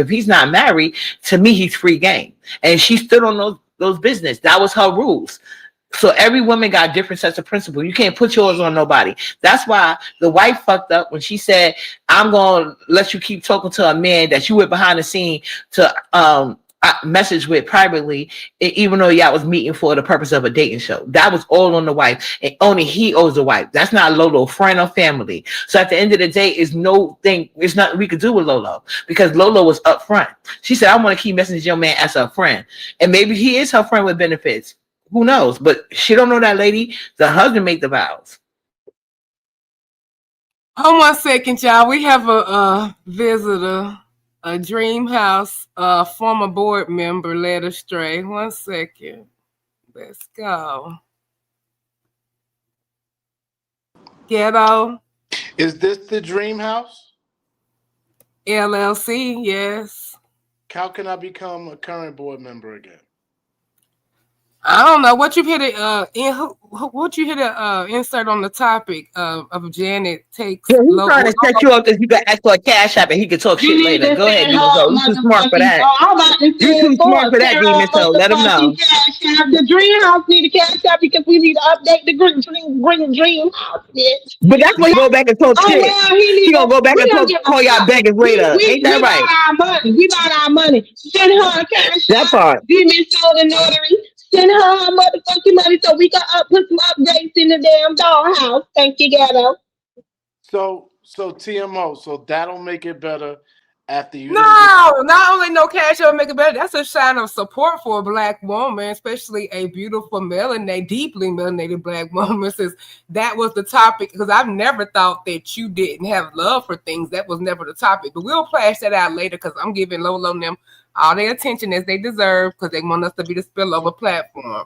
he's not married, to me he's free game. And she stood on those business. That was her rules. So every woman got different sets of principles. You can't put yours on nobody. That's why the wife fucked up when she said, I'm going to let you keep talking to a man that you went behind the scene to message with privately, even though y'all was meeting for the purpose of a dating show. That was all on the wife, and only he owes the wife. That's not Lolo, friend or family. So at the end of the day, it's nothing we could do with Lolo, because Lolo was upfront. She said, I want to keep messaging your man as a friend. And maybe he is her friend with benefits. Who knows? But she don't know that lady. The husband made the vows. Hold 1 second, y'all. We have a visitor, a Dream House former board member led astray. 1 second. Let's go. Ghetto. Is this the Dream House? LLC, yes. How can I become a current board member again? I don't know what you hit it. What you hit a insert on the topic of Janet takes. Yeah, he's trying to set you up that you can ask for a cash app and he can talk shit later. Go ahead, Demon. You too smart for that. You too smart for that, Demon. So let him know. The Dream House need a cash app because we need to update the Dream House, bitch. But that's why you go back and talk shit. Well, he gonna go back and call y'all beggars later. Ain't that right? We got our money. Send her a cash app. That part. Demon sold the notary. Send her motherfucking money so we can put some updates in the damn dollhouse. Thank you, Ghetto. So TMO, so that'll make it better after you. No, not only no cash will make it better. That's a sign of support for a black woman, especially a beautiful deeply melanated black woman. Since that was the topic, because I've never thought that you didn't have love for things. That was never the topic. But we'll flash that out later because I'm giving Lolo and them all their attention as they deserve because they want us to be the spillover platform.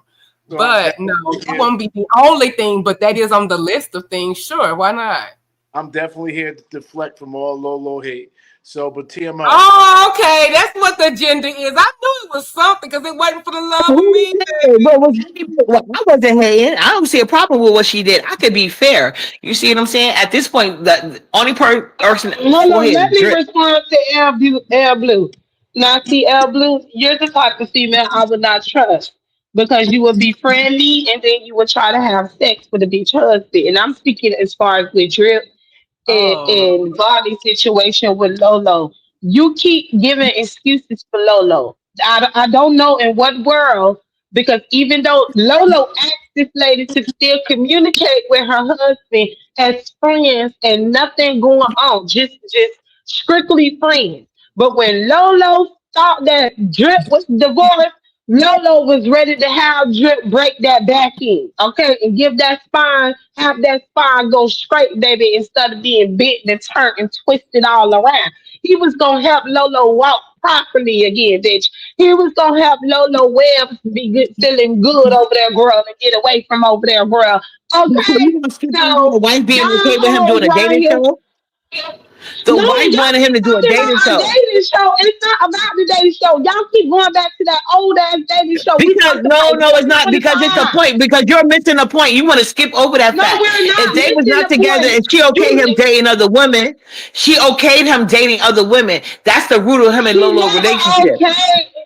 So but no, it won't be the only thing, but that is on the list of things. Sure, why not? I'm definitely here to deflect from all Lolo hate. So, but TMI. Oh, okay. That's what the agenda is. I knew it was something because it wasn't for the love of me. I wasn't hating. I don't see a problem with what she did. I could be fair. You see what I'm saying? At this point, the only person. No, let me respond to L Blue. Now, see, L Blue, you're the type of female I would not trust because you would be friendly and then you would try to have sex with a bitch husband. And I'm speaking as far as with Drip and Bonnie's situation with Lolo. You keep giving excuses for Lolo. I don't know in what world because even though Lolo asked this lady to still communicate with her husband as friends and nothing going on, just strictly friends. But when Lolo thought that Drip was divorced, Lolo was ready to have Drip break that back in, okay, and give that spine, have that spine go straight, baby, instead of being bent and turned and twisted all around. He was gonna help Lolo walk properly again, bitch. He was gonna help Lolo Webs be good, feeling good over there, girl, and get away from over there, girl. So Okay, you gonna skip over the so wife being y'all okay with him doing hoes a right dating here. show? The No, wife y'all wanted him keep to do a talking about dating a show. dating show. It's not about the dating show. Y'all keep going back to that old ass dating show. We Because talked no, about no, it's not. Because it's a 2025. point. Because you're missing a point. You want to skip over that No, fact. we're If not they was missing not the together point. and she okayed him You, dating other women, she okayed him dating other women. That's the root of him and she Lolo never relationship. okay.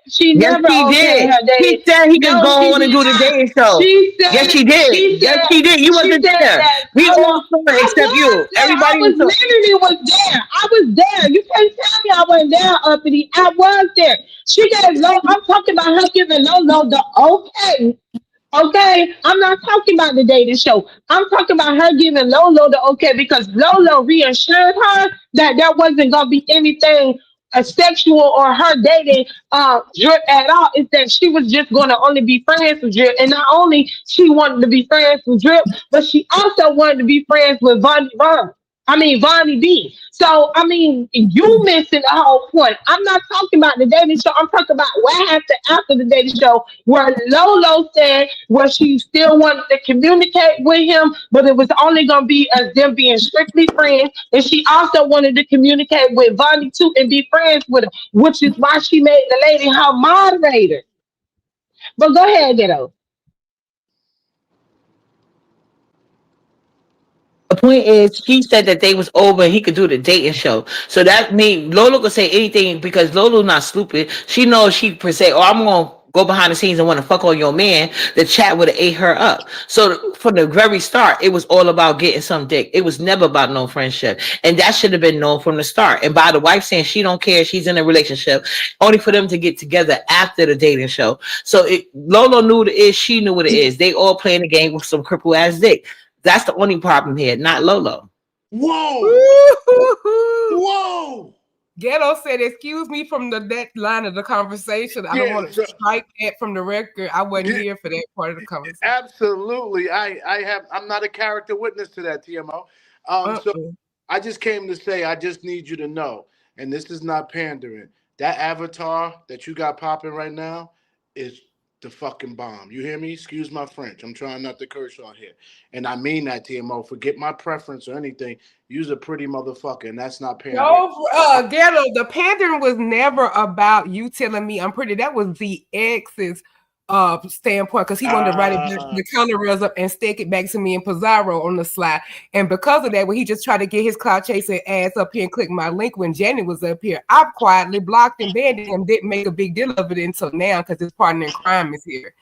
She Yes, never he okayed did. her He dating. said he could No, go she on and did do the not. dating show. She Yes, said. he did. She Yes, said. he did. You She wasn't said there. that. We Oh all no, saw it I except was you. there. I Everybody was saw. literally was there. I was there. You can't tell me I wasn't there, Uppity. I was there. She gave Lolo. I'm talking about her giving Lolo the okay. Okay, I'm not talking about the dating show. I'm talking about her giving Lolo the okay because Lolo reassured her that there wasn't gonna be anything sexual or her dating Drip at all. Is that she was just gonna only be friends with Drip, and not only she wanted to be friends with Drip, but she also wanted to be friends with Vonnie B. So I mean, you missing the whole point. I'm not talking about the dating show. I'm talking about what happened after the dating show, where Lolo said where she still wanted to communicate with him, but it was only gonna be as them being strictly friends. And she also wanted to communicate with Vonnie too and be friends with her, which is why she made the lady her moderator. But go ahead, Ghetto. The point is, he said that they was over and he could do the dating show. So that means Lolo could say anything because Lolo not stupid. She knows she per se, oh, I'm gonna go behind the scenes and want to fuck on your man. The chat would have ate her up. So from the very start, it was all about getting some dick. It was never about no friendship, and that should have been known from the start. And by the wife saying she don't care, she's in a relationship, only for them to get together after the dating show. So Lolo knew what it is. She knew what it is. They all playing the game with some cripple ass dick. That's the only problem here, not Lolo. Whoa! Woo-hoo-hoo. Whoa! Ghetto said, "Excuse me from that line of the conversation. I don't Yeah, want to strike that from the record. I wasn't yeah, here for that part of the conversation." absolutely. I'm not a character witness to that, TMO. So Uh-uh. I just came to say I just need you to know, and this is not pandering. That avatar that you got popping right now is the fucking bomb. You hear me? Excuse my French. I'm trying not to curse on here. And I mean that, TMO. Forget my preference or anything. You's a pretty motherfucker, and that's not pandering. No, Ghetto, the pandering was never about you telling me I'm pretty. That was the ex's standpoint because he wanted to write it back, the counter rails up and stick it back to me and Pizarro on the slide. And because of that, when he just tried to get his cloud chasing ass up here and click my link when Janet was up here, I quietly blocked and banned him, didn't make a big deal of it until now because his partner in crime is here.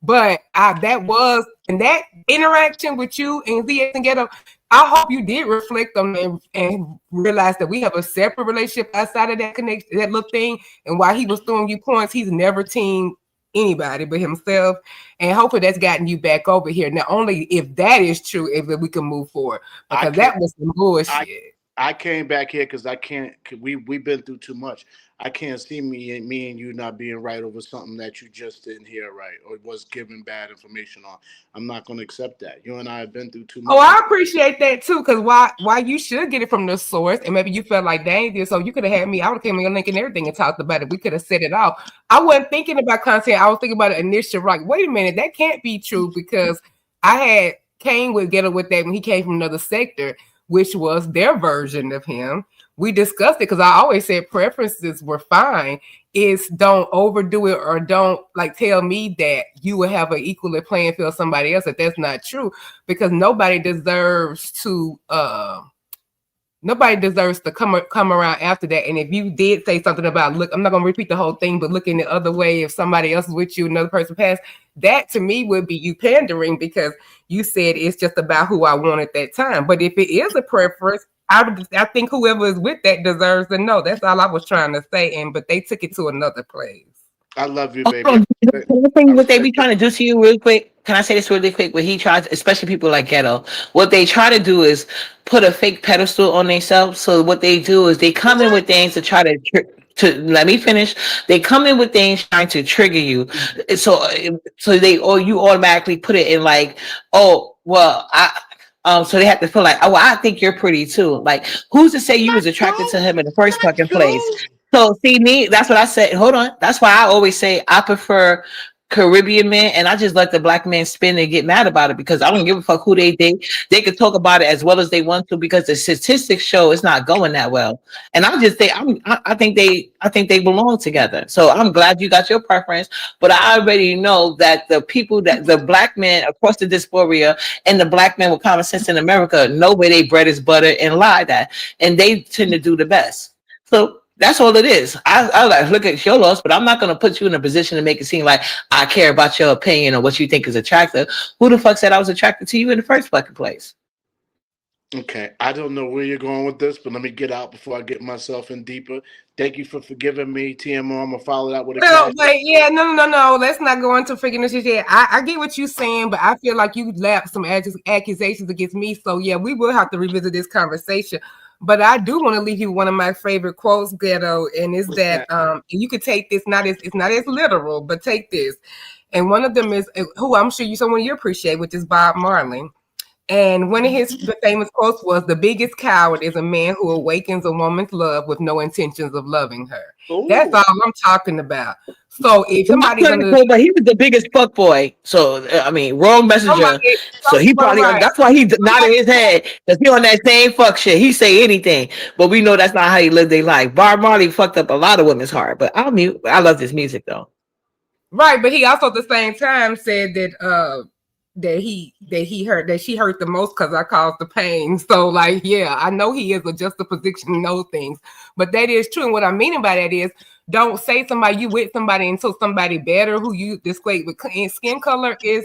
But that was, and that interaction with you and ZS and Ghetto, I hope you did reflect on it and realize that we have a separate relationship outside of that connection, that little thing. And while he was throwing you points, he's never teamed anybody but himself. And hopefully that's gotten you back over here. Now, only if that is true, if we can move forward, because that was some bullshit. I came back here because I can't. We've been through too much. I can't see me and you not being right over something that you just didn't hear right or was given bad information on. I'm not going to accept that. You and I have been through too much. Oh, I appreciate that too, because why you should get it from the source, and maybe you felt like dang this, so you could have had me. I would have came in your link and everything and talked about it. We could have set it off. I wasn't thinking about content. I was thinking about it initial. Like, wait a minute, that can't be true because I had came with Ghetto with that when he came from another sector, which was their version of him. We discussed it because I always said preferences were fine. Is don't overdo it or don't like tell me that you will have an equally playing field somebody else. That that's not true because nobody deserves to come around after that. And if you did say something about look, I'm not gonna repeat the whole thing, but looking the other way if somebody else is with you, another person passed, that to me would be you pandering because you said it's just about who I want at that time. But if it is a preference, I think whoever is with that deserves to know. That's all I was trying to say. But they took it to another place. I love you, Oh, baby. can I tell I you what they be respect trying to do to you real quick? Can I say this really quick? What he tries, especially people like Ghetto, what they try to do is put a fake pedestal on themselves. So what they do is they come in with things to try to let me finish. They come in with things trying to trigger you. So they or you automatically put it in like, oh well, so they have to feel like, oh, well, I think you're pretty too. Like, who's to say you was attracted to him in the first Not fucking place? you. So see me, that's what I said. Hold on. That's why I always say I prefer Caribbean men, and I just let the black men spin and get mad about it because I don't give a fuck who they date. They could talk about it as well as they want to because the statistics show it's not going that well. And I just think I think they belong together. So I'm glad you got your preference, but I already know that the people that the black men across the diaspora and the black men with common sense in America know where they bread is butter and lie that, and they tend to do the best. So that's all it is. I like look at your loss, but I'm not gonna put you in a position to make it seem like I care about your opinion or what you think is attractive. Who the fuck said I was attracted to you in the first fucking place? Okay, I don't know where you're going with this, but let me get out before I get myself in deeper. Thank you for forgiving me, TMO. I'm gonna follow that with a Well, cash. but yeah, no. Let's not go into forgiveness yet. I get what you're saying, but I feel like you lapped some accusations against me. So yeah, we will have to revisit this conversation. But I do want to leave you one of my favorite quotes, Ghetto, and is What's that you could take this it's not as literal, but take this. And one of them is who I'm sure someone you appreciate, which is Bob Marley. And one of his famous quotes was, "The biggest coward is a man who awakens a woman's love with no intentions of loving her." Ooh. That's all I'm talking about. So if somebody's gonna, But he was the biggest fuck boy. So I mean, wrong messenger. So he probably that's why he nodded his head because he on that same fuck shit. He say anything, but we know that's not how he lived their life. Bob Marley fucked up a lot of women's heart, but I'll mute. I love this music though. Right, but he also at the same time said that she hurt the most because I caused the pain. So like, yeah, I know he is a juxtaposition in those things, but that is true. And what I mean by that is, don't say somebody you with somebody until somebody better who you display with skin color is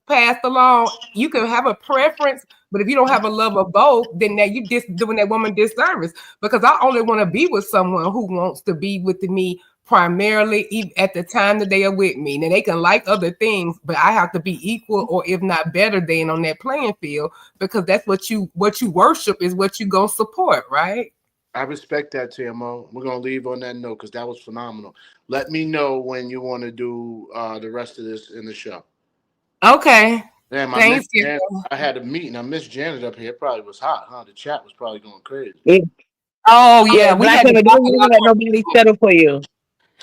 passed along. You can have a preference, but if you don't have a love of both, then that you just doing that woman disservice. Because I only want to be with someone who wants to be with me primarily at the time that they are with me. Now they can like other things, but I have to be equal or if not better than on that playing field, because that's what you worship is what you gonna support, right? I respect that, TMO. We're gonna leave on that note because that was phenomenal. Let me know when you want to do the rest of this in the show. Okay. Damn, Thanks. I had a meeting. I missed Janet up here. It probably was hot, huh? The chat was probably going crazy. Oh yeah, we black had women don't never let nobody settle for you.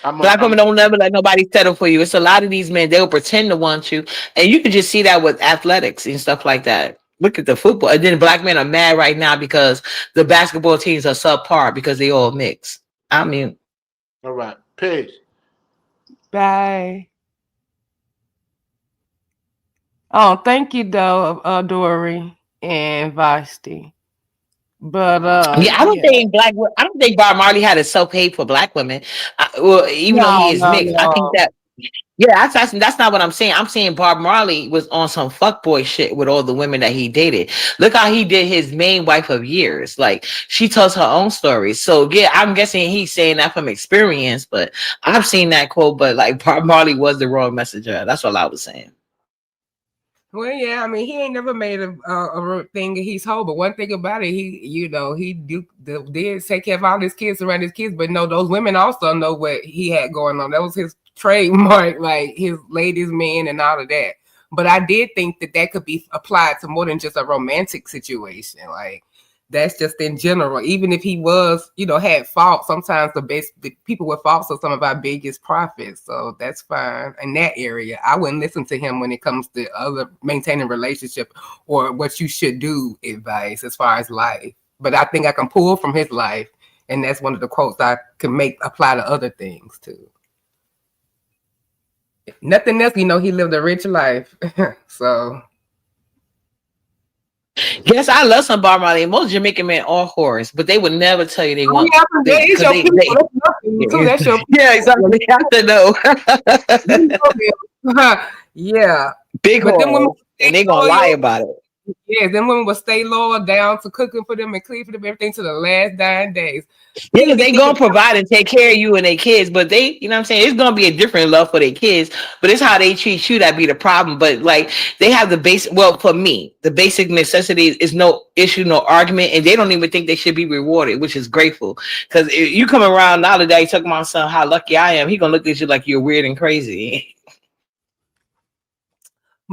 Black women don't never let nobody settle for you. It's a lot of these men, they'll pretend to want you. And you can just see that with athletics and stuff like that. Look at the football. And then black men are mad right now because the basketball teams are subpar because they all mix. I mean. All right. Peace. Bye. Oh, thank you, though, Dory and Vashti. But yeah, I don't think Bob Marley had a self-hate for black women. Even though he is mixed, I think that that's not what I'm saying. I'm saying Bob Marley was on some fuckboy shit with all the women that he dated. Look how he did his main wife of years. Like she tells her own stories. So yeah, I'm guessing he's saying that from experience, but I've seen that quote, but like Bob Marley was the wrong messenger. That's what I was saying. Well, yeah, I mean, he ain't never made a thing that he's whole. But one thing about it, he did take care of all his kids around his kids. But no, those women also know what he had going on. That was his trademark, like his ladies' man and all of that. But I did think that could be applied to more than just a romantic situation. Like that's just in general. Even if he was, had faults, sometimes the people with faults are some of our biggest prophets. So that's fine in that area. I wouldn't listen to him when it comes to other maintaining relationship or what you should do advice as far as life. But I think I can pull from his life, and that's one of the quotes I can apply to other things too. If nothing else, he lived a rich life. So. Yes, I love some Bob Marley. Most Jamaican men are whores, but they would never tell you they want. Yeah, exactly. You have to know. Yeah, big whores, and they gonna lie about it. Yes, them women will stay loyal down to cooking for them and clean for them, everything to the last dying days. Yeah, 'cause they gonna provide and take care of you and their kids, but they, you know what I'm saying? It's gonna be a different love for their kids, but it's how they treat you that be the problem. But like they have the basic, well, for me, the basic necessities is no issue, no argument, and they don't even think they should be rewarded, which is grateful. Because if you come around nowadays talking about son, how lucky I am, he gonna look at you like you're weird and crazy.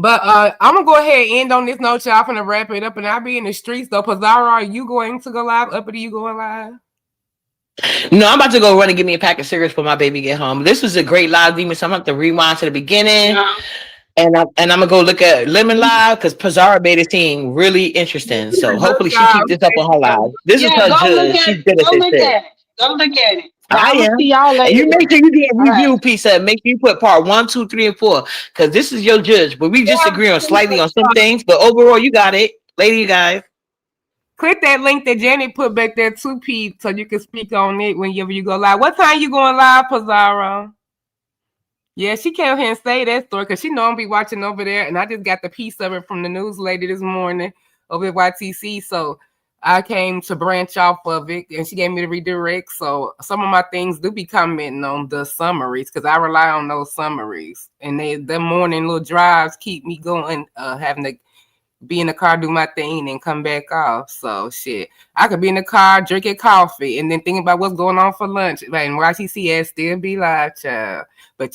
But I'm gonna go ahead and end on this note, y'all. I'm gonna wrap it up, and I'll be in the streets though. Pizarro, are you going to go live? Uppity, you going live? No, I'm about to go run and get me a pack of cigarettes for my baby get home. This was a great live demon, so I'm gonna have to rewind to the beginning. Yeah. And I'm gonna go look at Lemon Live because Pizarro made it seem really interesting. So hopefully she keeps this up on her live. This is her go look judge. at She's it. good at Go this look shit. at it. Go look at it. I I'll am. see y'all And later. you make sure you do a All review right. piece of. Make sure you put part 1, 2, 3, and 4 because this is your judge. But we disagree on slightly on some things. But overall, you got it, lady, you guys. Click that link that Janet put back there too, Pete, so you can speak on it whenever you go live. What time you going live, Pizarro? Yeah, she came here and say that story because she know I'm be watching over there, and I just got the piece of it from the news lady this morning over at YTC. So I came to branch off of it, and she gave me the redirect. So some of my things do be commenting on the summaries because I rely on those summaries, and the morning little drives keep me going, having to be in the car, do my thing, and come back off. So shit, I could be in the car drinking coffee and then thinking about what's going on for lunch. Like, and YTC still be live, child. But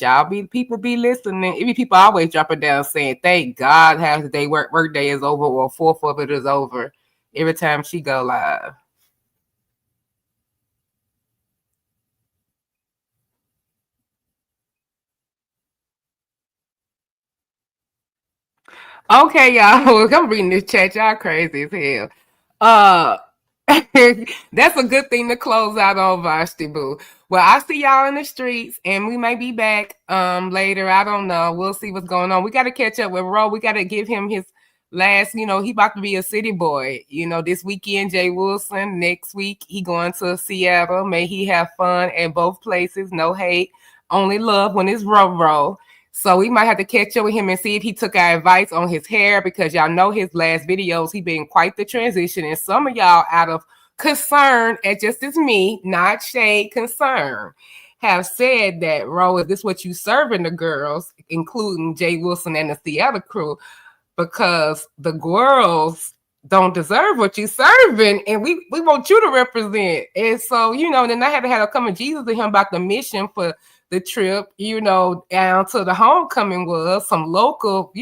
people be listening. Even people always drop it down saying, "Thank God, half the day work day is over, or 4th of it is over." Every time she go live. Okay, y'all. I'm reading this chat. Y'all crazy as hell. That's a good thing to close out on, Vashti Boo. Well, I see y'all in the streets, and we may be back later. I don't know. We'll see what's going on. We got to catch up with Ro. We got to give him his last. He about to be a city boy. This weekend, Jay Wilson. Next week, he going to Seattle. May he have fun at both places. No hate, only love when it's Ro. So we might have to catch up with him and see if he took our advice on his hair, because y'all know his last videos, he been quite the transition. And some of y'all, out of concern, and just as me, not shade, concern, have said that, Ro, is this what you serving the girls, including Jay Wilson and the Seattle crew? Because the girls don't deserve what you serving, and we want you to represent. And so, then I had to have a come of Jesus to him about the mission for the trip, down to the homecoming was some local,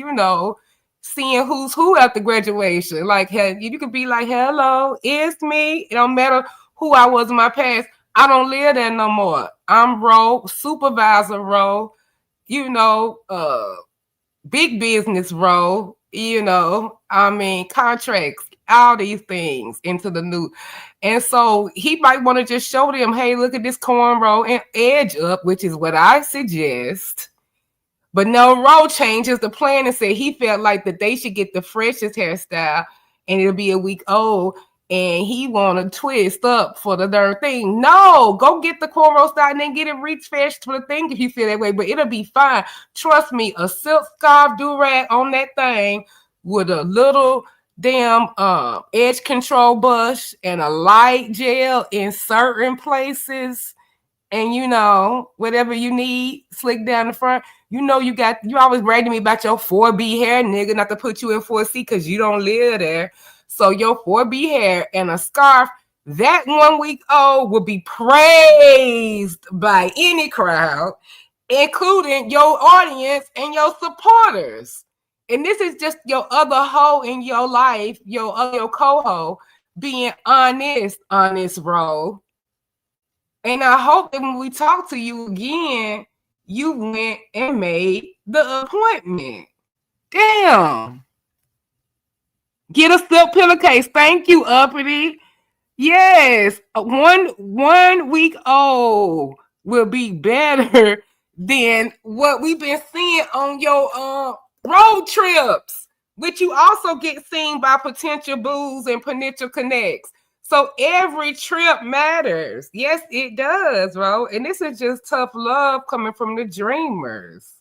seeing who's who at the graduation. Like, hey, you could be like, hello, it's me. It don't matter who I was in my past. I don't live there no more. I'm Ro, supervisor Ro, big business Ro, contracts, all these things into the new. And so he might want to just show them, hey, look at this cornrow and edge up, which is what I suggest. But no, Ro changes the plan and said he felt like that they should get the freshest hairstyle and it'll be a week old. And he want to twist up for the darn thing. No, go get the cornrow style and then get it refreshed for the thing if you feel that way. But it'll be fine. Trust me, a silk scarf do-rag on that thing with a little damn edge control brush and a light gel in certain places, and whatever you need slick down the front. You always bragging to me about your 4B hair, nigga, not to put you in 4C because you don't live there. So your 4B hair and a scarf, that 1 week old will be praised by any crowd, including your audience and your supporters. And this is just your other hoe in your life, your co-ho, being honest, Ro. And I hope that when we talk to you again, you went and made the appointment. Damn. Get a silk pillowcase. Thank you, Uppity. Yes, one week old will be better than what we've been seeing on your road trips, which you also get seen by potential boos and potential connects. So every trip matters. Yes, it does, Ro. And this is just tough love coming from the dreamers.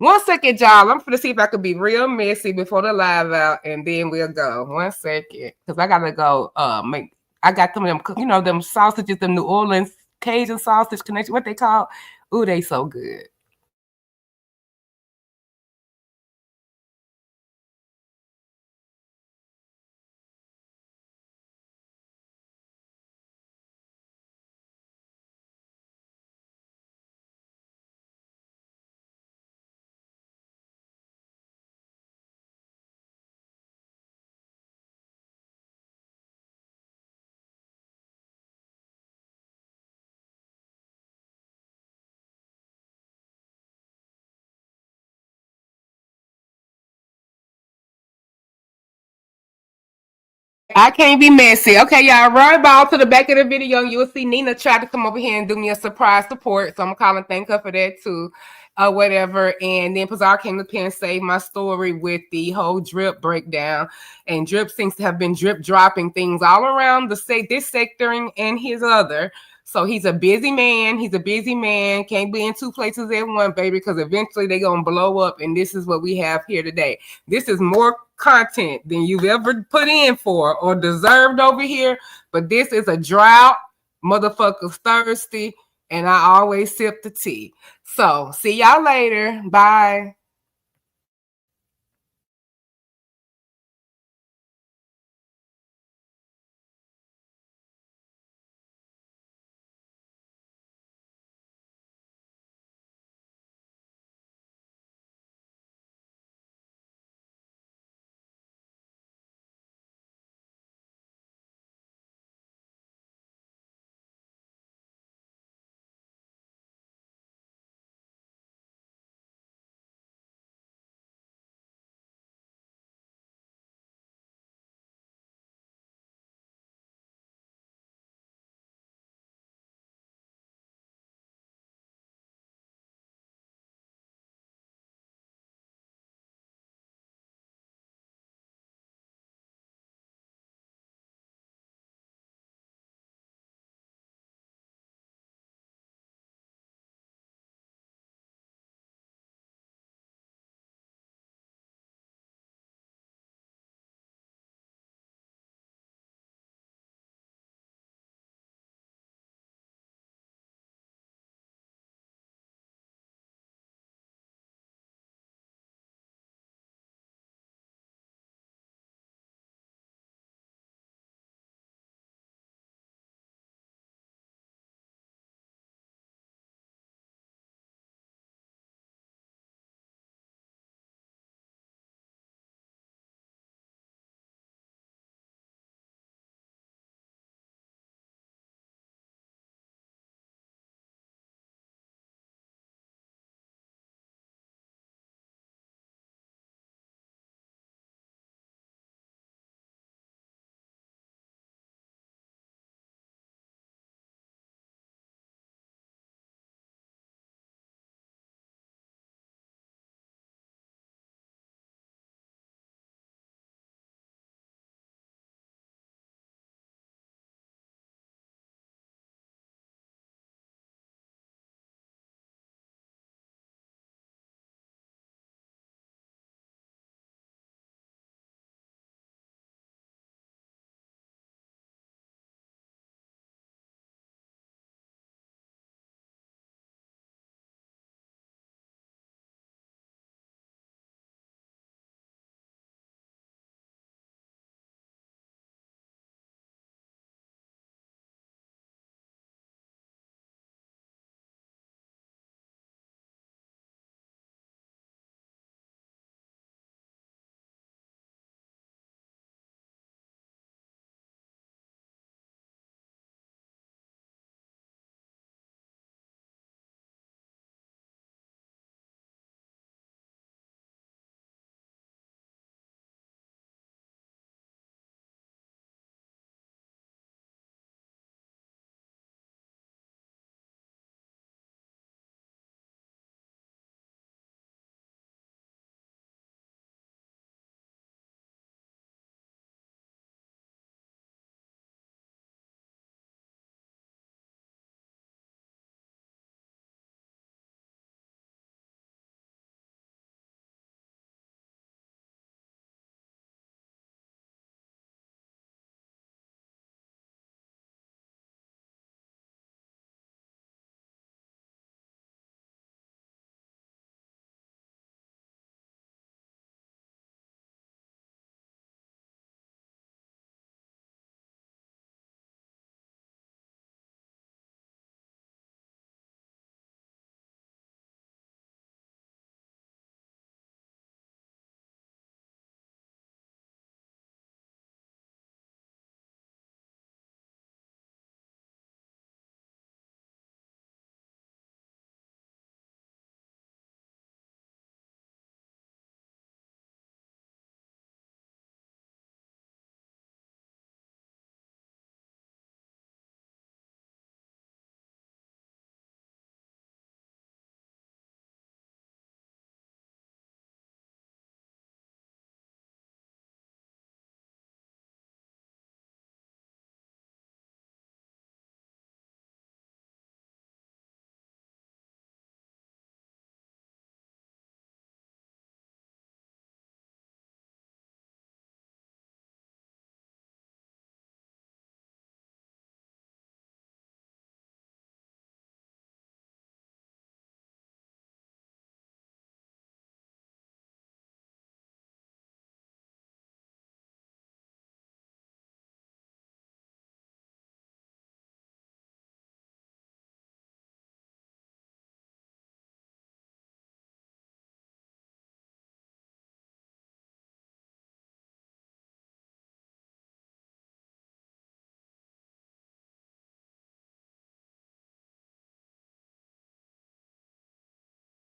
1 second, y'all. I'm gonna see if I could be real messy before the live out, and then we'll go. 1 second, because I gotta go. I got them, them sausages, the New Orleans Cajun sausage connection. What they call? Ooh, they so good. I can't be messy. Okay, y'all, run ball to the back of the video and you'll see Nina tried to come over here and do me a surprise support. So I'm gonna call and thank her for that too. Whatever. And then Pazar came up here and saved my story with the whole drip breakdown. And Drip seems to have been drip dropping things all around this sector and his other. So he's a busy man. Can't be in two places at once, baby, because eventually they're going to blow up. And this is what we have here today. This is more content than you've ever put in for or deserved over here. But this is a drought. Motherfuckers thirsty. And I always sip the tea. So see y'all later. Bye.